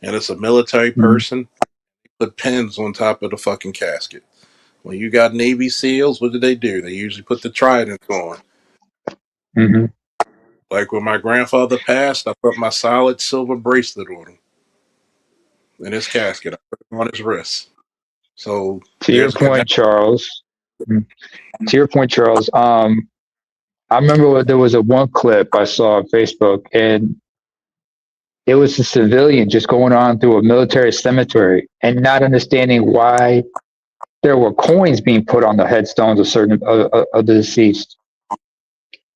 and it's a military Mhm. person, put pins on top of the fucking casket. When you got Navy SEALs, what do? They usually put the trident on. Mhm. Like when my grandfather passed, I put my solid silver bracelet on him in his casket. I put it on his wrist. So To your there's a point, connection. Charles. Mhm. To your point, Charles. I remember there was a one clip I saw on Facebook, and it was a civilian just going on through a military cemetery and not understanding why there were coins being put on the headstones of certain of the deceased.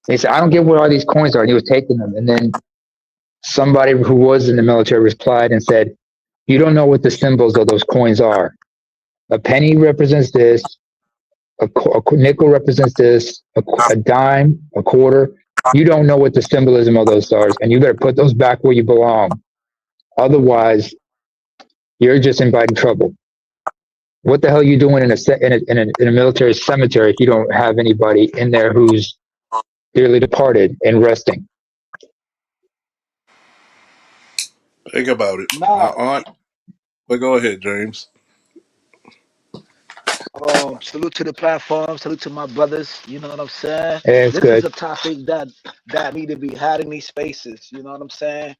He said, "I don't get what all these coins are." And he was taking them, and then somebody who was in the military replied and said, "You don't know what the symbols of those coins are. A penny represents this. A nickel represents this. A dime, a quarter. You don't know what the symbolism of those stars, and you better put those back where you belong. Otherwise, you're just inviting trouble. What the hell are you doing in a military cemetery if you don't have anybody in there who's dearly departed and resting?" Think about it. My Nah, aunt, but go ahead, James. salute to the platform, salute to my brothers. You know what I'm saying? Yeah, it's This is good. a topic that need to be had in these spaces. You know what I'm saying?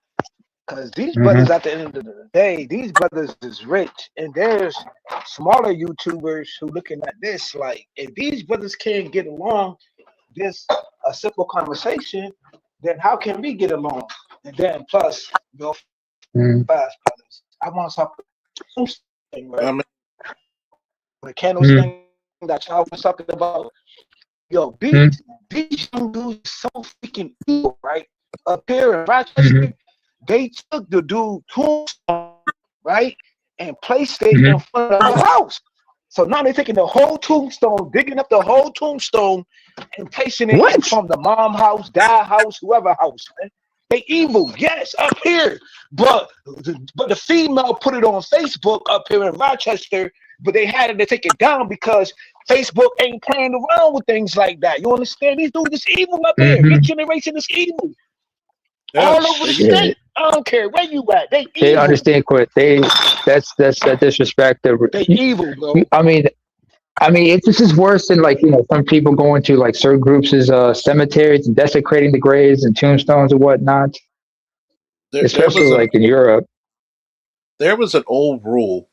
Because these Hmm. brothers, at the end of the day, these brothers is rich, and there's smaller YouTubers who looking at this like, if these brothers can't get along, this a simple conversation, then how can we get along? And then plus, real Hmm. fast, brothers, I want to talk about thing, I right? mean, The candles Hmm. thing that y'all was talking about. Yo, Hmm. these young dudes so freaking evil, right? Up here in Hmm. Rochester, they took the dude tombstone, right, and placed it Hmm. in front of the house. So now they're taking the whole tombstone, digging up the whole tombstone, and placing it in What? from the mom house, dad house, whoever house, man. They evil, yes, up here. But the female put it on Facebook up here in Rochester, but they had to take it down because Facebook ain't playing around with things like that. You understand? These dudes is evil up here. This Hmm. generation is evil. yeah, All over the they Yeah, state. I don't care where you at. They they evil. understand. Quit. That's that disrespect. They evil, bro. I mean, this is worse than like some people going to like certain groups as cemeteries and desecrating the graves and tombstones and whatnot, there especially was an like in Europe. old rule.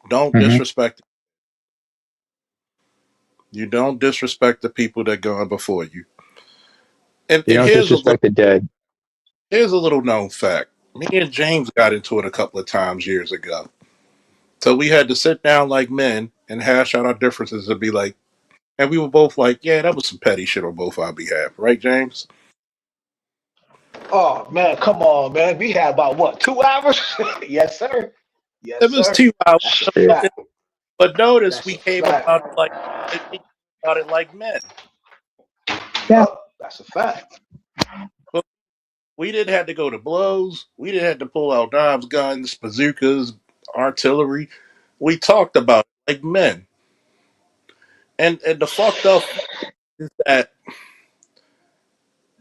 Don't Hmm. disrespect. You don't disrespect the people that gone before you. And You don't disrespect the dead. here's a little known fact. Me and James got into it a couple of times years ago. So we had to sit down like men and hash out our differences and be like, and we were both like, yeah, that was some petty shit on both our behalf, right, James? Oh man, come on, man. We had about what, 2 hours? Yes, sir. It Yes, was sir. 2 hours, That's a Shit. fact. but notice That's we a came fact. about it like we came about it like men. Yeah. Yup, that's a fact. But we didn't have to go to blows. We didn't have to pull out knives, guns, bazookas, artillery. We talked about it like men. And the fucked up is that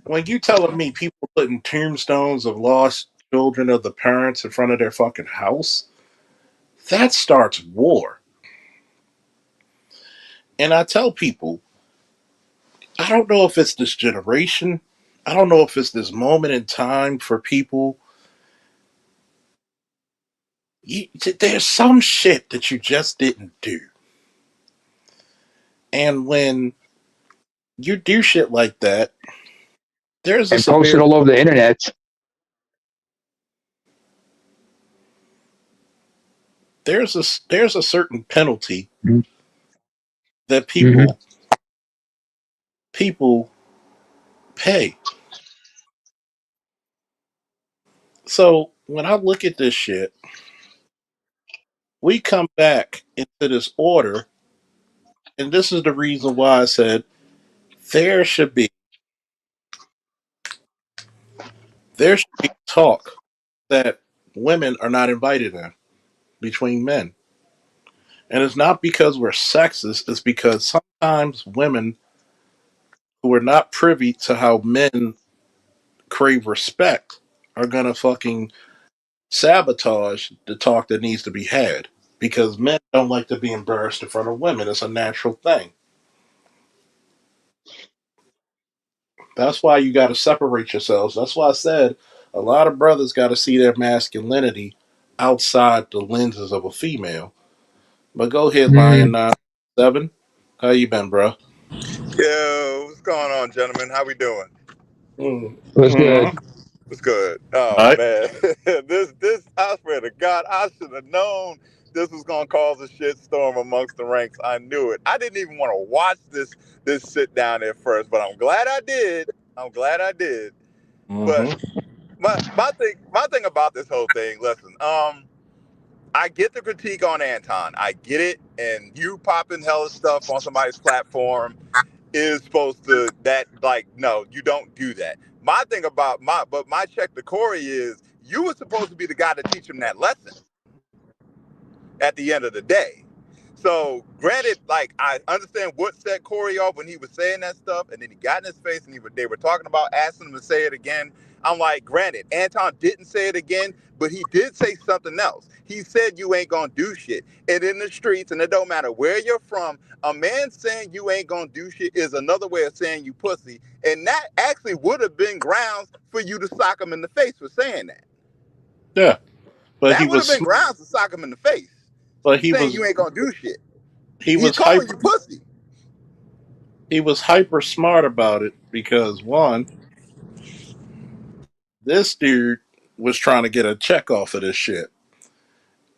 when you telling me people putting tombstones of lost children of the parents in front of their fucking house, that starts war. And I tell people, I don't know if it's this generation, I don't know if it's this moment in time for people. There's some shit that you just didn't do. And when you do shit like that, there's a And post it severe all over the internet. there's a certain penalty that Hmm. people pay. So when I look at this shit, we come back into this order, and this is the reason why I said there should be there should be talk that women are not invited in between men. And it's not because we're sexist, it's because sometimes women who are not privy to how men crave respect are gonna fucking sabotage the talk that needs to be had because men don't like to be embarrassed in front of women. It's a natural thing. That's why you got to separate yourselves. That's why I said a lot of brothers got to see their masculinity outside the lenses of a female. But go ahead, Lion Mm. 97. How you been, bro? Yo, what's going on, gentlemen? How we doing? What's good? Mm-hmm. What's good? Oh All right. man, this I swear to God, I should have known this was gonna cause a shitstorm amongst the ranks. I knew it. I didn't even want to watch this sit down at first, but I'm glad I did. I'm glad I did. But Mm-hmm. my thing about this whole thing. Listen, I get the critique on Anton. I get it, and you popping hella stuff on somebody's platform is supposed to that like no, you don't do that. My thing about my check to Corey is you were supposed to be the guy to teach him that lesson at the end of the day. So granted, like I understand what set Corey off when he was saying that stuff, and then he got in his face and they were talking about asking him to say it again. I'm like, granted, Anton didn't say it again, but he did say something else. He said you ain't gonna do shit. And in the streets, and it don't matter where you're from, a man saying you ain't gonna do shit is another way of saying you pussy. And that actually would have been grounds for you to sock him in the face for saying that. Yeah, but he That would have was, been grounds to sock him in the face, but he saying was, you ain't gonna do shit. he He's was calling hyper, you pussy. he was hyper smart about it because one, this dude was trying to get a check off of this shit,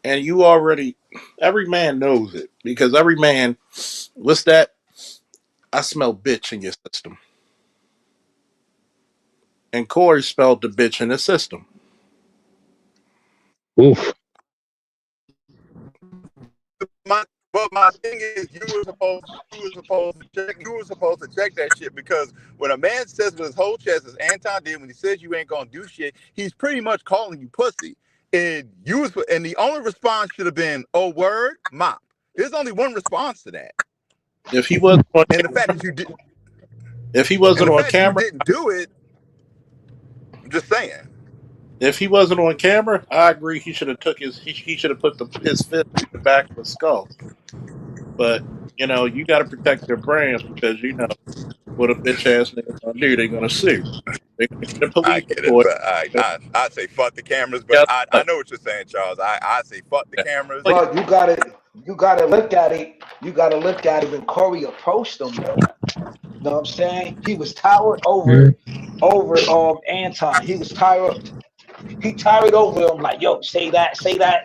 and you already, every man knows it because every man, what's that? I smell bitch in your system, and Corey spelled the bitch in his system. Oof. My but my thing is you were supposed to check that shit because when a man says with his whole chest as Anton did when he says you ain't gonna do shit, he's pretty much calling you pussy. And the only response should have been, oh word, mop. There's only one response to that. If he wasn't on, And the fact that you did if he and wasn't the on fact that you camera, didn't do it, I'm just saying. if he wasn't on camera, I agree. He should have took he should have put his fist in the back of his skull. But you got to protect your brands because what a bitch ass nigga gonna do. They're gonna sue. They're gonna get a I police get it, report. but I say fuck the cameras, but Guess I what? know what you're saying, Charles. I say fuck the cameras. Like, But you gotta look at it. You gotta look at it when Corey approached him though. You know what I'm saying? He was towered Mm. over Anton. He towered over him like, yo, that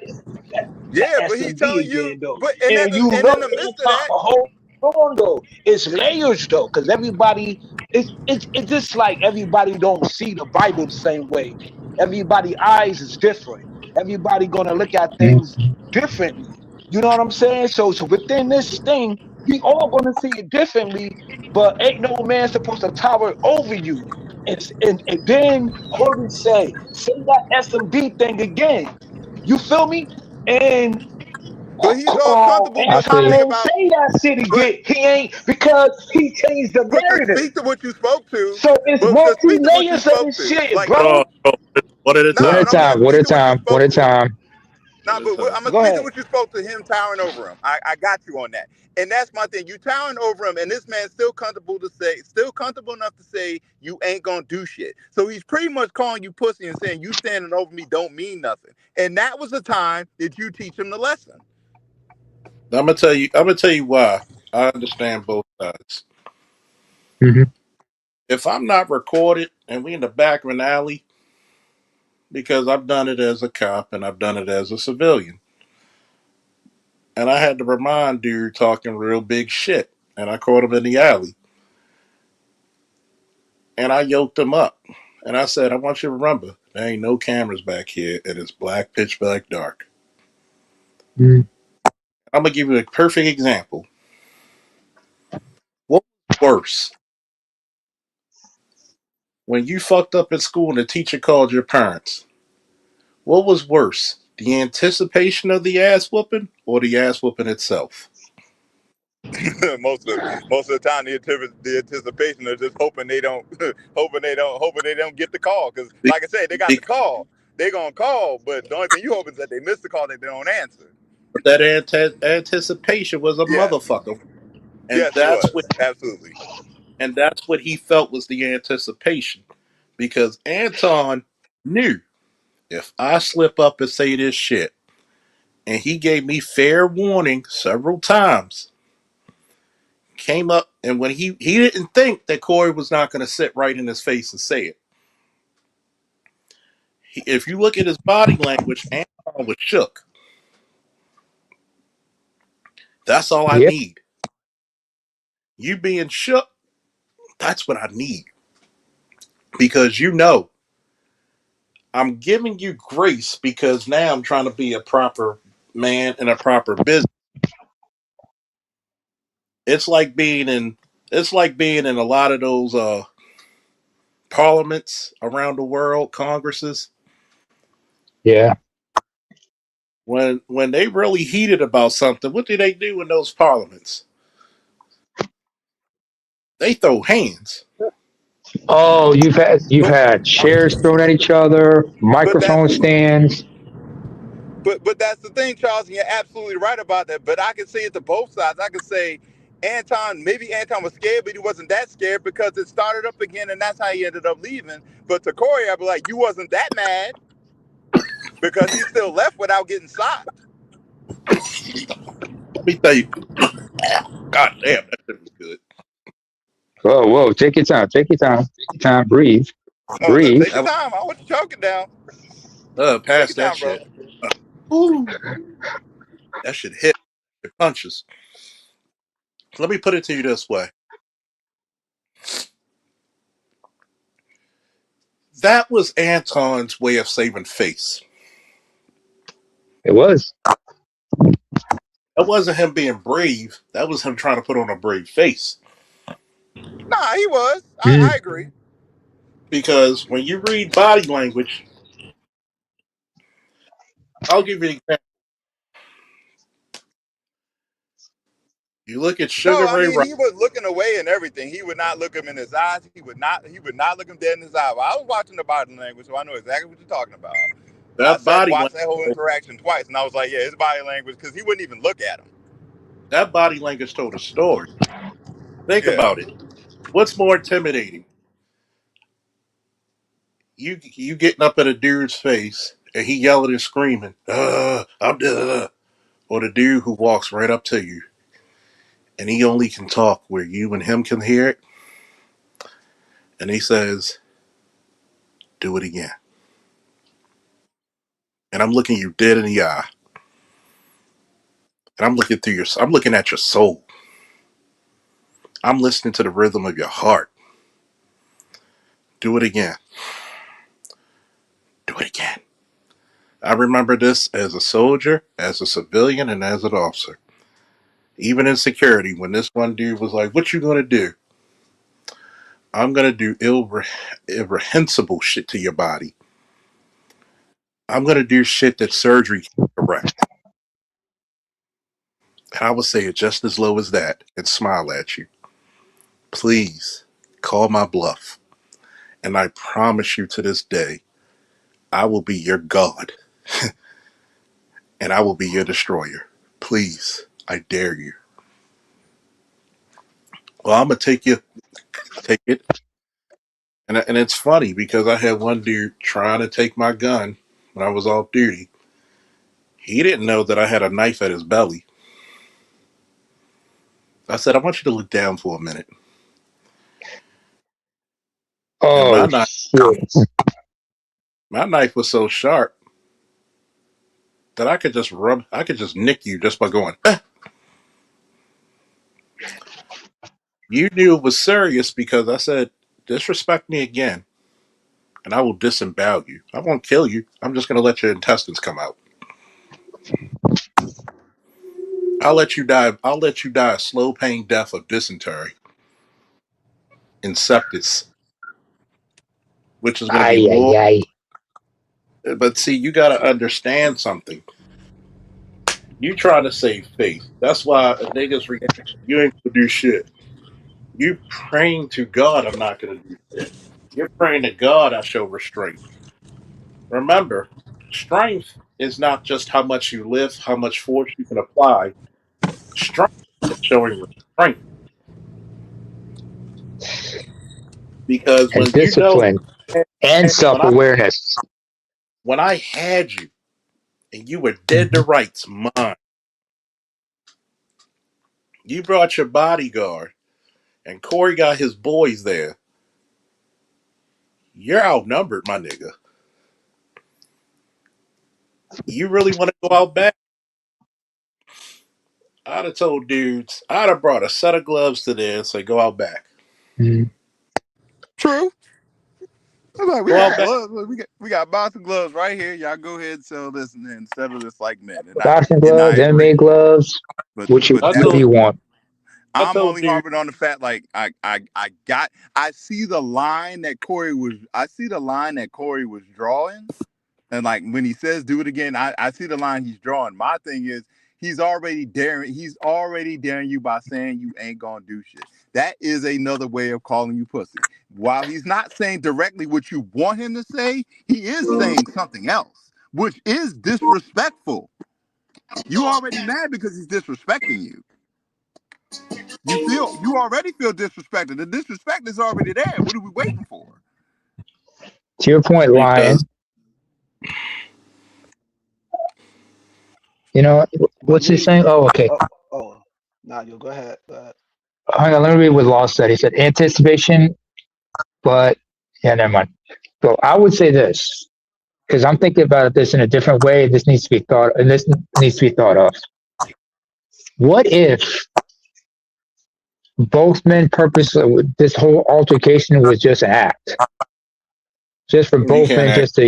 Yeah, but he's SMB telling you, again though. but And you and know in the midst of Anton, that, but hold on though. It's layers though, because everybody it's just like everybody don't see the Bible the same way. Everybody eyes is different. Everybody gonna look at things Mm. differently. You know what I'm saying? So within this thing, we all gonna see it differently, but ain't no man supposed to tower over you. And then Corey say that SMB thing again. You feel me? And but he's all comfortable. I But the Anton see. thing ain't about, say that shit but again. He ain't because he changed the but to narrative. speak to what you spoke to, So it's but to multi speak to what you layers of spoke this to, shit, like hold bro. on, one at a One no, at time. a I'm gonna time. One speak at a to what you time. One spoke at a to. time. No, One at a but time. I'm gonna Go speak to ahead. what you spoke to him towering over him. I got you on that, and that's my thing. You towering over him, and this man's still comfortable enough to say you ain't gonna do shit. So he's pretty much calling you pussy and saying you standing over me don't mean nothing. And that was the time that you teach him the lesson. I'm gonna tell you. I'm gonna tell you why. I understand both sides. Hmm. If I'm not recorded and we in the back of an alley, because I've done it as a cop and I've done it as a civilian, and I had to remind dude talking real big shit, and I caught him in the alley, and I yoked him up, and I said, I want you to remember, there ain't no cameras back here, and it's black, pitch black, dark. Mm. I'm gonna give you a perfect example. What was worse when you fucked up at school and the teacher called your parents? What was worse, the anticipation of the ass whooping or the ass whooping itself? Most of the time, the anticipation is just hoping they don't get the call because, Be- like I said, they got be- the call. they gonna call, but the only thing you hope is that they miss the call, that they don't answer. But that anticipation was a Yes, motherfucker, and yes, it was absolutely. that's what he felt was the anticipation, because Anton knew if I slip up and say this shit, and he gave me fair warning several times. Came up, and when he didn't think that Corey was not going to sit right in his face and say it. If you look at his body language, Anton was shook. That's all I Yep. need. You being shook, that's what I need. Because I'm giving you grace because now I'm trying to be a proper man and a proper business. It's like being in a lot of those parliaments around the world, congresses, Yeah. when they really heated about something. What do they do in those parliaments? They throw hands. Oh, you've But had chairs thrown at each other, but that's microphone stands. but that's the thing, Charles, and you're absolutely right about that. But I can say it to both sides. I could say maybe Anton was scared, but he wasn't that scared because it started up again, and that's how he ended up leaving. But to Corey, I'd be like, you wasn't that mad because he still left without getting socked. Let me tell you, God damn, that shit was good. Whoa, whoa, take your time. Take your time. Take your time. Breathe. Oh, look, Breathe. take your time. I want you choking down. Take Pass your that time, bro. shit. Ooh, that shit hit. It punches. Let me put it to you this way. That was Anton's way of saving face. It was. That wasn't him being brave. That was him trying to put on a brave face. Nah, he was. I Mm. agree. Because when you read body language, I'll give you an example. You look at Sugar No, I Ray mean Robinson. he was looking away and everything. He would not look him in his eyes. He would not look him dead in his eye. Well, I was watching the body language, so I know exactly what you're talking about. I That sat and body watched that whole language. interaction twice, and I was like, yeah, his body language, because he wouldn't even look at him. That body language told a story. Think Yeah. about it. What's more intimidating? You getting up at a dude's face and he yelling and screaming, I'm or the dude who walks right up to you and he only can talk where you and him can hear it, and he says, "Do it again." And I'm looking you dead in the eye, and I'm looking at your soul. I'm listening to the rhythm of your heart. Do it again. Do it again. I remember this as a soldier, as a civilian, and as an officer. Even in security, when this one dude was like, "What you gonna do?" I'm gonna do irreprehensible shit to your body. I'm gonna do shit that surgery can't correct. And I would say it just as low as that and smile at you. Please call my bluff. And I promise you to this day, I will be your God and I will be your destroyer. Please, I dare you. Well, I'm gonna take it. And it's funny because I had one dude trying to take my gun when I was off duty. He didn't know that I had a knife at his belly. I said, I want you to look down for a minute. And Oh shit. my knife was so sharp that I could just nick you just by going, eh. You knew it was serious because I said, disrespect me again and I will disembowel you. I won't kill you. I'm just going to let your intestines come out. I'll let you die. I'll let you die a slow pain death of dysentery and sepsis, which is going to be Ay, ay, more. ay. But see, you got to understand something. You trying to save face. That's why a nigga's reaction. You ain't gonna do shit. You praying to God, I'm not gonna do shit. You're praying to God, I show restraint. Remember, strength is not just how much you lift, how much force you can apply. Strength is showing restraint. Because and when you know discipline and when I self-awareness. when I had you and you were dead to Mhm. rights, mine, you brought your bodyguard and Corey got his boys there. You're outnumbered, my nigga. You really want to go out back? I'd have told dudes, I'd have brought a set of gloves to there and say, go out back. Mhm. True. I'm like, we Go got out back. gloves. We got boxing gloves right here. Y'all go ahead and sell this, and then instead of this like men. Boxing And I gloves, agree. MMA gloves, But what you but I that's whatever told you want. I I'm told only dudes, harping on the fact like I see the line that Corey was drawing. And like when he says do it again, I see the line he's drawing. My thing is he's already daring you by saying you ain't gonna do shit. That is another way of calling you pussy. While he's not saying directly what you want him to say, he is saying something else, which is disrespectful. You already mad because he's disrespecting you. You already feel disrespected. The disrespect is already there. What are we waiting for? To your point, because Lion, you know, But what's he me, saying? Oh, okay. oh, nah, you go ahead. Go ahead. Hang on, let me read what Law said. He said anticipation, but yeah, never mind. So I would say this, because I'm thinking about this in a different way. This needs to be thought, and this needs to be thought of. What if both men purpose this whole altercation was just an act, just for you both can't men, act. just to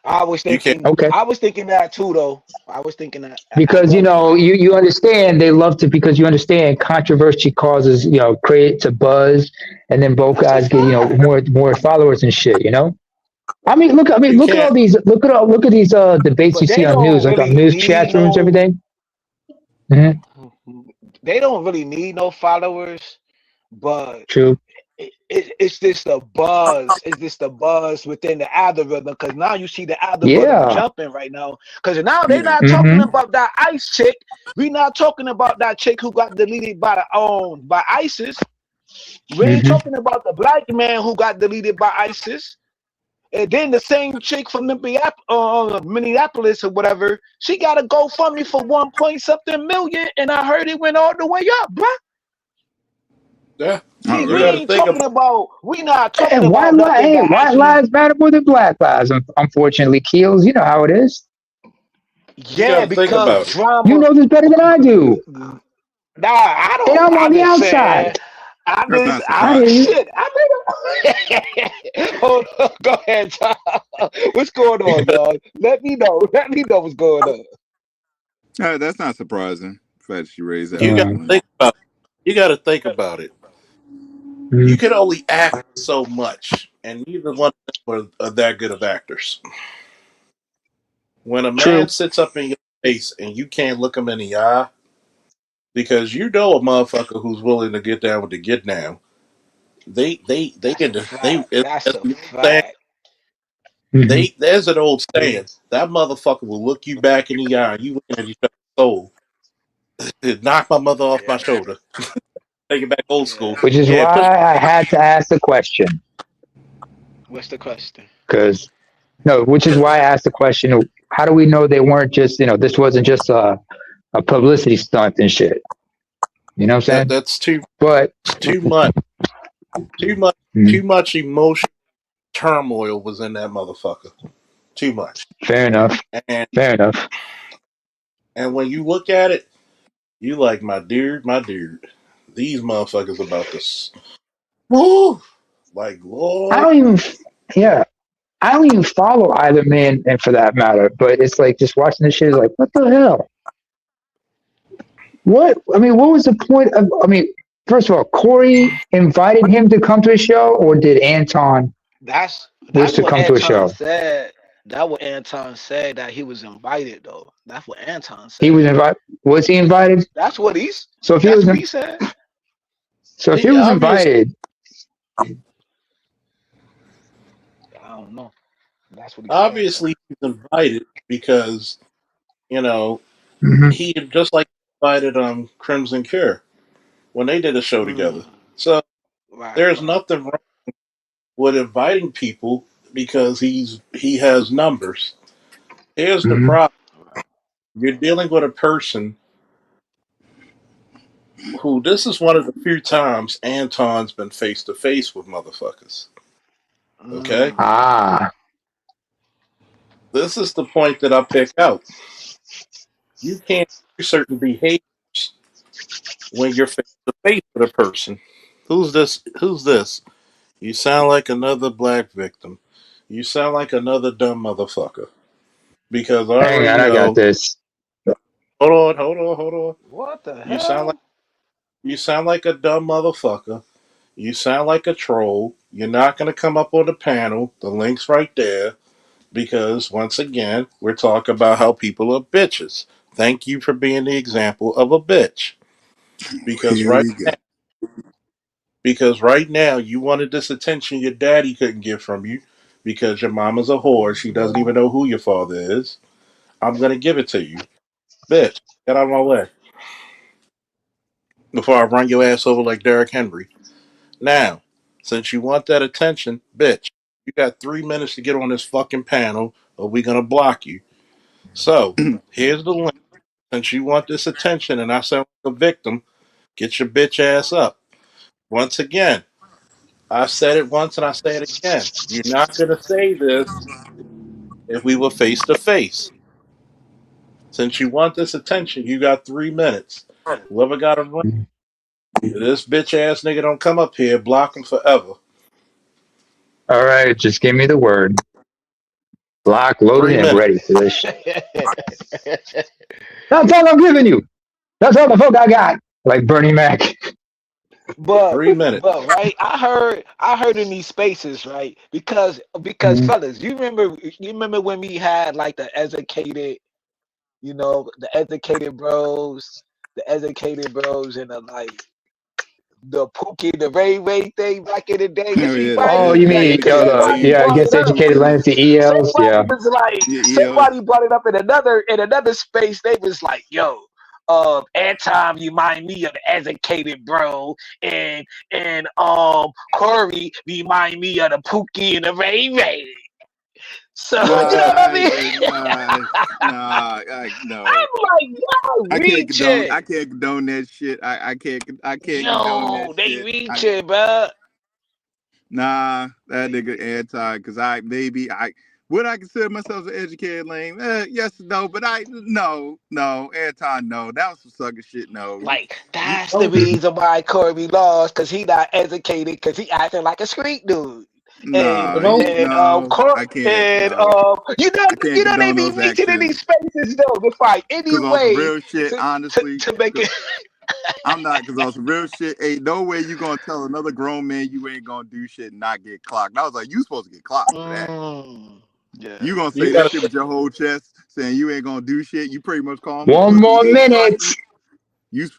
I was You can't. thinking, okay. I was thinking that too, though. I was thinking that as Because well too. you understand they love to, because you understand controversy causes, creates a buzz, and then both That's a guys get, fact. more followers and shit. You Look at can't. all these, look at these debates you But see they on news, don't like on really news need chat rooms every no. day. Mm-hmm. They don't really need no followers, but True. it's just the buzz. It's just the buzz within the algorithm. Because now you see the algorithm Yeah. jumping right now. Because now they're Yeah. not talking Mm-hmm. about that ICE chick. We not talking about that chick who got deleted by ISIS. We ain't Mm-hmm. talking about the black man who got deleted by ISIS. And then the same chick from Minneapolis or whatever, she got a GoFundMe for 1 point something million, and I heard it went all the way up, bruh. Yeah. Oh, See, You we got to really? ain't think talking about. about, we not talking And about nothing hey, that white actually, lives matter more than black lives? Unfortunately, Keels, you know how it is. You got yeah, to think because about it. You drama. know this better than I do, Nah, I and don't. I'm on I the just saying. outside. That's not I I'm hear surprising. you. shit. Hold on, go ahead, Tom. What's going You on, got. y'all? Let me know. Let me know what's going on. That's not surprising. The fact that she raised that You got to Um, point. think about. You got to think about it. You mm, can only act so much, and neither one of them are that good of actors. When a man true. sits up in your face and you can't look him in the eye, because you know a motherfucker who's willing to get down with the get down. They That's in a the they. fact. As That's a the old saying, fact. Hmm. there's an old saying that motherfucker will look you back in the eye. And you looking at each other's soul. Knock my mother off my Yeah. shoulder. Take it back old school. Yeah. Which is Yeah, put. why I had to ask the question. What's the question? Because no, which is why I asked the question. How do we know they weren't just, this wasn't just a publicity stunt and shit? You know what I'm saying? That's too But too much. Too much. mm, Too much emotional turmoil was in that motherfucker. Too much. fair enough. And Fair enough. and when you look at it, you like my dude, my dude. These motherfuckers about this. Woo! Like I Lord, don't even, yeah, I don't even follow either man, and for that matter. But it's like just watching this shit is like, what the hell? What? I mean, what was the point of? I mean, first of all, Corey invited him to come to a show, or did Anton wish That's to what come to a Anton show? said. That what Anton said that he was invited though. That's what Anton He was said. invited. Was he invited? That's what he's. So if he That's was, what he said. so if he he was obviously invited, I don't know. That's what he's saying. Obviously, he's invited because you know Hmm. he just like invited Crimson Cure when they did a show together. Mm, So right, there's right. nothing wrong with inviting people because he has numbers. Here's the Hmm. problem: you're dealing with a person who this is one of the few times Anton's been face to face with motherfuckers. Okay, Mm, Ah. this is the point that I pick out. You can't do certain behaviors when you're face to face with a person. Who's this? Who's this? You sound like another black victim. You sound like another dumb motherfucker. Because I Hang already on, I got know. this. Hold on. what the You sound like hell? you sound like a dumb motherfucker. You sound like a troll. You're not gonna come up on the panel. The link's right there. Because once again, we're talking about how people are bitches. Thank you for being the example of a bitch. Because Here right we go. because right now you wanted this attention your daddy couldn't give from you because your mama's a whore. She doesn't even know who your father is. I'm gonna give it to you. Bitch, get out of my way before I run your ass over like Derrick Henry. Now, since you want that attention, bitch, you got 3 minutes to get on this fucking panel or we're gonna block you. So, here's the link. Since you want this attention and I sound like a victim, get your bitch ass up. Once again, I said it once and I say it again. You're not gonna say this if we were face to face. Since you want this attention, you got 3 minutes. Whoever got a ring, this bitch ass nigga don't come up here, block him forever. All right, just give me the word. Lock, loaded, Three and minutes. ready for this shit. That's all I'm giving you. That's all the fuck I got. Like Bernie Mac. but 3 minutes. but right, I heard in these spaces, right? Because Mhm. fellas, you remember when we had like the educated bros and the Pookie, the Ray Ray thing back in the day. Oh This yeah, the reminds Oh, me you of that mean because educated, somebody yeah, brought against it up. educated lands, the ELs? Somebody Yeah. was like, yeah, somebody brought it up in another space. They was like, yo, Anton, you mind me of the educated bro, and Corey remind me of the Pookie and the Ray Ray. So you know what I mean? no. I'm like, y'all reaching. I can't condone that shit. I can't condone that Yo, they shit. reaching, bro. Nah, that nigga anti. Cause I would I consider myself an educated lame? Yes, no, but no, anti, no. That was some sucker shit. No, Like, You that's the know, reason why Corey lost, because he not educated, because he acting like a street dude. And but no, hold and I can't. and No, you know I can't they condone be those reaching in actions. these spaces though to find any Cause on some way real shit, to to, honestly, to make it. I'm not, because on some real shit, ain't no way you gonna tell another grown man you ain't gonna do shit and not get clocked. I was like, you supposed to get clocked for that. Mm, You yeah. gonna you say that gotta shit with your whole chest, saying you ain't gonna do shit. You pretty much call him a One pussy. more He ain't minute. clocked you. You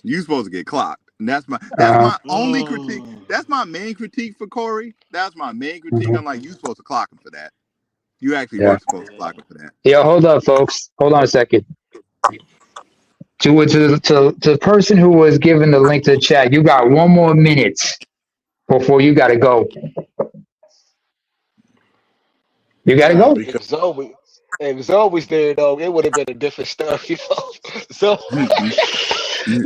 you supposed to get clocked. And that's Uh, my only critique. Mm. That's my main critique for Corey. That's my main critique. mhm. I'm like, you supposed to clock him for that. You actually Yeah. were supposed to Yeah. clock him for that. Yeah, hold up, folks. Hold on a second. To the person who was given the link to the chat, you got 1 more minute before you got to go. You got to nah go. If because Zoe, if Zoe was there though, it would have been a different stuff, you know. So Yeah.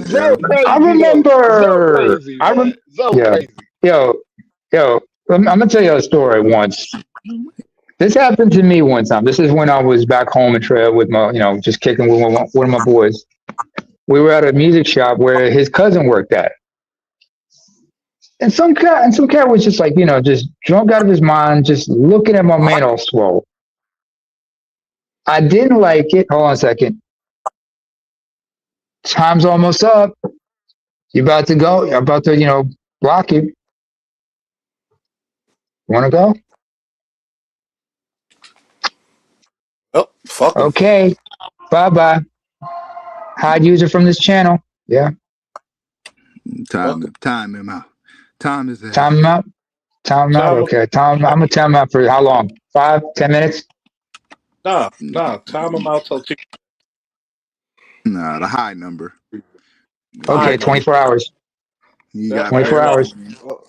Zoe I crazy though. Zoe remember. crazy, man. Zoe Yeah. crazy. Yo, yo. I'm gonna tell you a story once. This happened to me one time. This is when I was back home in Trail with my, just kicking with one of my boys. We were at a music shop where his cousin worked at. And some cat was just like, just drunk out of his mind, just looking at my man all swole. I didn't like it. Hold on a second. Time's almost up. You about to go? You're about to, block you. Want to go? oh fuck them. Okay. Bye bye. Hide user from this channel. Yeah. Fuck them. Time him out. Time his ass Time him out. out. Time him out. Time Okay. I'm gonna time him out for how long? 5, 10 minutes? Nah. Time them out till 2. Nah, the high number. High Okay, number. 24 hours. You Yeah, got 24 everybody. hours. everyone.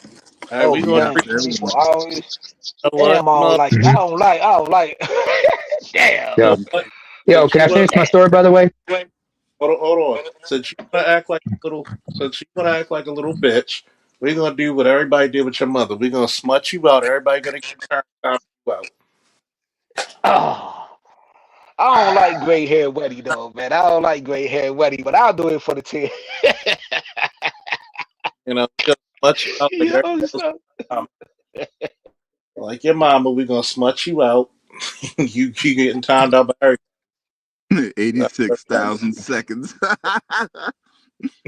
All right, Oh we You gonna got damn, treat 24 everyone. hours. you know what, Damn, mother. I don't like. Damn. You know Yo, what? yo, Since can you I wanna finish my story, by the way? hold on. Since you wanna act like a little bitch, we're gonna do what everybody did with your mother. We're gonna smut you out. Everybody gonna get turned you out. Oh, I don't like gray hair Weddy though, man. I don't like gray hair Weddy, but I'll do it for the team. You know, we're gonna smut you out like Yo, everybody else. son. Like your mama, we're gonna smut you out. you getting timed out by everybody. 86,000 seconds.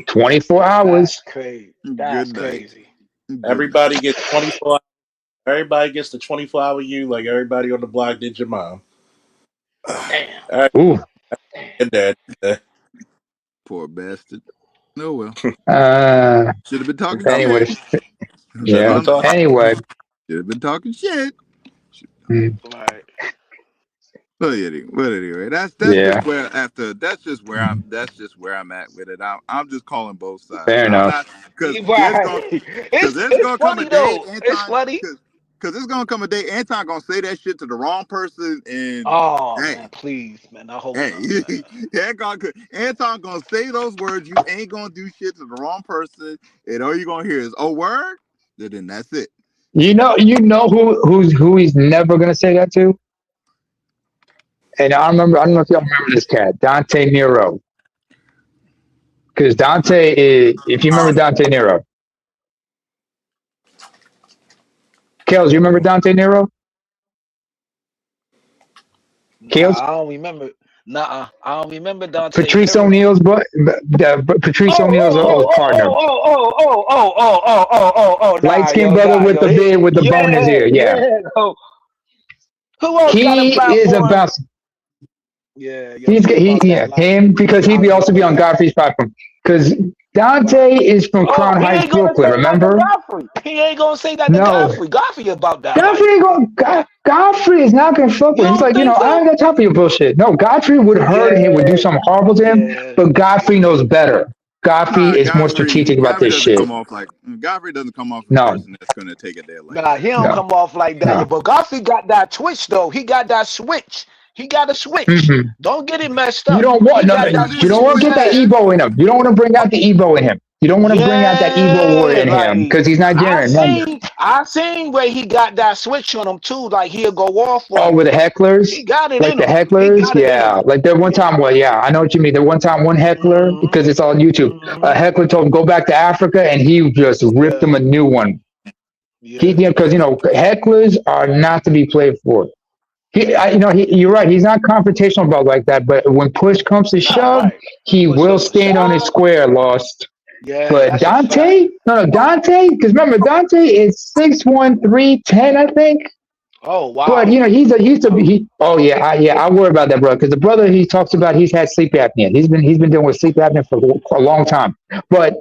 24 That's hours. crazy. Good That's night. crazy. Good night. Everybody gets 24. Everybody gets the 24-hour you like everybody on the block did your mom. Damn. All right, Ooh. your dad. Poor bastard. Oh well. Uh. Should have been talking Anyway. shit. That's Yeah. all We're I'm saying. talking. Anyway. Should have been talking shit. Mm, Right. But anyway, that's yeah. just where I'm at with it. I'm just calling both sides. Fair I'm enough. not because Right. there's It's gonna come a funny day though. It's Anton funny. because there's gonna come a day Anton gonna say that shit to the wrong person and Oh hey man, please, man. I hope hey not, man. Anton gonna say those words. You ain't gonna do shit to the wrong person, and all you gonna hear is "oh word." Then that's it. You know who he's never gonna say that to? And I remember, I don't know if y'all remember this cat, Dante Nero. Because Dante is, if you remember Dante Nero, Kels, you remember Dante Nero? Kels, Nah, I don't remember. Nah, I don't remember Dante Patrice Nero. O'Neal's, but Patrice Oh, O'Neal's oh, old oh, partner, oh, oh, oh, oh, oh, oh, oh, oh, oh, oh, light skinned brother nah, with yo, the beard with the bone in his yeah, ear. Yeah, yeah. Oh, who else got a he is platform? about. Yeah, yo, He's see about that yeah, life. him because he'd I be also be remember on that. Godfrey's platform. Because Dante is from Oh, Crown he Heights, ain't gonna Brooklyn. say that to Remember? Godfrey. He ain't gonna say that to No, Godfrey. Godfrey about that Godfrey life. ain't going. Godfrey is not gonna fuck You with him. He's don't like, think I so? ain't got time for your bullshit. No, Godfrey would hurt him, would do Yeah, something horrible to him, yeah, but Godfrey yeah. knows better. Godfrey Nah, is more strategic about this shit. Godfrey doesn't come off as a No, person that's gonna take it there like Nah, he that. don't no, come off like that. Yeah, no. but Godfrey got that twitch though. He got that switch. He got a switch. Hmm. Don't get it messed You up. don't want He no. got Hey, that but You this switch don't in want his to get that hand. Ebo in him. You don't want to bring out the Ebo in him. You don't want to bring out that Ebo word Yeah, in him like because he's Nigerian. Remember? I seen where he got that switch on him too. Like he'll go off Oh, on with you. the hecklers, He got it like in the him. He hecklers, got it in him. yeah. Like that one Yeah. time, well, yeah, I know what you mean. The one time, one heckler, Mm-hmm. because it's on YouTube. A Mm-hmm. heckler told him go back to Africa, and he just ripped Yeah. him a new one. He, Yeah. because hecklers are not to be played for. You're right. He's not confrontational about like that. But when push comes to Not shove, right. he Push will up to stand on his shove. square. Lost. Yeah, But that's a fact. Dante, no, Dante, because remember Dante is 6'1", 310, I think. Oh But wow. oh yeah, I worry about that brother because the brother he talks about he's had sleep apnea. He's been dealing with sleep apnea for a long time. But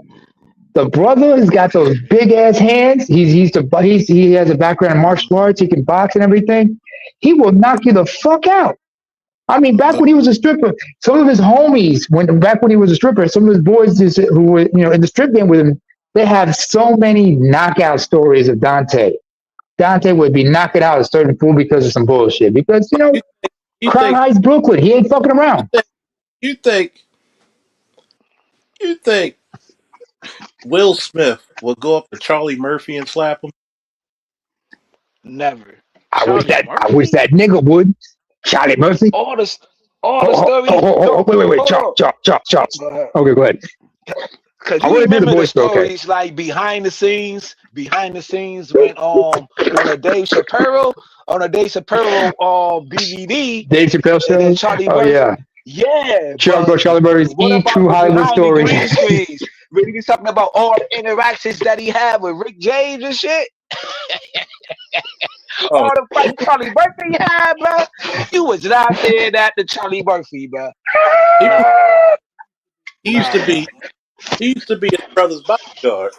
the brother has got those big ass hands. He has a background in martial Mm-hmm. arts. He can box and everything. He will knock you the fuck out. I mean, back No, when he was a stripper, some of his homies, back when he was a stripper, some of his boys who were in the strip game with him, they have so many knockout stories of Dante. Dante would be knocking out a certain fool because of some bullshit. Because you, you Crown think Heights, Brooklyn, he ain't fucking you around. think you think you think Will Smith will go up to Charlie Murphy and slap him? Never. I wish Charlie that I wish Murphy? that nigga would. Charlie Murphy. All the all the Oh, stories. wait, Hold chop, on. chop, chop, chop. Go ahead. Okay, go ahead. Cause I you want to do the remember the voice, but okay. stories like behind the scenes when on a Dave Chappelle DVD, Dave Chappelle and then show. Charlie Oh Murphy. yeah, Yeah, Go but Charlie Murphy's what E about True the Hollywood behind the Stories. green screens? When he was talking about all the interactions that he had with Rick James and shit, Oh, all the fights Charlie Murphy had, bro. You was not there at the Charlie Murphy, bro. he, Nah, he used to bro. be he used to be his brother's bodyguard.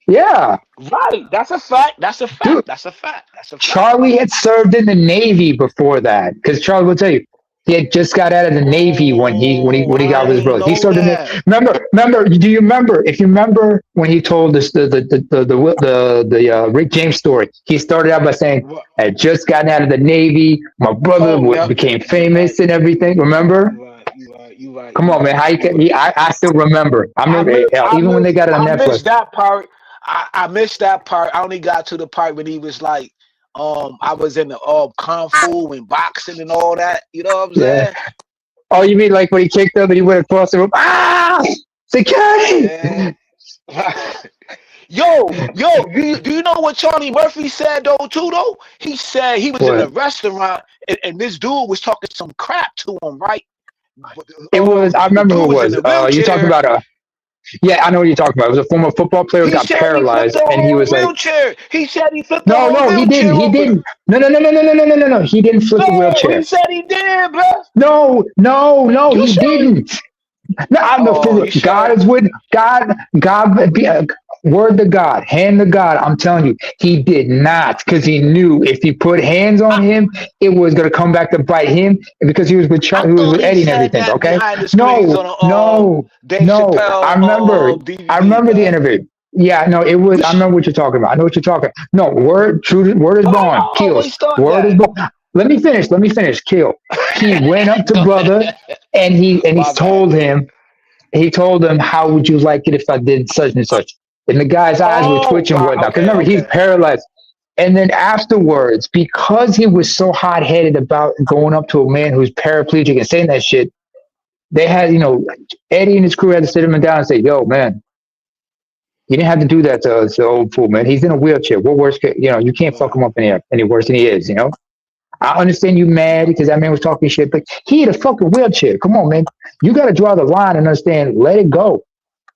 Yeah, Right. That's a fact. That's a fact. dude. That's a fact. That's a fact. Charlie had served in the Navy before that, because Charlie will tell you he had just got out of the Navy Oh, when he got I with his ain't brother. He know served in the. that. Remember? Do you remember? If you remember when he told us the Rick James story, he started out by saying, What? "I had just gotten out of the Navy. My brother Oh, yep. became You right. famous and everything." Remember? You right. You right. You right. Come You on, man. right. How you You can? right. I still remember. I I remember miss. I even when they miss. got it on I Netflix. missed that part. I missed that part. I only got to the part when he was like, I was in the kung fu and boxing and all that. You know what I'm Yeah. saying? Oh, you mean like when he kicked him and he went across the room? Ah! Security! Yeah. Do you know what Charlie Murphy said though too though? He said he was in a What? restaurant and this dude was talking some crap to him, right? But It was. I the remember who dude it was in was. the You talking wheelchair. about a? Yeah, I know what you're talking about. It was a former football player who He got said he flipped paralyzed, the and he whole was like, wheelchair. He said he flipped the "No, whole no, he didn't. wheelchair He over. didn't. No, no, no, no, no, no, no, no, no, no. He didn't flip the No, he wheelchair. said he did, bro. No, no, no, You he sure? didn't. No, I'm the Oh, for you God sure? is with God. God, word to God, hand to God. I'm telling you, he did not, because he knew if he put hands on I, him, it was gonna come back to bite him. Because he was with I he was thought with he Eddie and said everything. that Okay, behind the screens no, on a no, Dave no. Chappelle I DVD, remember the man. interview. Yeah, no, it was. You I sh- remember what you're talking about. I know what you're talking. No, word is Why bond. y'all Kills. always start Word is that? bond. Let me finish. Let me finish. Kill. He went up to Go brother, ahead. and he My bad. told him, how would you like it if I did such and such? And the guy's eyes were Oh, twitching and right. whatnot. Because Okay, remember, he's okay. paralyzed. And then afterwards, because he was so hot headed about going up to a man who's paraplegic and saying that shit, they had, Eddie and his crew had to sit him down and say, "Yo, man, you didn't have to do that to old fool, man. He's in a wheelchair. What worse you can't fuck Right. him up any worse than he is. I understand you mad because that man was talking shit, but he had a fucking wheelchair. Come on, man. You got to draw the line and understand, let it go.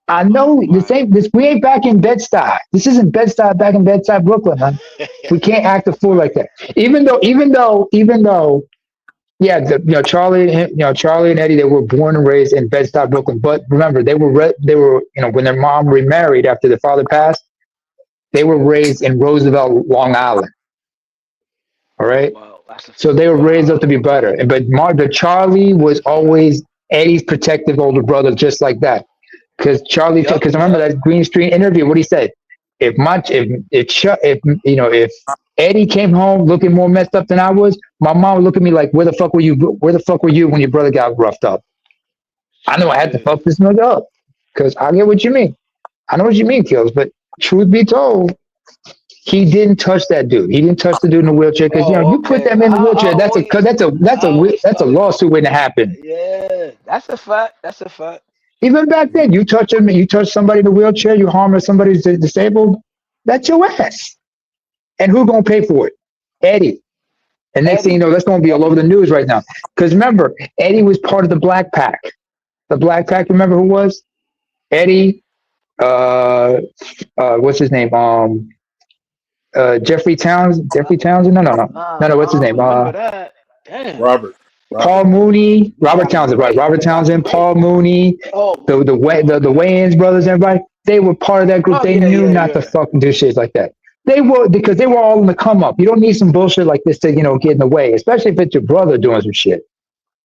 I know this Right. ain't this. We ain't back in Bed Stuy. This isn't Bed Stuy back in Bed Stuy, Brooklyn, man. We can't act a fool like Right. that. Even though, yeah, Charlie and Eddie, they were born and raised in Bed Stuy, Brooklyn. But remember, they were, when their mom remarried after their father passed, they were raised in Roosevelt, Long Island. All right, Wow. That's a so they were raised up to wow. be Okay. better. But Charlie That's was a fact. always Eddie's protective older brother, just like that. Yep. Because remember Yep. that Green Street interview, what he said, if Eddie came home looking more messed up than I was, my mom would look at me like, where the fuck were you when your brother got roughed up? I know Sure I had to did. fuck this nigga up, because I get what you mean. I know what you mean, Kills, but truth be told, he didn't touch that dude. He didn't touch the dude in the wheelchair, because Oh, you put okay. that man in the I wheelchair, always I always that's a thought that. lawsuit waiting to happen. Yeah, that's a fact. That's a fact. Even back then, you touch somebody in a wheelchair, you harm somebody who's disabled, that's your ass. And who gonna pay for it? Eddie. And next thing you Eddie. know, that's gonna be all over Eddie. the news right now. Because remember, Eddie was part of the Black Pack. The Black Pack, remember who was? Eddie, uh, what's his name? Jeffrey Townsend? No, no, no, no, no. I What's his don't name? remember that. Damn. Robert. Paul Mooney, Robert Robert Townsend, right? Ray. Robert Robert Townsend, Ray. Paul Mooney, Oh, the okay. Wayans brothers, everybody. They were part of that group. Oh They yeah, knew yeah, not to yeah. fucking do shit like that. They were, because they were all in the come up. You don't need some bullshit like this to get in the way, especially if it's your brother doing some shit.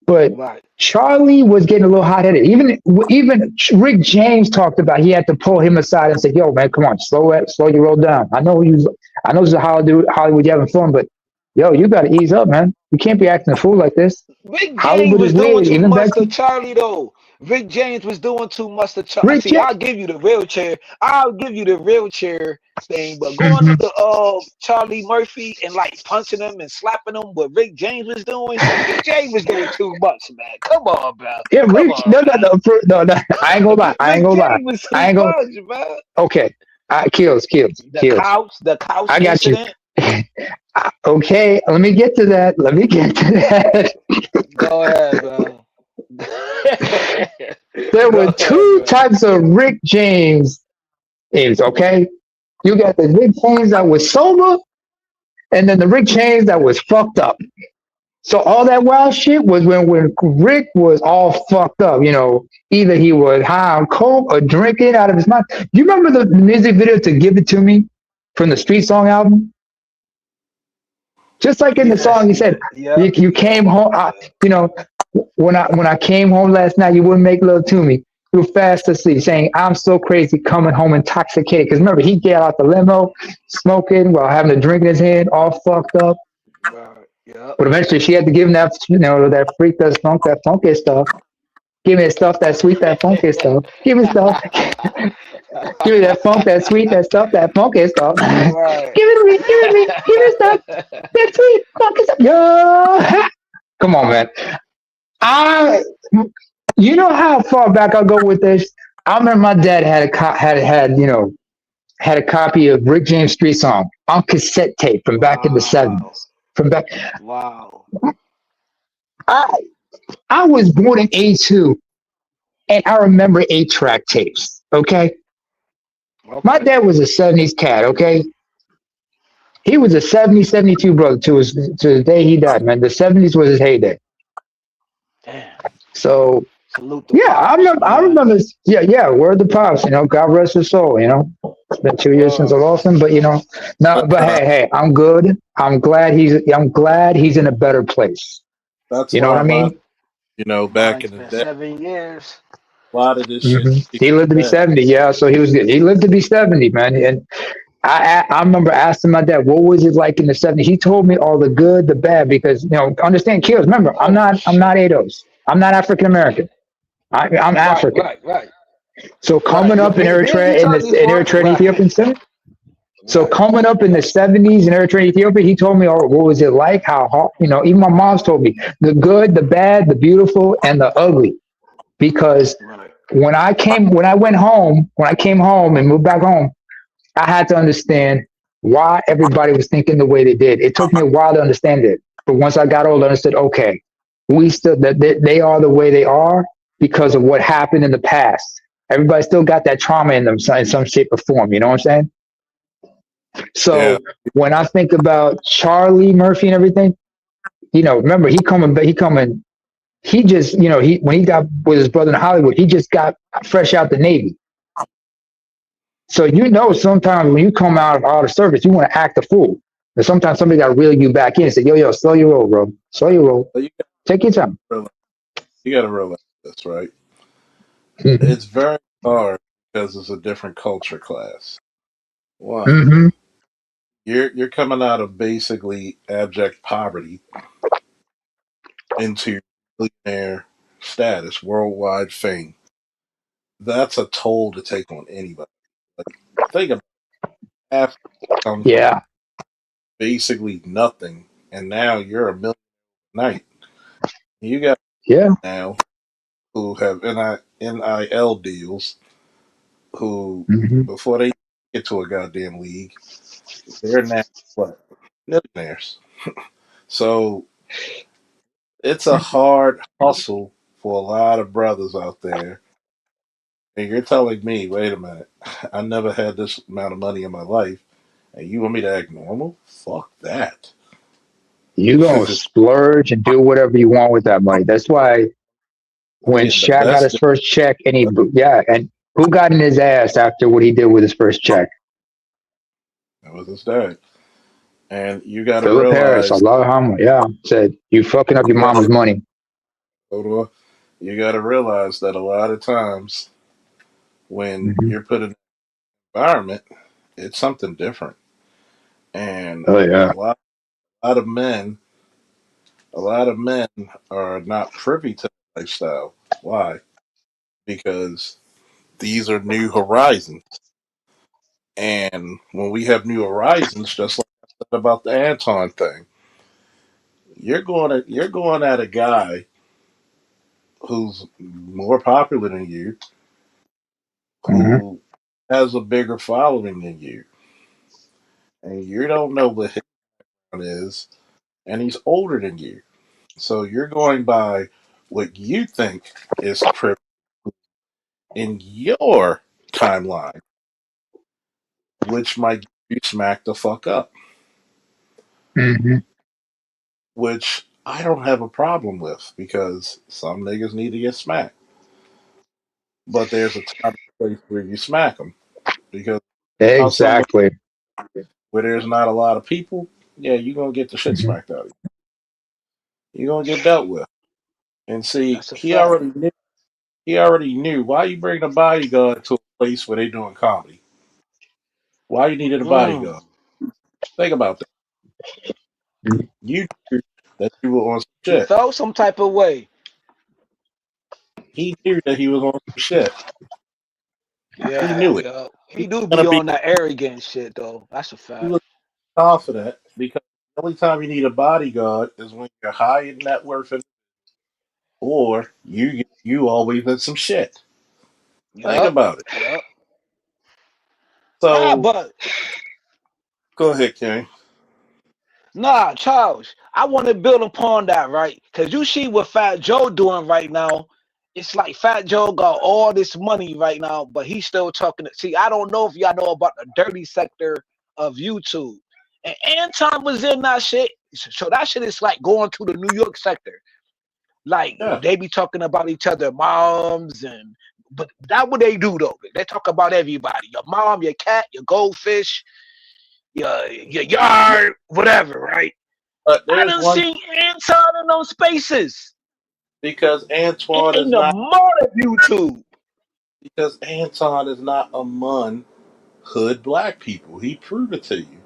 But Right. Charlie was getting a little hot headed. Even Rick James talked about, he had to pull him aside and say, "Yo, man, come on, slow your roll down. I know this is Hollywood, you having fun, but yo, you got to ease up, man. You can't be acting a fool like this. Rick James Hollywood is was doing weird, too even back much to Charlie though. Rick James was doing too much to Charlie. Rick See, James." I'll give you the wheelchair. I'll give you the wheelchair thing, but going Mhm. up to Charlie Murphy and like punching him and slapping him, what Rick James was doing, Rick James was doing too much, man. Come on, bro. Yeah, Come Rick. on, No, no, no, no, no. I ain't gonna lie. I ain't Rick gonna lie. James was I too ain't gonna. much, man. Okay, kills. The couch I got you. incident. Okay, let me get to that. Let me get to that. Go ahead, bro. There Go were ahead, two bro. types of Rick James is, okay? You got the Rick James that was sober, and then the Rick James that was fucked up. So all that wild shit was when Rick was all fucked up. Either he was high on coke or drinking out of his mind. Do you remember the music video to "Give It to Me" from the Street Song album? Just like in the Yes, song, he said, yep, "You came home. You know, when I came home last night, you wouldn't make love to me. You were fast asleep, saying I'm so crazy, coming home intoxicated." Because remember, he get out the limo, smoking while having a drink in his hand, all fucked up. right, yep. But eventually, she had to give him that freak, that funky stuff. Give me that stuff, that sweet, that funky stuff. Give me stuff. Give me that funk, that sweet, that stuff, that funky stuff. Right. Give it to me, give it to me, give me stuff, that sweet, funky stuff. Yo, come on, man. I, you know how far back I go with this? I remember my dad had a copy of Rick James Street Song on cassette tape from back in the Wow. '70s. From back, Wow. I I was born in '82, and I remember 8-track tapes. Okay, my Okay. dad was a '70s cat. Okay, he was a '72 brother to the day he died. Man, the '70s was his heyday. Damn. So Salute the yeah, I pops, remember. I man. remember. Yeah, yeah. Word the pops. God rest his soul. It's been 2 years since I Word. lost him, but no. But But hey, hey, I'm good. I'm glad he's in a better place. that's You know why what a I lot, mean? back in Mine's the been day, 7 years. a lot of this shit hmm people He lived to be said. 70. Yeah, so he was good. He lived to be 70, man. And I remember asking my dad, what was it like in the '70s? He told me all the good, the bad, because understand, kills. Remember, I'm Oh not I'm shit. not ADOS. I'm not African American. I'm Right, African. right, right, So right. coming up in Where you Eritrea talking in for? Eritrea and Right, Ethiopia, so right. coming up in the '70s in Eritrea and Ethiopia, he told me, oh, what was it like? How hard, even my mom's told me the good, the bad, the beautiful, and the ugly. Because Right. when I came home and moved back home, I had to understand why everybody was thinking the way they did. It took me a while to understand it, but once I got older, I understood. Okay, we still that they are the way they are because of what happened in the past. Everybody still got that trauma in them in some shape or form. You know what I'm saying? Yeah, So when I think about Charlie Murphy and everything, remember he just he when he got with his brother in Hollywood, he just got fresh out the Navy. So sometimes when you come out of service, you want to act a fool. And sometimes somebody got to reel you back in and say, yo, slow your roll, bro. Slow your roll. but Take your time. realize, you got to realize this, right? hmm It's very hard because it's a different culture class. One, hmm you're coming out of basically abject poverty into millionaire status, worldwide fame. That's a toll to take on anybody. Like, think about it. Half come from Yeah. basically nothing, and now you're a million a night. You got Yeah. now who have NIL deals who, hmm before they get to a goddamn league, they're now what? Millionaires. So it's a hard hustle for a lot of brothers out there. And you're telling me, wait a minute, I never had this amount of money in my life, and you want me to act normal? Fuck that. You going to splurge and do whatever you want with that money. That's why I'm when getting the Shaq got best. his first check and who got in his ass after what he did with his first check? That was his dad. And you got to Philip Harris. realize, Allah Hammer. Yeah. Said, you fucking up you your got mama's to, money. you got to realize that a lot of times when hmm you're put in an environment, it's something different. And Oh, yeah. a lot of men, a lot of men are not privy to the lifestyle. Why? Because these are new horizons. And when we have new horizons, just like I said about the Anton thing, you're going at a guy who's more popular than you, hmm who has a bigger following than you, and you don't know what his one is, and he's older than you. So you're going by what you think is privilege in your timeline, which might get you smacked the fuck up. hmm Which I don't have a problem with, because some niggas need to get smacked. But there's a time and place where you smack them, because out somewhere Exactly. where there's not a lot of people, yeah, you're gonna get the shit Mhm. smacked out of you. You're gonna get dealt with. And see, That's a fact. he already knew. Why you bring the bodyguard to a place where they doing comedy? Why you needed a Mm. bodyguard? Think about that. You knew that you were on some He shit. felt some type of way. He knew that he was on some shit. He Yeah, knew it. yeah. He He do was be gonna be on that arrogant shit though. That's a he fact. was confident, because the only time you need a bodyguard is when you're high in net worth, or you always in some shit. Think Yup. about it. Yup. Nah, So but go ahead, King. nah, Charles. I want to build upon that, right? Cause you see what Fat Joe doing right now. It's like Fat Joe got all this money right now, but he's still talking. See, I don't know if y'all know about the dirty sector of YouTube. And Anton was in that shit. So that shit is like going to the New York sector. Like Yeah. they be talking about each other moms and but that what they do though. They talk about everybody. Your mom, your cat, your goldfish, your Yeah. yard, whatever, right? But I there's done one, seen Anton in those spaces because Antoine in is the not mud of YouTube. because Anton is not among hood black people. He proved it to you.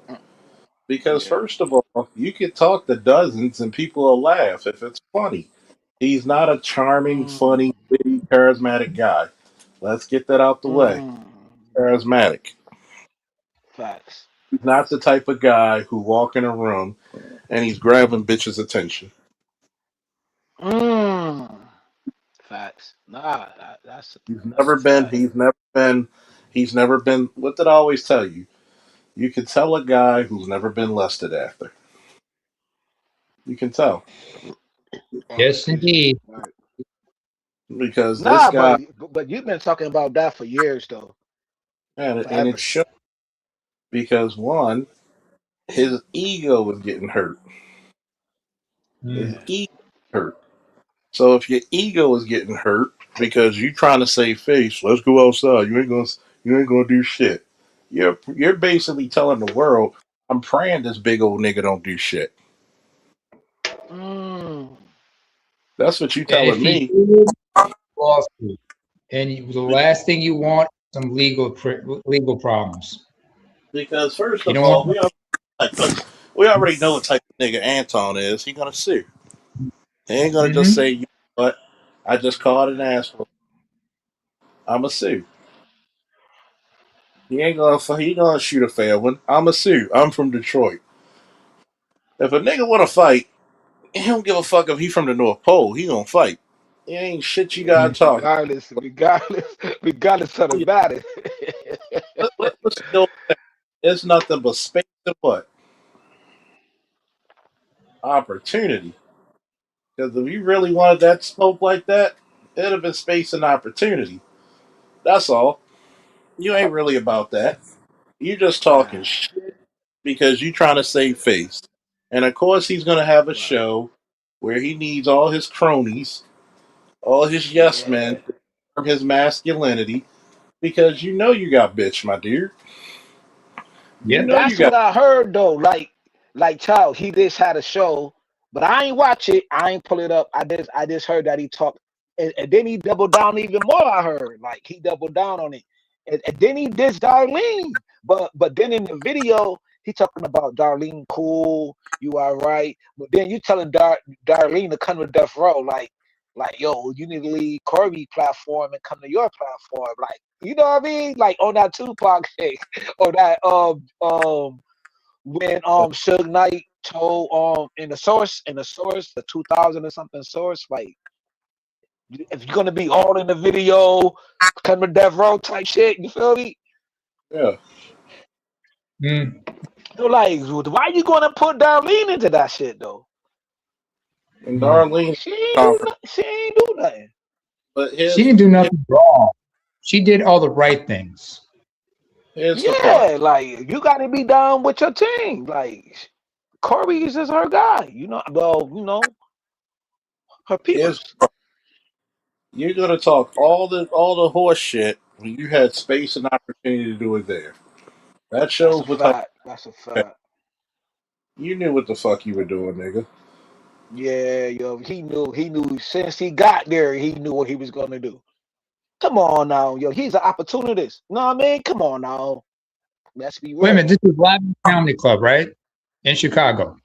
Because Yeah. first of all, you could talk to dozens and people will laugh if it's funny. He's not a charming, Mm, funny, witty, charismatic guy. Let's get that out the way. mm, Charismatic. facts. He's not the type of guy who walk in a room and he's grabbing bitches' attention. Mm, facts. Nah, He's that's never a been. fact. He's never been. What did I always tell you? You can tell a guy who's never been lusted after. You can tell, Oh, Yes, excuse me. indeed. Right. because this Nah, guy, but you've been talking about that for years though, and it forever. shows, because one, his ego is getting hurt. His Mm. Yeah. ego is hurt. So if your ego is getting hurt because you trying to save face, let's go outside. You ain't gonna do shit. You're basically telling the world, I'm praying this big old nigga don't do shit. Mm, That's what you And if telling he me. did, lawsuit, and the last thing you want is some legal problems. Because first You of don't want. all, we already know what type of nigga Anton is. He gonna sue. He ain't gonna just say, Mm-hmm. you know what, I just called an asshole. I'ma sue. He gonna shoot a fair one. I'ma sue. I'm from Detroit. If a nigga wanna fight, he don't give a fuck if he from the North Pole. He gonna fight. It ain't shit you yeah, gotta talk. regardless of the matter. Let's still say it's nothing but space and what? Opportunity. Because if you really wanted that smoke like that, it'd have been space and opportunity. That's all. You ain't really about that. You just talking Nah, shit because you trying to save face. And of course, he's gonna have a right. show where he needs all his cronies, all his yes men Yeah. to confirm his masculinity, because you know you got bitch, my dear. You Yep. know you That's got. what I heard though. Like child, he just had a show, but I ain't watch it. I ain't pull it up. I just heard that he talked, and then he doubled down even more. I heard like he doubled down on it, and then he dissed Darlene. But then in the video, he talking about Darlene cool, you are right. But then you telling Darlene to come to Death Row, like yo, you need to leave Corby platform and come to your platform, like you know what I mean, like on that Tupac shit, or that when Suge Knight told in the source the 2000 or something source, like if you're gonna be all in the video, come to Death Row type shit, you feel me? Yeah. Mm. So like, why you gonna put Darlene into that shit though? And Mm. Darlene She ain't do conference. nothing. She ain't do nothing. But She didn't do nothing wrong. She did all the right things. here's the part. Yeah, like you gotta be down with your team. Like Corby is just her guy, you know. Well, you know. Her Is peoples. you're gonna talk all the horse shit when you had space and opportunity to do it there. That That's a shows what type. fact. That's a fact. You knew what the fuck you were doing, nigga. Yeah, yo, he knew. He knew since he got there. He knew what he was gonna do. Come on now, yo. He's an opportunist. You know what I mean? Come on now. Let's be Wait a minute, real. this is Live Comedy Club, right? In Chicago,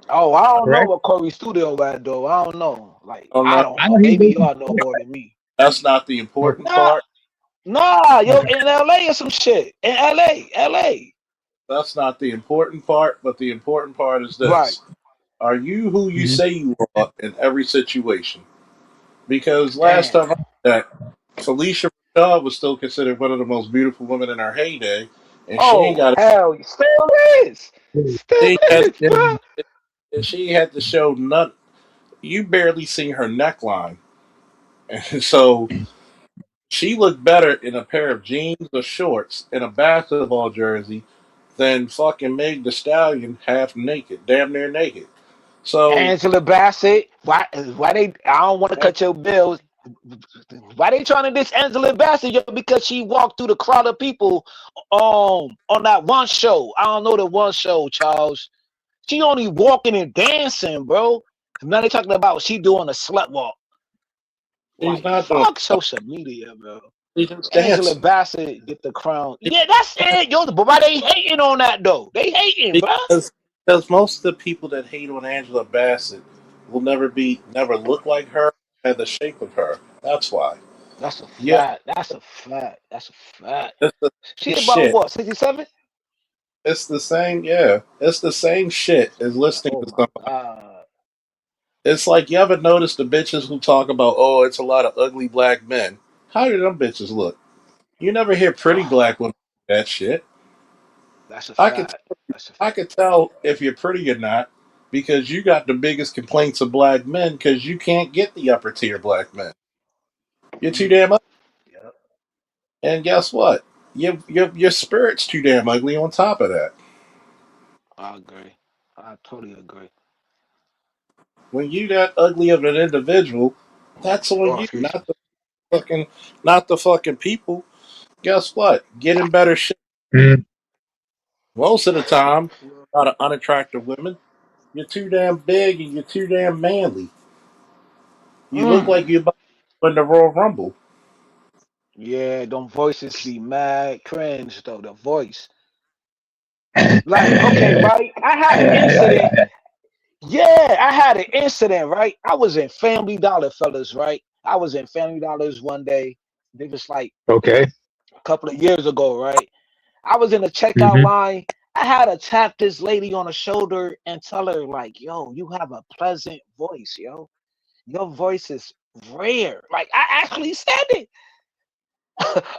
Oh, I don't know correct? what Corey Studio at though. I don't know. Like, Oh I no, don't I know. know he's Maybe based in y'all know more than me. that's not the important Okay. Nah, part. nah, yo, Okay. in LA or some shit. In LA, LA. That's not the important part. But the important part is Right. this: are you who you Mhm. say you are in every situation? Because last Damn. time I checked, Felicia Rashad was still considered one of the most beautiful women in her heyday, and she ain't Oh got. hell, still is. Still She had, is, bro. she had to show none. You barely see her neckline, and so she looked better in a pair of jeans or shorts and a basketball jersey than fucking Meg the Stallion half naked, damn near naked. So Angela Bassett. Why they I don't want to cut your bills. Why they trying to diss Angela Bassett? Yo, because she walked through the crowd of people on that one show. I don't know the one show, Charles. She only walking and dancing, bro. Now they talking about she doing a slut walk. she's Like not doing. fuck social media, bro. She's just Angela dancing. Bassett get the crown. Yeah, that's it, yo. But why they hating on that though? They hating, bro. Because because most of the people that hate on Angela Bassett will never look like her, have the shape of her. That's why. That's a Yeah, fact. That's a fact. That's a fact. it's the She same about shit. what, 67? It's the same. Yeah, it's the same shit as listening Oh to my somebody. god. It's like you ever notice the bitches who talk about, oh, it's a lot of ugly black men. How do them bitches look? You never hear pretty black women do that shit. That's a I could fact. That's a I fact. could tell if you're pretty or not because you got the biggest complaints of black men because you can't get the upper tier black men. You're too Mm, damn ugly. yep. And guess what? Your spirit's too damn ugly on top of that. I agree. I totally agree. When you that ugly of an individual, that's on Oh, you, excuse me. fucking not the fucking people. Guess what? Get in better shape. Mhm. Most of the time, you're not an unattractive women. You're too damn big and you're too damn manly. You look Mm. like you're about to win the Royal Rumble. Yeah, them voices be mad cringe though. The voice. Like, okay, right? I had an incident. Yeah, I had an incident, right? I was in Family Dollar, fellas, right? I was in Family Dollars one day. It was like Okay. a couple of years ago, right? I was in the checkout Hmm. line. I had to tap this lady on the shoulder and tell her, like, yo, you have a pleasant voice, yo. Your voice is rare. Like, I actually said it.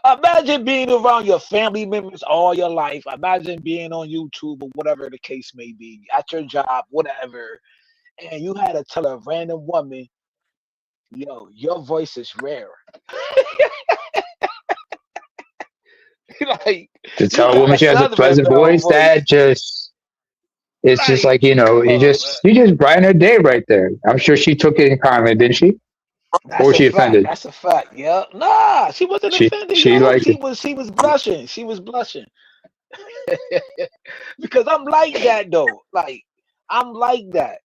Imagine being around your family members all your life. Imagine being on YouTube or whatever the case may be, at your job, whatever. And you had to tell a random woman, yo, your voice is rare. Like, To you tell a got woman a she has a Southern pleasant Belle voice, voice. that just it's just Like, like you oh, just you just brighten her day right there. I'm sure she took it in kindly, didn't she? Or that's was a she fact. offended? That's a fact. Yeah. Nah, she wasn't offended, She yo. liked She it. was blushing. She was blushing. Because I'm like that though. Like, I'm like that.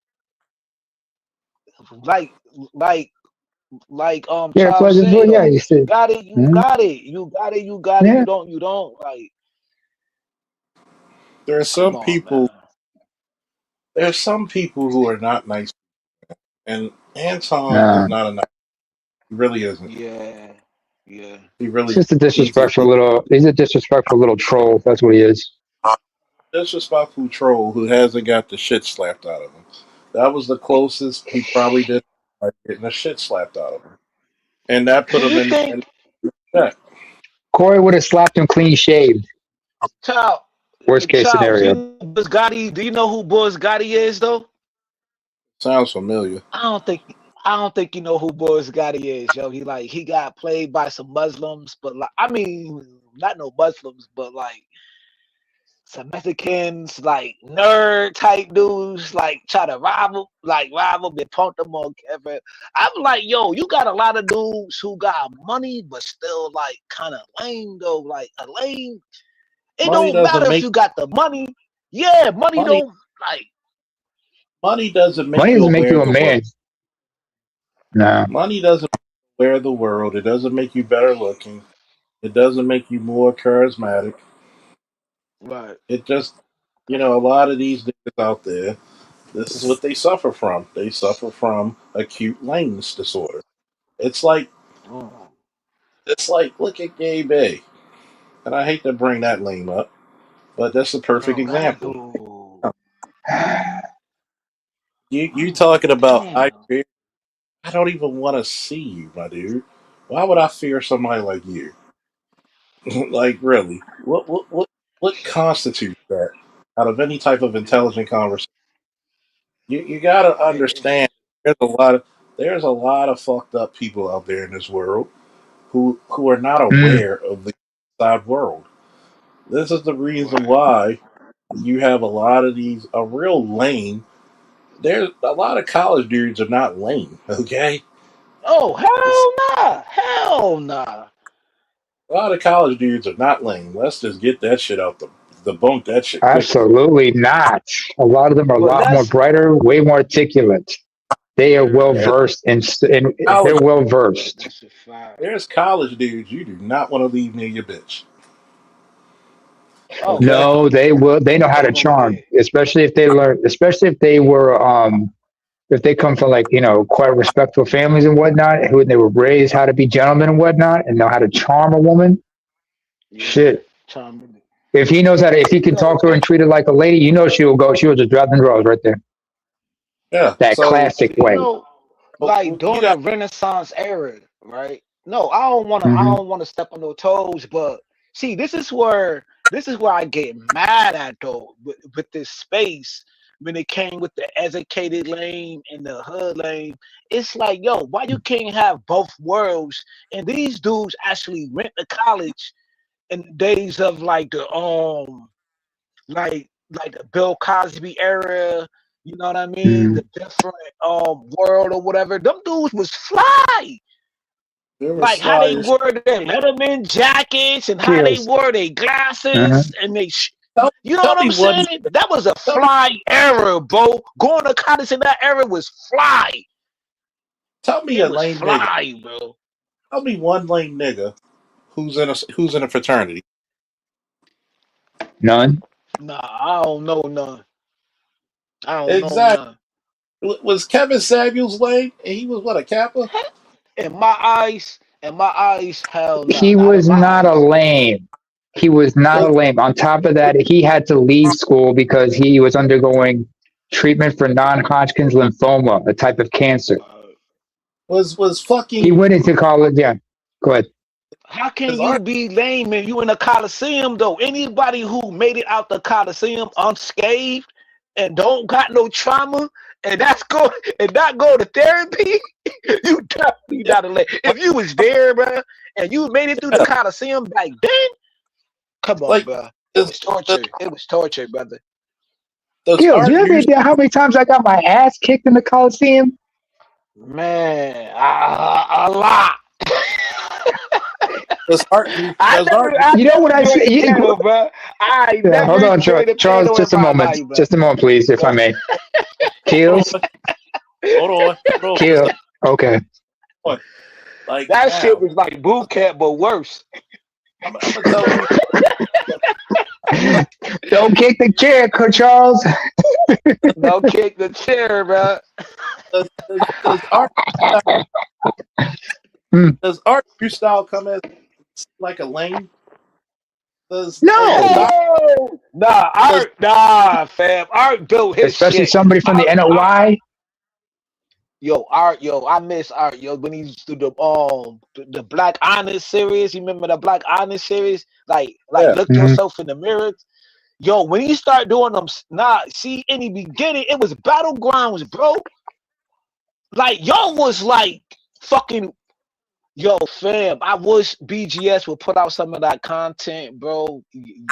Like, like, Yeah, Charles pleasant said, voice. yo, Yeah, you you said. got it, you Mhm. got it, you got it, you got it, Yeah. you don't. Like, There are come some on, man. people. There's some people who are not nice, and Anton is Nah. not a nice. He really isn't. Yeah, yeah. He He's really just a he's a disrespectful little. He's a disrespectful little troll. That's what he is. disrespectful troll who hasn't got the shit slapped out of him. That was the closest he probably did like getting the shit slapped out of him, and that put Do him you in think, check. Corey would have slapped him clean shaved. Charles, Worst case Charles, you scenario. know Boris Gotti? Do you know who Boris Gotti is though? Sounds familiar. I don't think I don't think you know who Boris Gotti is, yo. He got played by some Muslims, but like I mean not no Muslims, but like some Mexicans, like nerd type dudes, like try to rival, they punk them on Kevin. I'm like, yo, you got a lot of dudes who got money, but still like kind of lame though, like a lame. It Money don't doesn't matter if make you got the money. Yeah, money money. don't like. Money doesn't make Money you doesn't make aware you of a the world. man. Nah. Money doesn't aware of the world. It doesn't make you better looking. It doesn't make you more charismatic. Right. It just, a lot of these niggas out there, this is what they suffer from. They suffer from acute lameness disorder. It's like Mm. look at Gay Bay, and I hate to bring that lame up, but that's a perfect Bro, that example. dude. You Oh talking about I damn. fear? I don't even want to see you, my dude. Why would I fear somebody like you? Like really? What constitutes that out of any type of intelligent conversation? You got to It's understand. There's a lot of fucked up people out there in this world who are not Mm. aware of the outside world. This is the reason right. why you have a lot of these a real lame. There's a lot of college dudes are not lame. Okay, Oh it's, hell nah, hell nah. a lot of college dudes are not lame. Let's just get that shit out the debunk that shit quickly. Absolutely not. A lot of them are a But lot more let's brighter, way more articulate. They are well There's versed and college. they're well versed. that's a fact. There's college dudes you do not want to leave near your bitch. Oh Okay, No, nah, they will. They know how they to won't charm, get. especially if they learn. Especially if they were, if they come from like quite respectful families and whatnot, who they were raised how to be gentlemen and whatnot, and know how to charm a woman. Yeah, Shit, charm. if he knows how to, if he can Yo, talk to her and treat her like a lady, she will go. She will just drop them drawers right there. yeah. That So classic way. like you during the got Renaissance era, right? No, I Hmm. don't wanna step on no toes, but see, this is where I get mad at though with this space when it came with the educated lane and the hood lane. It's like, yo, why you can't have both worlds? And these dudes actually went to college in the days of like the Bill Cosby era, you know what I mean? Mm. The different world or whatever. Them dudes was fly. there was Like how fly they as shit. wore their Letterman jackets and how they Kills. wore their Uh-huh. glasses and Tell, you know tell what me I'm one. saying? That was a Tell me fly era, bro. Going to college in that era was fly. tell me It a was lame nigga. fly, bro. Tell me one lame nigga who's in a fraternity. None. Nah, I don't know none. I don't know Exactly. none. Was Kevin Samuels lame? And he was what, a Kappa? In my eyes, hell no, He not in was my not a eyes. lame. He was not a Was lame. On top of that, he had to leave school because he was undergoing treatment for non-Hodgkin's lymphoma, a type of cancer. was He fucking went into college. Yeah, go ahead. How can his you art? be lame and you in the Coliseum though? Anybody who made it out the Coliseum unscathed and don't got no trauma and that's go and not go to therapy, you definitely Yeah, not a lame. If you was there, bro, and you made it through the yeah. Coliseum back then, come on, Like bro. It does, was does, torture. It was torture, brother. does Skills, you art have any use idea how many times I got my ass kicked in the Coliseum? Man, a lot. does art use I does art never, use I You know what never I joined say? the panel, bro. I Yeah, hold never on, joined the Charles. panel in Just a my moment. life, bro. Just a moment, please, if I But may. hold Kills, on, hold on just kill. Okay. hold on. Like that shit now was like boot camp, but worse. I'm gonna tell you Don't kick the chair, Charles. No kick the chair, bro. does art Hmm. does art style come as like a lane? Does No, Doc No, nah, does fam. Art built his especially shit. somebody from the NOI. Yo, I miss Art, yo, when he used to do the Black Honest series. You remember the Black Honest series? Like yeah. look Mhm. yourself in the mirror. Yo, when you start doing them, nah, see, in the beginning, it was battlegrounds, bro. Like y'all was like fucking Yo, fam, I wish BGS would put out some of that content, bro.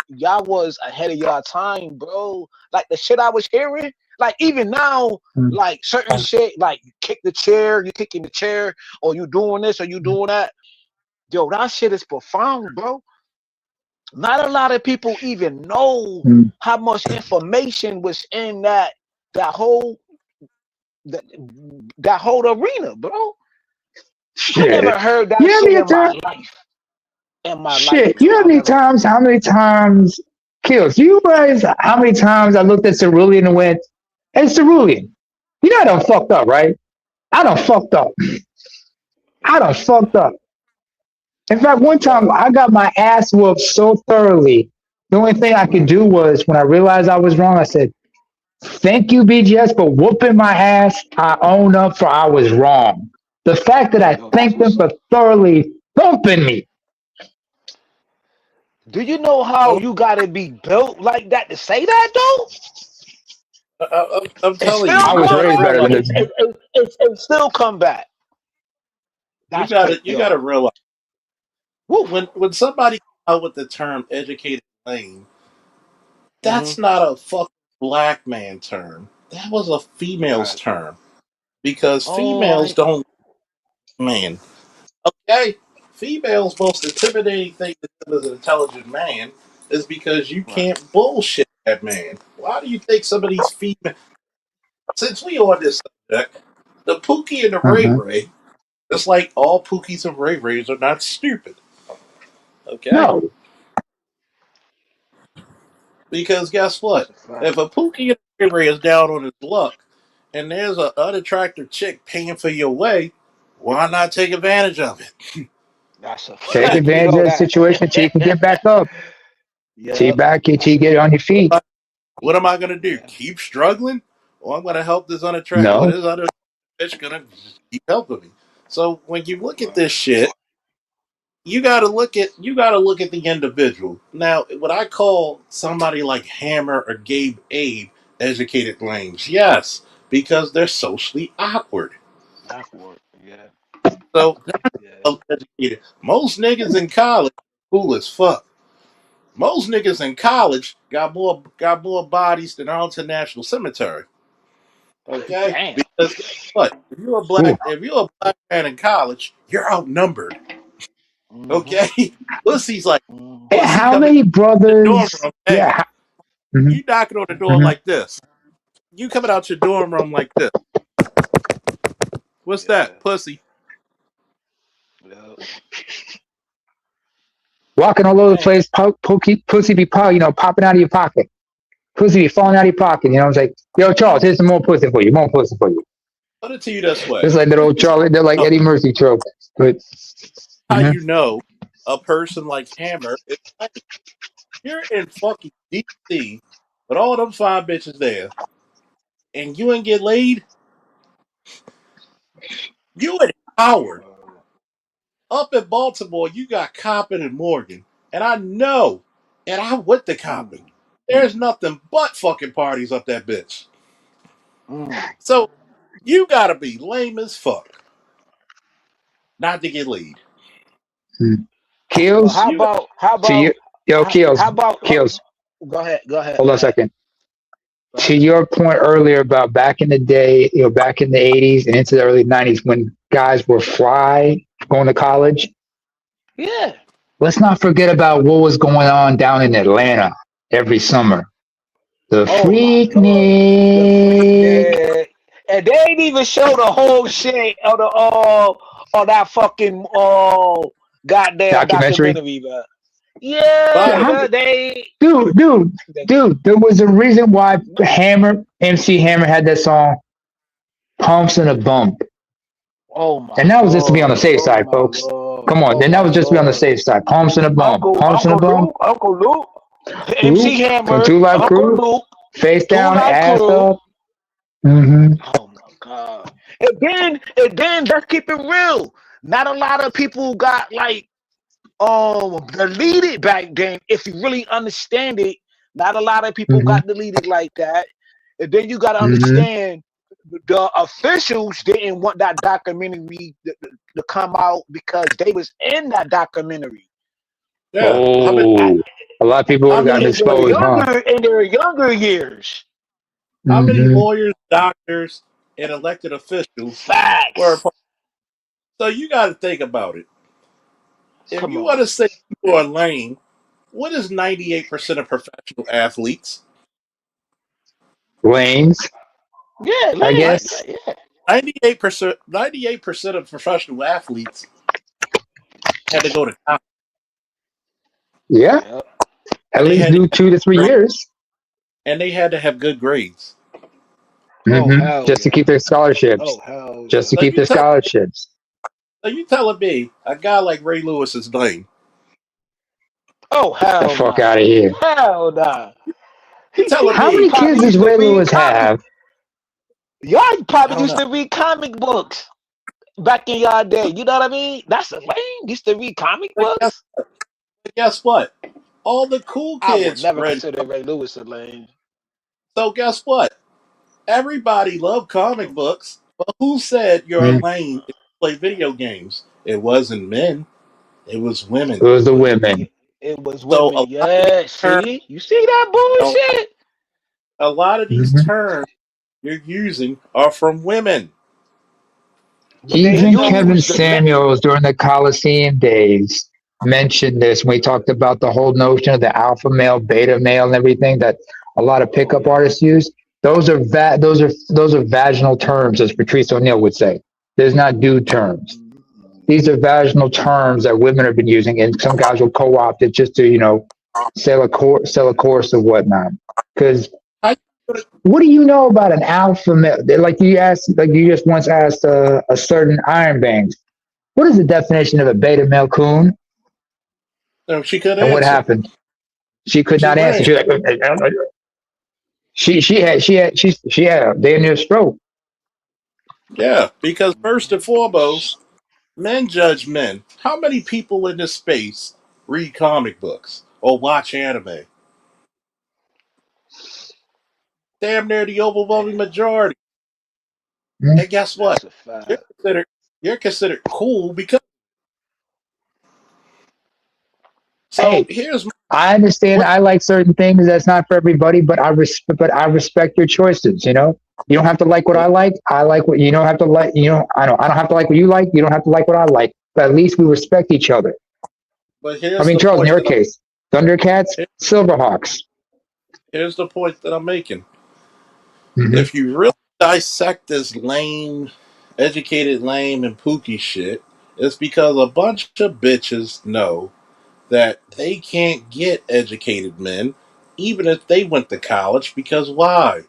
Y'all was ahead of y'all time, bro. Like the shit I was hearing, like even now, Mm. like certain shit, like you kick the chair, you kicking the chair, or you doing this, or you doing that. Yo, that shit is profound, bro. Not a lot of people even know Mm. how much information was in that whole that, that whole arena, bro. I never Shit. heard You that know how shit many in my times? life. In my life, Shit. You bro. know I never. how many times, Kills? Do you realize how many times I looked at Cerulean and went, "Hey, Cerulean, you know I done fucked up, right? I done fucked up. I done Yeah, fucked up." In fact, one time yo, I got my ass whooped so thoroughly. The only thing I could do was when I realized I was wrong, I said, "Thank you, BGS, for whooping my ass. I own up for I was wrong." The fact that I yo, that's thanked them what's for up. thoroughly thumping me. Do you know how I'm, you gotta be built like that to say that though? I'm And telling you, still I you was come got to raised back? better realize. than this. And still come back. That's crazy, You got to yo. realize Woo. when somebody come out with the term "educated lame," Mm-hmm. that's not a fucking black man term. That was a female's Right. term because All females right. don't man. Okay, females' most intimidating thing to them as an intelligent man is because you Right. can't bullshit that man. Why do you think some of these female? Since we on this subject, the Pookie and the Ray Uh-huh. Ray, just like all Pookies and Ray Rays are not stupid. Okay, No. because guess That's what? a fact. If a Pookie and a Ray Ray is down on his luck, and there's an unattractive chick paying for your way, why not take advantage of it? That's a Take fact. You advantage know of the that. situation till you can get back up. Till you Yep. back till That's you a get on your feet. What am I gonna do? yeah. Keep struggling, or I'm gonna help this unattractive? Or No. this other bitch gonna just keep helping me? So when you look at Right. this shit, you gotta look at the individual. Now, what I call somebody like Hammer or Abe educated lames, yes, because they're socially awkward. Awkward. Yeah. So Yeah. they're educated. Most niggas in college cool as fuck. Most niggas in college got more bodies than Arlington National Cemetery. Okay, Damn. because guess what? Ooh. If you're a black man in college, you're outnumbered. Mm-hmm. Okay, pussy's like Eh, Mm-hmm. pussy how coming many to the dorm brothers? room. Hey, Yeah. Hmm. you knocking on the door Hmm. like this. You coming out your dorm room like this. What's Yeah. that, pussy? Yep. Walking all over the Man, place, pussy be popping out of your pocket. Pussy be falling out of your pocket. You know, it's like, yo, Charles, here's some more pussy for you. More pussy for you. put it to you this way. It's like that old Charlie. They're like Oh, Eddie Murphy trope. But how mhm. you know a person like Hammer is like you're in fucking DC with all them fine bitches there, and you ain't get laid. You in Howard. Up in Baltimore, you got Coppin and Morgan. And I know, and I went to Mm. Coppin. There's nothing but fucking parties up that bitch. Mm. So you gotta be lame as fuck not to get laid. Well, Kills You got to you. Yo, Kills, how about Kills. go ahead, go ahead, Hold go on a ahead, second. go To ahead. your point earlier about back in the day, back in the 80s and into the early 90s when guys were fly going to college, Yeah. let's not forget about what was going on down in Atlanta every summer. The Oh my Freak lord. The Nick freaking and they ain't even show the whole shit of the of that fucking goddamn documentary. documentary, man. Yeah, Yeah, body. how, they dude, dude, dude, there was a reason why MC Hammer had that song, Pumps and a Bump. oh my And that was just to be on the lord, safe oh side, my folks. lord, Come on, oh then that my was just to be on the lord. safe side. Pumps and a bump. Pumps and a bump. Uncle Luke, MC Luke from Hammer, Two Live Uncle Crew, Luke, face Two down, Live ass Crew. up. Mm-hmm. Oh my god. And then let's keep it real. Not a lot of people got like deleted back then. If you really understand it, not a lot of people Mm-hmm. got deleted like that. And then you got to Mm-hmm. understand the officials didn't want that documentary to come out because they was in that documentary. Yeah. At, Oh, a lot of people would How have gotten many exposed, huh? in their younger years. how many Hmm. lawyers, doctors, and elected officials were a Facts. part? So you got to think about it. If Come you want on. to say you are lame, what is 98% of professional athletes? Lanes, Yeah, I Lane. Ni- guess. Yeah. 98% of professional athletes had to go to college. Yeah, Yep. at They least had to do have 2 to 3 grades, years. and they had to have good grades. Oh hell Just to keep yeah. their Oh scholarships. hell Just to yeah. So keep you their tell scholarships. so you telling me a guy like Ray Lewis is lame? Oh The hell fuck nah. out of here. Hell nah. You telling How He many me? kids probably does used to Ray read Lewis comic. have? Y'all I probably don't used know. to read comic books back in y'all day. You know what I mean? That's a lame. Used to read comic But guess, books. but guess what? All the cool I would kids never read. consider Ray Lewis a lame. So guess what? Everybody loved comic books, but who said you're Mm, lame if you play video games? It wasn't men, it was it women. was the women. It was So women. Yeah. terms, See? You see that a, bullshit? a lot of these Hmm. terms you're using are from women. But they Men Even don't. Kevin use the Samuels during the Coliseum days mentioned this when we talked about the whole notion of the alpha male, beta male, and everything that a lot of oh pickup yeah. artists use. Those are vaginal terms, as Patrice O'Neill would say. There's not dude terms. These are vaginal terms that women have been using, and some guys will co-opt it just to sell a course or whatnot. Because How you gonna- what do you know about an alpha male? Like you just once asked a certain Iron Bangs, what is the definition of a beta male coon? no, she could And what answer. happened? She could She not answer. ran. She was like, she had a damn near stroke. Yeah, because first and foremost, men judge men. How many people in this space read comic books or watch anime? Damn near the overwhelming majority. Mhm. And guess what? That's a You're fact. considered you're considered cool because so Hey, here's I understand. what I like certain things. That's not for everybody, but I respect your choices. You don't have to like what I like. I like what you don't have to like. I don't have to like what you like. You don't have to like what I like. But at least we respect each other. but I here's mean, the Charles, in point your that case, Thundercats, I'm Silverhawks. here's the point that I'm making. Hmm. If you really dissect this lame, educated lame and pookie shit, it's because a bunch of bitches know that they can't get educated men, even if they went to college, because why?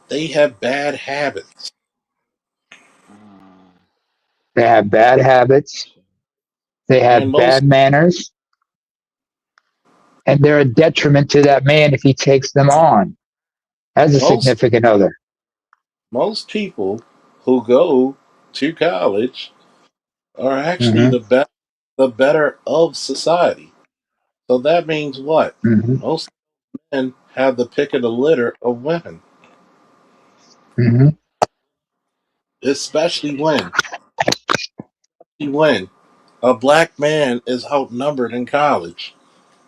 They have bad habits. Mm. They have bad habits. They And have most bad manners, and they're a detriment to that man if he takes them on as a most significant other. most people who go to college are actually Hmm. the better of society. So that means what? Hmm. Most men have the pick of the litter of women, Hmm. especially when a black man is outnumbered in college.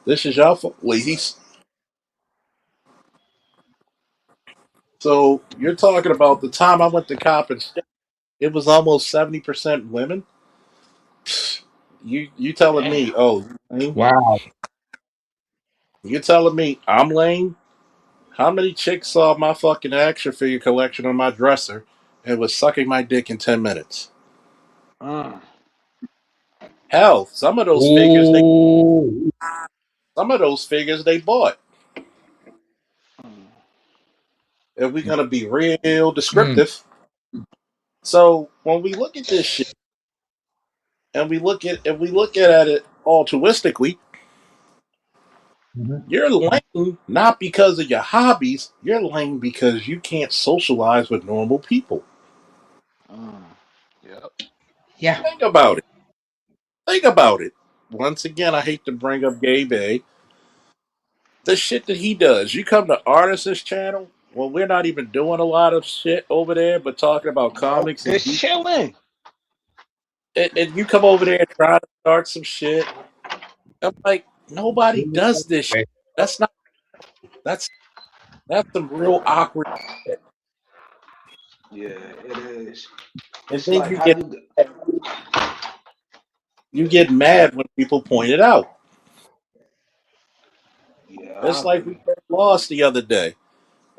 This is your fault. Wait, he's so you're talking about the time I went to Coppin State. It was almost 70% women. You telling Damn. me? Oh, you lame? Wow. You telling me I'm lame? How many chicks saw my fucking action figure collection on my dresser and was sucking my dick in 10 minutes? Mm. Hell, Ooh. some of those figures they bought. Mm. If we're gonna be real Mm. descriptive. So when we look at this shit and we look at it altruistically, Mhm. you're lame not because of your hobbies. You're lame because you can't socialize with normal people. Mm. Yep. Yeah. Think about it. Think about it. Once again, I hate to bring up Gay Bay. The shit that he does. You come to Artist's channel. Well, we're not even doing a lot of shit over there, but talking about No, comics, just chilling. and you come over there and try to start some shit. I'm like, nobody does this shit. That's not that's that's some real awkward shit. Yeah, it is. And It's then like how you. you get mad when people point it out. Yeah, It's I like we agree. lost the other day.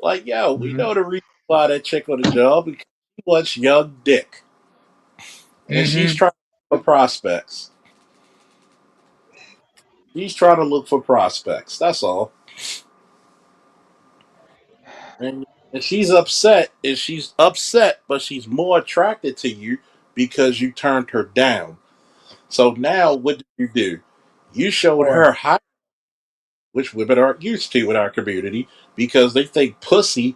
Like, yo, we Mm-hmm. know the reason why that chick on the job because she wants young dick. And she's Mm-hmm. trying to look for prospects. She's trying to look for prospects. That's all. And she's upset. And she's upset, but she's more attracted to you because you turned her down. So now what did you do? You showed Or her how, which women aren't used to in our community because they think pussy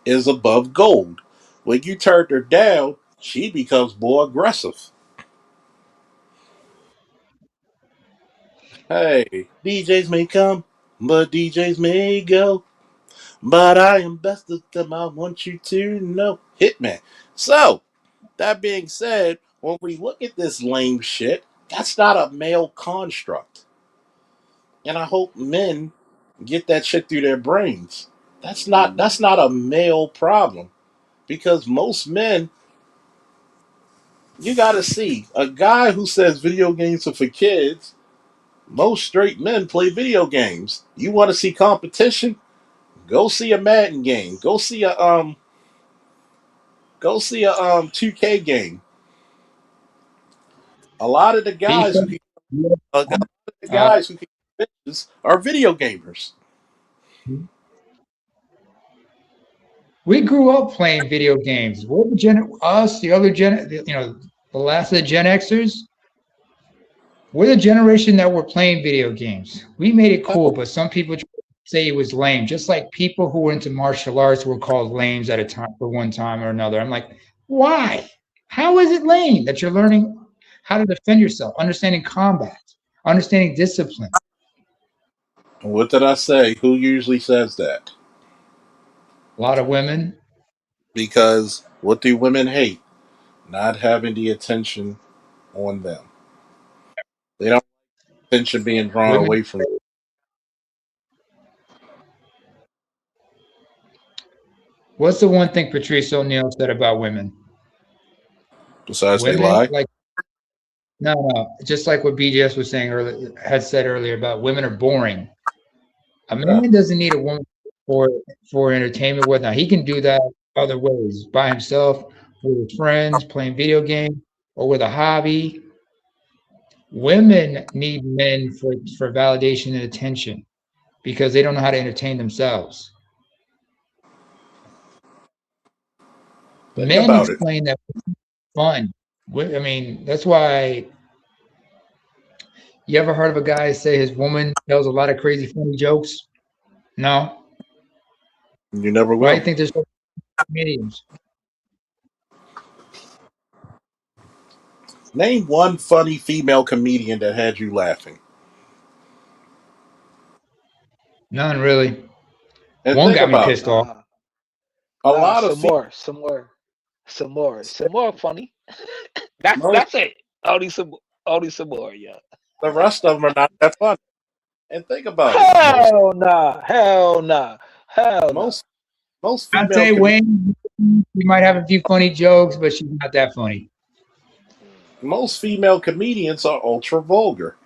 is above gold. When you turned her down, she becomes more aggressive. Hey, DJs may come, but DJs may go. But I am best of them, I want you to know. Hitman. So, that being said, when we look at this lame shit, that's not a male construct. And I hope men get that shit through their brains. That's not a male problem. Because most men, you gotta see, a guy who says video games are for kids, most straight men play video games. You wanna see competition? Go see a Madden game. Go see a 2K game. A lot of the guys people, who can a lot of the uh, guys who can get bitches are video gamers. we grew up playing video games. We're the us, the other the last of the Gen Xers. We're the generation that were playing video games. We made it cool, Oh, but some people say it was lame. Just like people who were into martial arts were called lames at a time for one time or another. I'm like, why? How is it lame that you're learning how to defend yourself, understanding combat, understanding discipline? what did I say? Who usually says that? A lot of women. Because what do women hate? Not having the attention on them. They don't want attention being drawn Women. away from them. What's the one thing Patrice O'Neill said about women? Besides, they Women lie. like no, just like what BJS was saying earlier, had said earlier about women are boring. A Yeah. man doesn't need a woman for entertainment. Whatnot, he can do that other ways by himself, with his friends, playing video games, or with a hobby. Women need men for validation and attention because they don't know how to entertain themselves. Think Men about it. explain that fun. I mean, that's why you ever heard of a guy say his woman tells a lot of crazy funny jokes? No. You never Why do you will. think there's so many comedians? Name one funny female comedian that had you laughing. None really. And One think got me about it. pissed off. Nah, A nah. lot of Some females, more, some more funny. That's it. Only some more. Yeah. the rest of them are not that funny. And think about it. Hell nah. Hell nah. Hell nah. Most most I'd female say comedians Wayne, she might have a few funny jokes, but she's not that funny. most female comedians are ultra vulgar.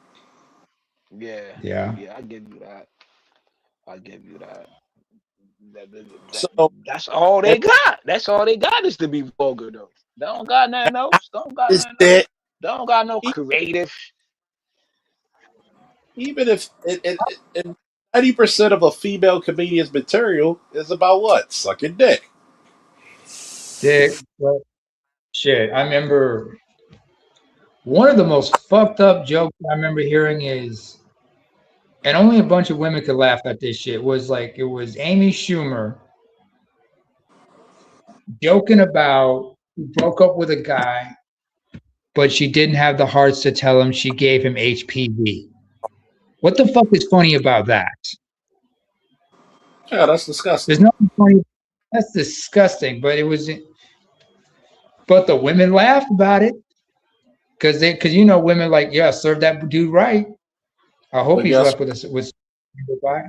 Yeah. Yeah. Yeah. I give you that. I give you that. That, that, that- So that's all and they got. That's all they got is to be vulgar though. They don't got nothing else. Don't got is nothing else. that They don't got no e- creative. even if 90% of a female comedian's material is about what? Sucking dick. Dick, but shit. I remember one of the most fucked up jokes I remember hearing is, and only a bunch of women could laugh at this shit, was like, it was Amy Schumer joking about who broke up with a guy, but she didn't have the hearts to tell him she gave him HPV. What the fuck is funny about that? Yeah, that's disgusting. There's nothing funny. That's disgusting. But it was, but the women laughed about it because women like, yeah, serve that dude right. I hope But he's guess left with us with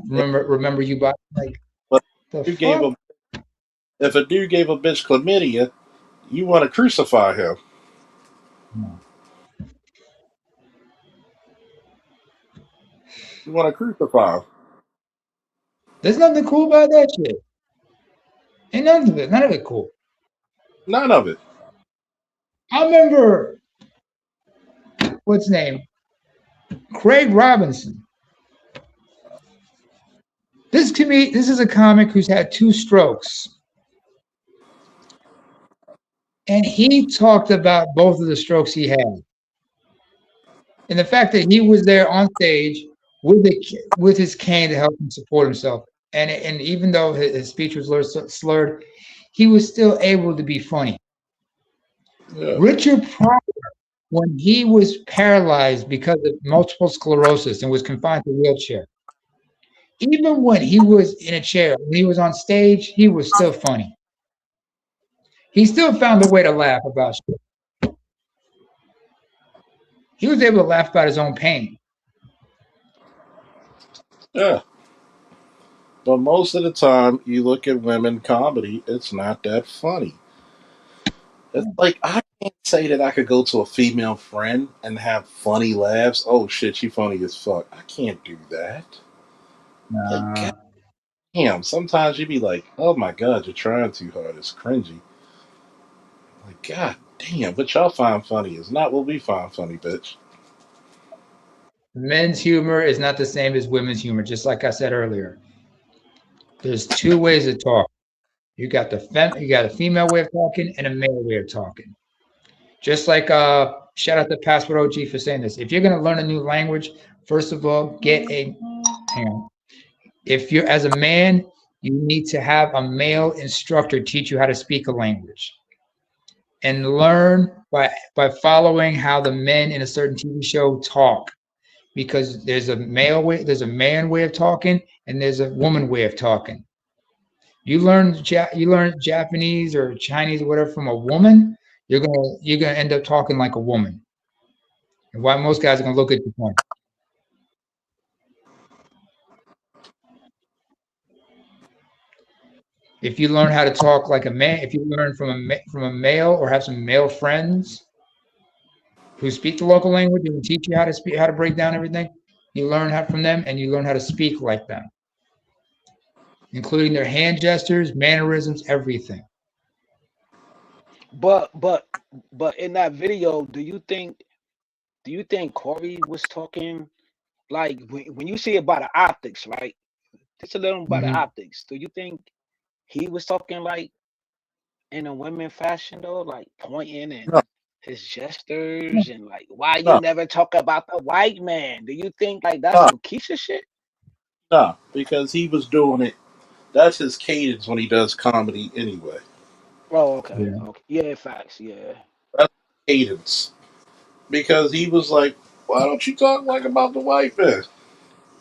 remember you by like what? the You gave fuck. a If a dude gave a bitch chlamydia, you want to crucify him. You want to crucify him. There's nothing cool about that shit. Ain't none of it cool. None of it. I remember what's his name, Craig Robinson. This to me, this is a comic who's had two strokes, and he talked about both of the strokes he had, and the fact that he was there on stage with his cane to help him support himself, and even though his speech was slurred, he was still able to be funny. Yeah. Richard Pryor, when he was paralyzed because of multiple sclerosis and was confined to a wheelchair, even when he was in a chair, when he was on stage, he was still funny. He still found a way to laugh about shit. He was able to laugh about his own pain. Yeah. But most of the time, you look at women comedy, it's not that funny. It's like I can't say that I could go to a female friend and have funny laughs. Oh shit, she funny as fuck. I can't do that. Like Nah, goddamn, sometimes you be like, oh my god, you're trying too hard. It's cringy. Like god damn, what y'all find funny is not what we find funny, bitch. men's humor is not the same as women's humor. Just like I said earlier, there's two ways to talk. You got a female way of talking and a male way of talking. Just like shout out to Passport OG for saying this. If you're gonna learn a new language, first of all, get a hang on. If you're as a man, you need to have a male instructor teach you how to speak a language and learn by following how the men in a certain TV show talk because there's a man way of talking and there's a woman way of talking. You learn Japanese or Chinese or whatever from a woman, you're gonna end up talking like a woman. And why most guys are gonna look at you funny. If you learn how to talk like a man, if you learn from a male or have some male friends who speak the local language and teach you how to break down everything, you learn how from them and you learn how to speak like them, including their hand gestures, mannerisms, everything. But but but in that video, do you think Corey was talking like when you see about the optics, right? Just a little about the Mm-hmm. optics. Do you think he was talking like in a women fashion though, like pointing and No, his gestures and like why you no, never talk about the white man? Do you think like that's no, some Keisha shit? no, because he was doing it. That's his cadence when he does comedy anyway. Oh, okay, Yeah. okay, yeah, facts, yeah. That's cadence. Because he was like, why don't you talk like about the white man?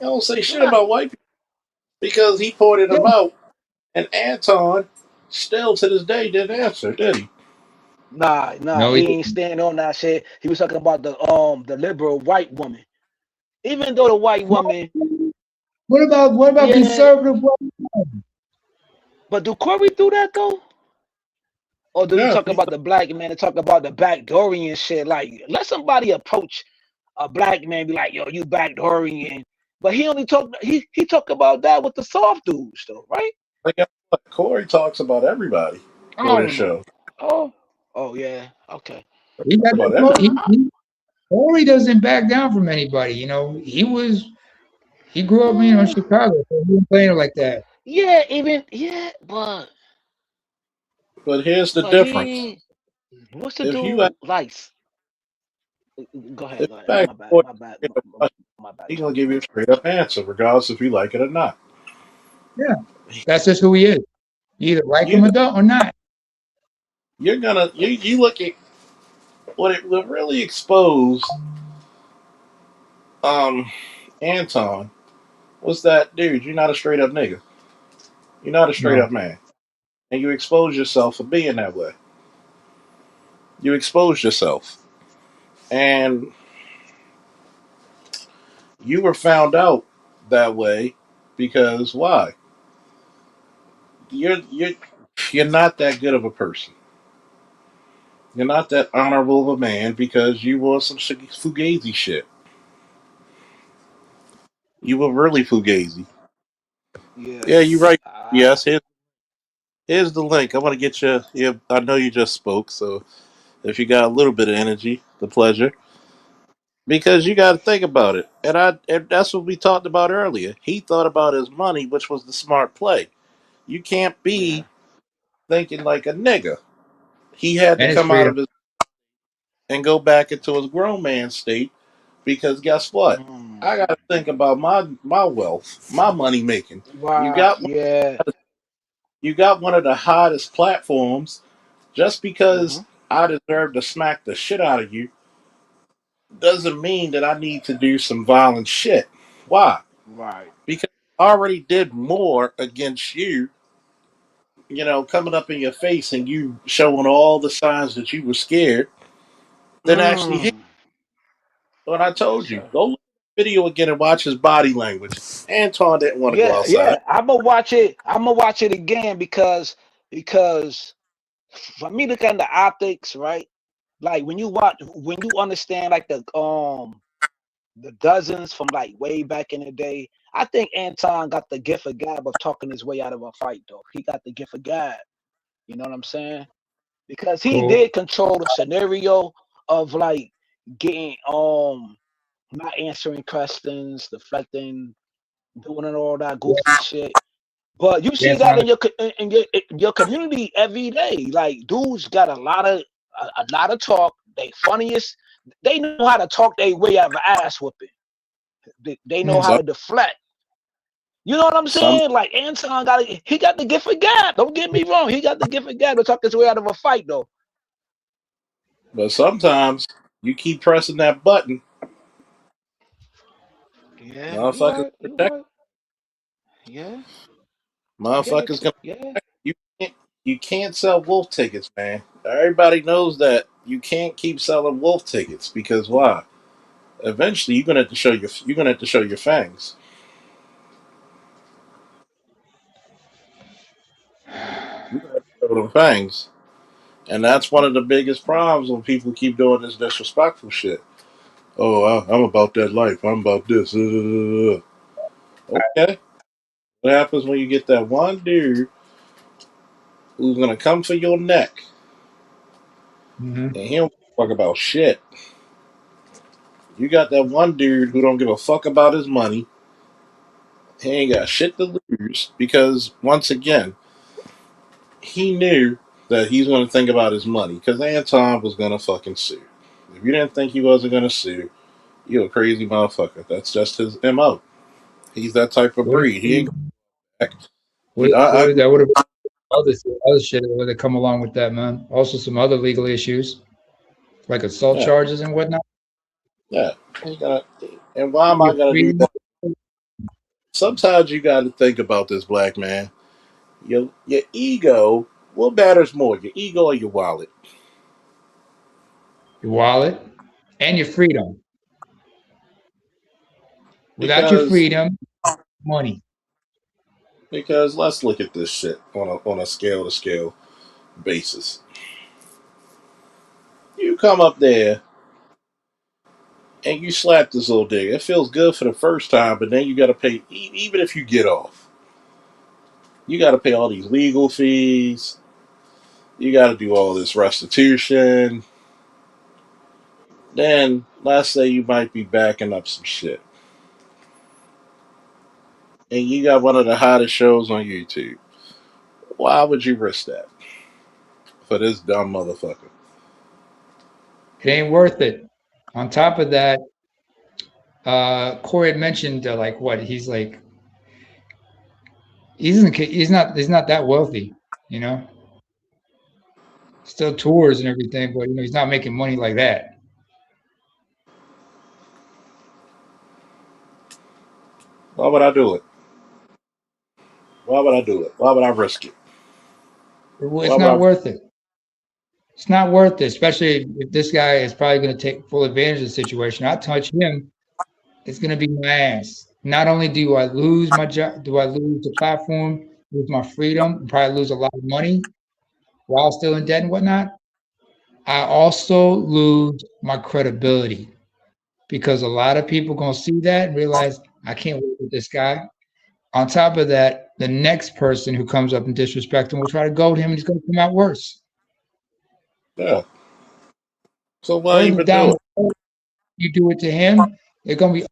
You don't say shit Nah, about white people. Because he pointed Yeah. them out, and Anton still to this day didn't answer, did he? nah, No, he he ain't didn't. standing on that shit. He was talking about the liberal white woman. Even though the white woman, What about yeah, conservative? but do Corey do that though? Or do he Yeah, talk about the black man and talk about the backdoorian shit? Like, let somebody approach a black man, be like, yo, you backdoorian. But he only talk he talk about that with the soft dudes though, right? like Corey talks about everybody I for this don't know. show. Oh, oh yeah, okay. He got About that. everybody. Corey doesn't back down from anybody. He grew up in Mm, Chicago, so he was playing like that. yeah, even yeah, But here's the but difference: he what's the if you dude like? Go if ahead, go ahead. you ask My bad, Corey my bad, a question, my bad, he's gonna Tony. give you a straight up answer, regardless if you like it or not. Yeah, that's just who he is. You either like him You or don't or not. you're gonna you look at what really exposed um Anton was that dude. You're not a straight up nigga. You're not a straight No. up man. and you expose yourself for being that way. You expose yourself, and you were found out that way because why? You're you're not that good of a person. You're not that honorable of a man because you were some fugazi shit. You were really fugazi. Yeah. Yeah, you're right. I, Yes, here's the link. I want to get you. Yeah, I know you just spoke, so if you got a little bit of energy, the pleasure. Because you got to think about it, and that's what we talked about earlier. He thought about his money, which was the smart play. You can't yeah. be thinking like a nigga. He had to And his come out freedom. of his and go back into his grown man state because guess what? Mm. I got to think about my wealth, my money making. You Wow. got Yeah. you got one of the hottest platforms. Just Mm-hmm. because I deserve to smack the shit out of you doesn't mean that I need to do some violent shit. Why? Right. Because I already did more against you, coming up in your face and you showing all the signs that you were scared than actually hit. Mm. When I Yes, told you, sir. go look at the video again and watch his body language. Anton didn't want to go Yeah, outside. yeah. I'm gonna watch it. I'm gonna watch it again because for me look at the optics, right? Like when you understand like the dozens from like way back in the day. I think Anton got the gift of gab of talking his way out of a fight, though. He got the gift of gab. You know what I'm saying? Because he Cool. did control the scenario of like getting not answering questions, deflecting, doing all that goofy shit. But you see Dance that around the in your community every day. Like dudes got a lot of talk. They funniest. They know how to talk their way out of an ass whooping. They know how Some, to deflect. You know what I'm some, saying? Like Anton he got the gift of gab. Don't get me wrong. He got the gift of gab to talk his way out of a fight though. but sometimes you keep pressing that button, Yeah, you motherfuckers right. You protect. right. Yeah, I get it Motherfuckers too. gonna Yeah. you can't you can't sell wolf tickets, man. Everybody knows that you can't keep selling wolf tickets because why? Eventually, you're gonna have to show your fangs. You're gonna have to show them fangs, and that's one of the biggest problems when people keep doing this disrespectful shit. Oh, I'm about that life. I'm about this. Okay, what happens when you get that one dude who's gonna come for your neck hmm and he don't give a fuck about shit? You got that one dude who don't give a fuck about his money. He ain't got shit to lose because once again, he knew that he's going to think about his money because Anton was going to fucking sue. If you didn't think he wasn't going to sue, you're a crazy motherfucker. That's just his mo. He's that type of What, breed. He ain't back. I that would have other shit that would have come along with that, man. Also, some other legal issues like assault yeah, charges and whatnot. yeah. Ain't gonna, and why am I Your going to do freedom. that? Sometimes you got to think about this, black man. Your ego. What matters more, your ego or your wallet? Your wallet, and your freedom. Without your Because freedom, money. let's look at this shit on a scale to scale basis. You come up there and you slap this little digger. It feels good for the first time, but then you got to pay. Even if you get off, you got to pay all these legal fees. You got to do all this restitution. Then let's say you might be backing up some shit, and you got one of the hottest shows on YouTube. Why would you risk that for this dumb motherfucker? It ain't worth it. On top of that, Corey had mentioned like what he's not that wealthy, you know. Still tours and everything, but he's not making money like that. Why would I do it? Why would I do it? Why would I risk it? It's What not about worth it. It's not worth it, especially if this guy is probably going to take full advantage of the situation. I touch him, it's going to be my ass. Not only do I lose my job, do I lose the platform, lose my freedom, and probably lose a lot of money while still in debt and whatnot. I also lose my credibility because a lot of people gonna see that and realize I can't work with this guy. On top of that, the next person who comes up and disrespect him will try to goad him, and he's gonna come out worse. yeah? So why Further even do down it? the road, you do it to him, they're gonna be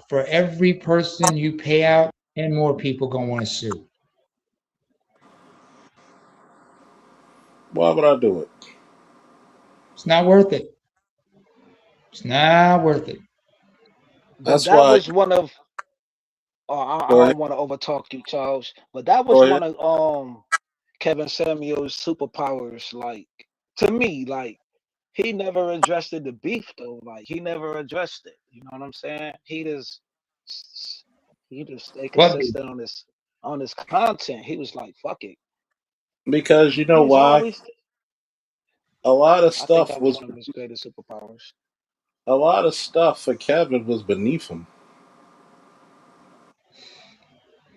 for every person you pay out, 10 more people gonna want to sue. Why would I do it? It's not worth it. It's not worth it. But That's that why. was one of. I Go ahead. don't want to overtalk you, Charles. But that Go was ahead. one of Kevin Samuel's superpowers. Like to me, like he never addressed the beef though. Like he never addressed it. You know what I'm saying? He just stay What consistent on his content. He was like, fuck it. Because you know He's why? always. A lot of I think stuff that was was one of his greatest superpowers. a lot of stuff for Kevin was beneath him.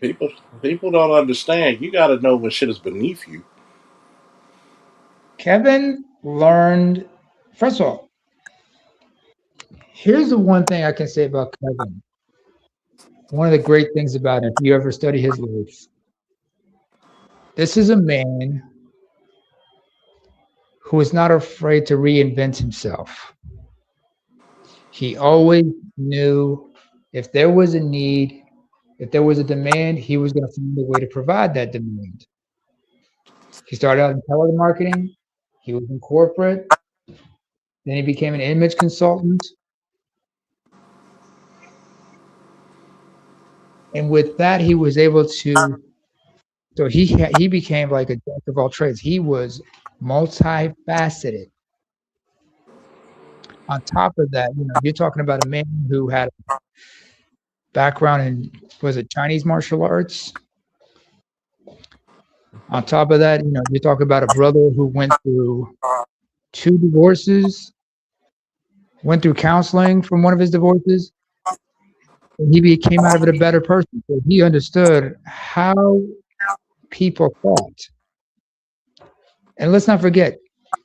People people don't understand. You got to know when shit is beneath you. Kevin learned. First of all, here's the one thing I can say about Kevin. One of the great things about him, if you ever study his life, this is a man who is not afraid to reinvent himself. He always knew if there was a need, if there was a demand, he was going to find a way to provide that demand. He started out in telemarketing, he was in corporate, then he became an image consultant. And with that, he was able to, so he became like a jack of all trades. He was multifaceted. On top of that, you're talking about a man who had a background in, was it Chinese martial arts? On top of that, you're talking about a brother who went through two divorces, went through counseling from one of his divorces, and he came out of it a better person. So he understood how people thought. And let's not forget,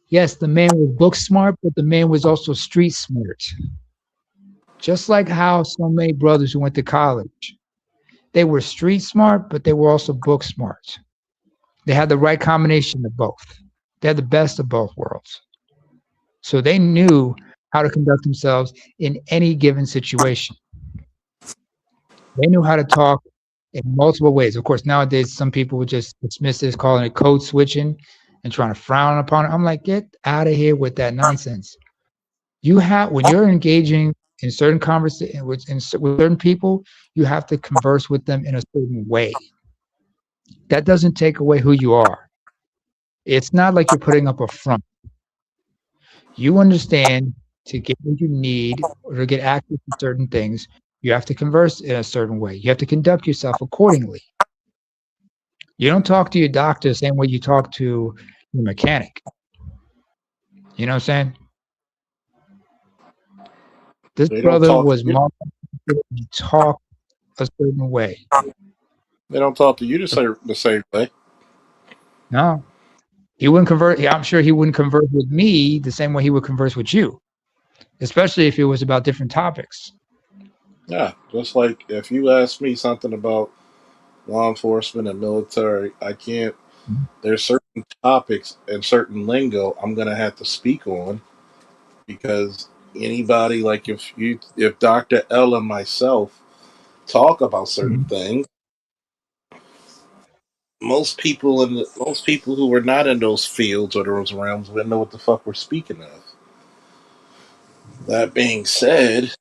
yes, the man was book smart, but the man was also street smart. Just like how so many brothers who went to college, they were street smart, but they were also book smart. They had the right combination of both. They had the best of both worlds. So they knew how to conduct themselves in any given situation. They knew how to talk in multiple ways. Of course, nowadays some people would just dismiss this, calling it code switching and trying to frown upon it. I'm like, get out of here with that nonsense. You have, when you're engaging in certain conversations with certain people, you have to converse with them in a certain way. That doesn't take away who you are. It's not like you're putting up a front. You understand, to get what you need or to get access to certain things, you have to converse in a certain way. You have to conduct yourself accordingly. You don't talk to your doctor the same way you talk to your mechanic. You know what I'm saying? This They don't brother talk to was you. multiple. He talked a certain way. They don't talk to you the same way. No, he wouldn't convert. I'm sure he wouldn't converse with me the same way he would converse with you, especially if it was about different topics. Yeah, just like if you ask me something about law enforcement and military, I can't. There's certain topics and certain lingo I'm gonna have to speak on because anybody like if Dr. L and myself talk about certain Mhm. things, most people who are not in those fields or those realms wouldn't know what the fuck we're speaking of. That being said,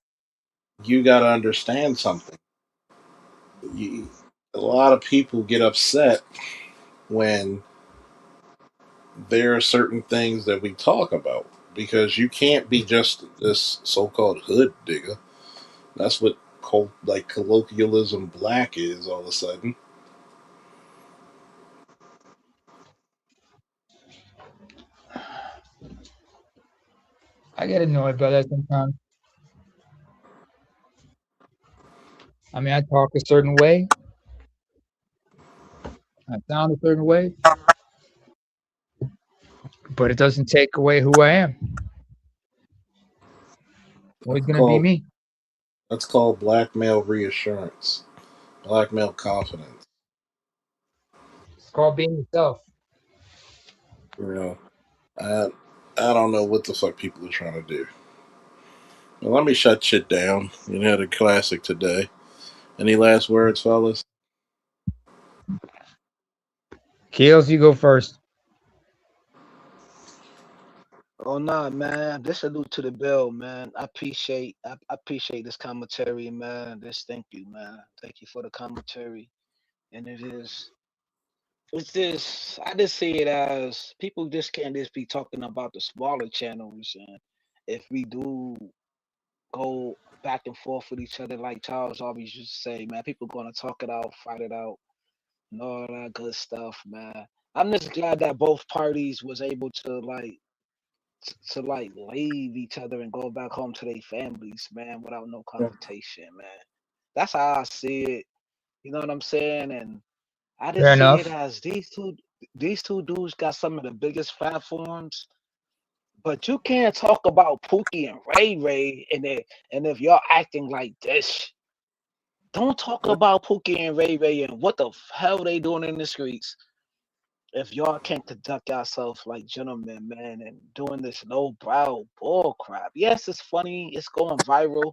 you got to understand something. You, a lot of people get upset when there are certain things that we talk about because you can't be just this so-called hood digger. That's what like colloquialism black is all of a sudden. I get annoyed by that sometimes. I mean, I talk a certain way, I sound a certain way, but it doesn't take away who I am. Always That's gonna be called me. that's called blackmail reassurance, blackmail confidence. It's called being yourself. You know, I I don't know what the fuck people are trying to do. Well, let me shut shit down. You had a classic today. Any last words, fellas? Keels, you go first. Oh nah, man. This salute to the bill, man. I appreciate this commentary, man. This thank you, man. Thank you for the commentary. And it's this I just see it as people just can't just be talking about the smaller channels, and if we do go back and forth with each other like Charles always used to say, man, people gonna talk it out, fight it out, and all that good stuff, man. I'm just glad that both parties was able to like leave each other and go back home to their families, man, without no Yeah. confrontation, man. That's how I see it. You know what I'm saying? And I Fair just see it enough. as these two dudes got some of the biggest platforms, but you can't talk about Pookie and Ray Ray and if y'all acting like this, don't talk about Pookie and Ray Ray and what the hell they doing in the streets if y'all can't conduct yourself like gentlemen, man, and doing this low brow bull crap. Yes, it's funny, it's going viral.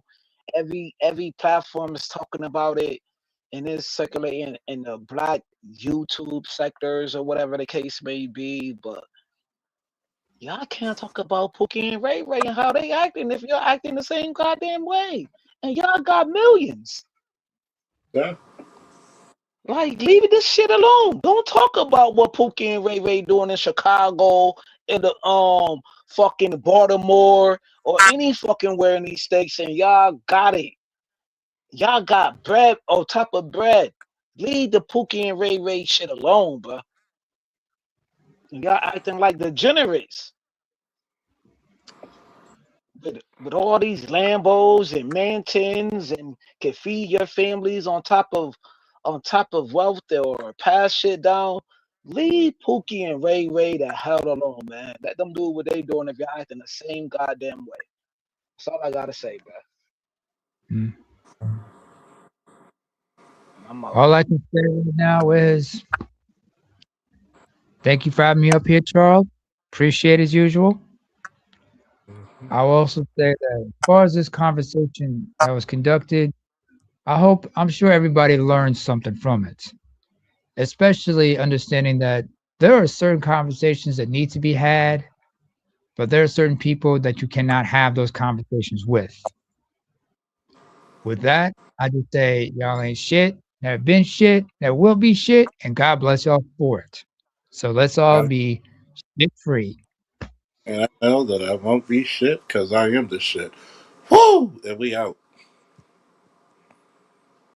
Every platform is talking about it and it's circulating in the black YouTube sectors or whatever the case may be. But y'all can't talk about Pookie and Ray Ray and how they acting if you're acting the same goddamn way. And y'all got millions. Yeah. Like, leave this shit alone. Don't talk about what Pookie and Ray Ray doing in Chicago, in the fucking Baltimore, or any fucking where in these states, and y'all got it. Y'all got bread on top of bread. Leave the Pookie and Ray Ray shit alone, bro. Y'all acting like degenerates with all these Lambos and mansions and can feed your families on top of wealth or pass shit down. Leave Pookie and Ray Ray the hell alone, man. Let them do what they doing if you're acting the same goddamn way. That's all I gotta say, bro. Mm. And I'm out. All I can say right now is thank you for having me up here, Charles. Appreciate it as usual. Mhm. I'll also say that as far as this conversation that was conducted, I'm sure everybody learned something from it, especially understanding that there are certain conversations that need to be had, but there are certain people that you cannot have those conversations with. With that, I just say y'all ain't shit, never been shit, never will be shit, and God bless y'all for it. So let's all I, be shit free. and I know that I won't be shit because I am the shit. Woo! And we out.